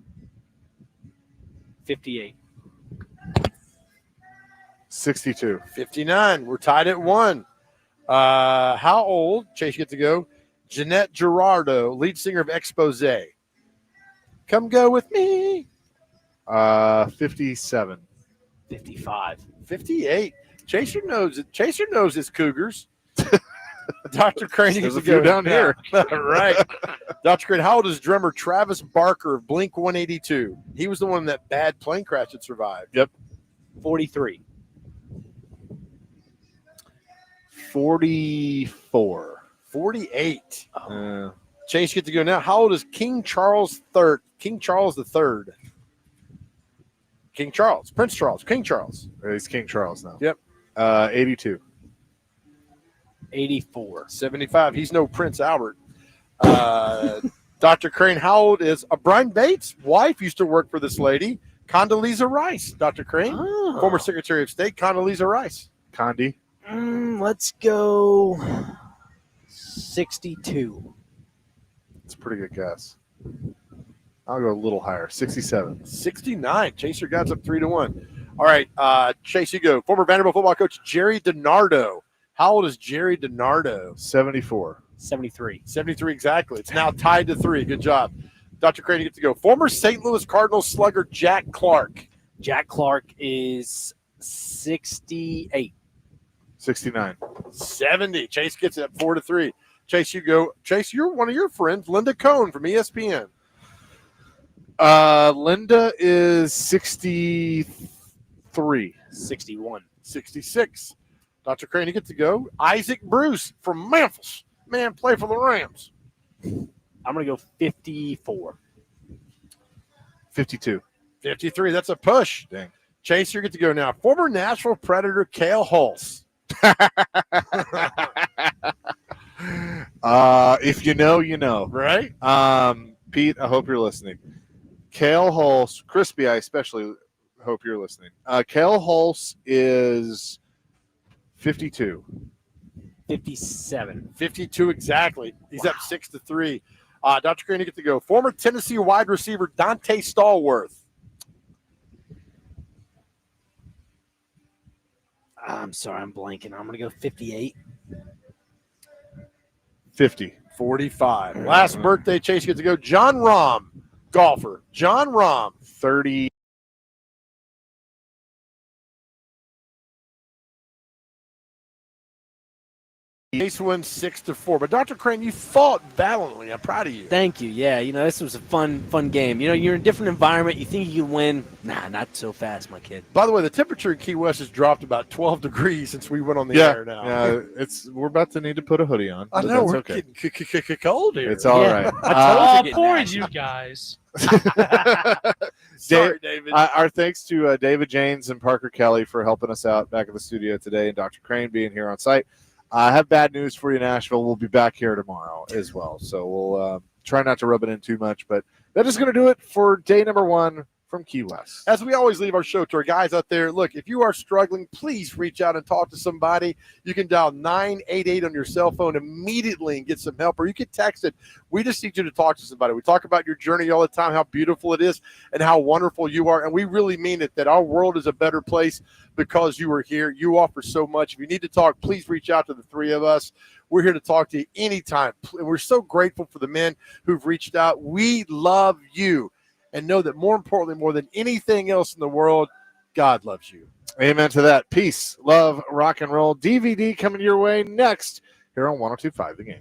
58. 62. 59. We're tied at 1. How old, Chase, you get to go, Jeanette Girardo, lead singer of Expose? Come go with me. 57. 55. 58. Chaser knows his Cougars. Dr. Crane, you get There's to a few go down here. Right. Dr. Crane, how old is drummer Travis Barker of Blink 182? He was the one in that bad plane crash that survived. Yep. 43. 44. 48. Uh, Chase, you get to go now. How old is King Charles III? King Charles III. King Charles. Prince Charles. King Charles. he's King Charles now. Yep. 82. 84. 75. He's no Prince Albert. Dr. Crane, how old is Brian Bates' wife used to work for this lady, Condoleezza Rice, Dr. Crane. Oh. Former Secretary of State, Condoleezza Rice. Condi. Let's go 62. That's a pretty good guess. I'll go a little higher. 67. 69. Chase your guys up 3-1. All right, Chase, you go. Former Vanderbilt football coach Jerry DiNardo. How old is Jerry DiNardo? 74. 73. 73 exactly. It's now tied to 3. Good job. Dr. Crane, you get to go. Former St. Louis Cardinals slugger Jack Clark. Jack Clark is 68. 69. 70. Chase gets it at 4-3. Chase, you go. Chase, you're one of your friends, Linda Cohn from ESPN. Linda is 63. 61. 66. Dr. Crane, you get to go. Isaac Bruce from Memphis. Man, play for the Rams. I'm going to go 54. 52. 53. That's a push. Dang. Chase, you get to go now. Former Nashville Predator Cale Hulse. If you know, you know. Right? Pete, I hope you're listening. Cale Hulse, Crispy, I especially hope you're listening. Cale Hulse is 52. 57. 52 exactly. He's up 6-3. Dr. Crane, you get to go. Former Tennessee wide receiver Dante Stallworth. I'm sorry, I'm blanking. I'm going to go 58. 50. 45. Last birthday, Chase, you get to go. John Rahm, golfer. John Rahm. 30. Chase wins 6-4. But Dr. Crane, you fought valiantly. I'm proud of you. Thank you. Yeah, this was a fun game. You're in a different environment. You think you can win. Nah, not so fast, my kid. By the way, the temperature in Key West has dropped about 12 degrees since we went on the air now. Yeah, we're about to need to put a hoodie on. I know, we're okay. getting cold here. It's all right. Poor you guys. Sorry, David. Our thanks to David James and Parker Kelly for helping us out back at the studio today, and Dr. Crane being here on site. I have bad news for you, Nashville. We'll be back here tomorrow as well. So we'll try not to rub it in too much. But that is going to do it for day number 1 from Key West. As we always leave our show to our guys out there, look, if you are struggling, please reach out and talk to somebody. You can dial 988 on your cell phone immediately and get some help, or you can text it. We just need you to talk to somebody. We talk about your journey all the time, how beautiful it is and how wonderful you are, and we really mean it, that our world is a better place because you are here. You offer so much. If you need to talk, please reach out to the 3 of us. We're here to talk to you anytime. And we're so grateful for the men who've reached out. We love you. And know that more importantly, more than anything else in the world, God loves you. Amen to that. Peace, love, rock and roll. DVD coming your way next here on 102.5 The Game.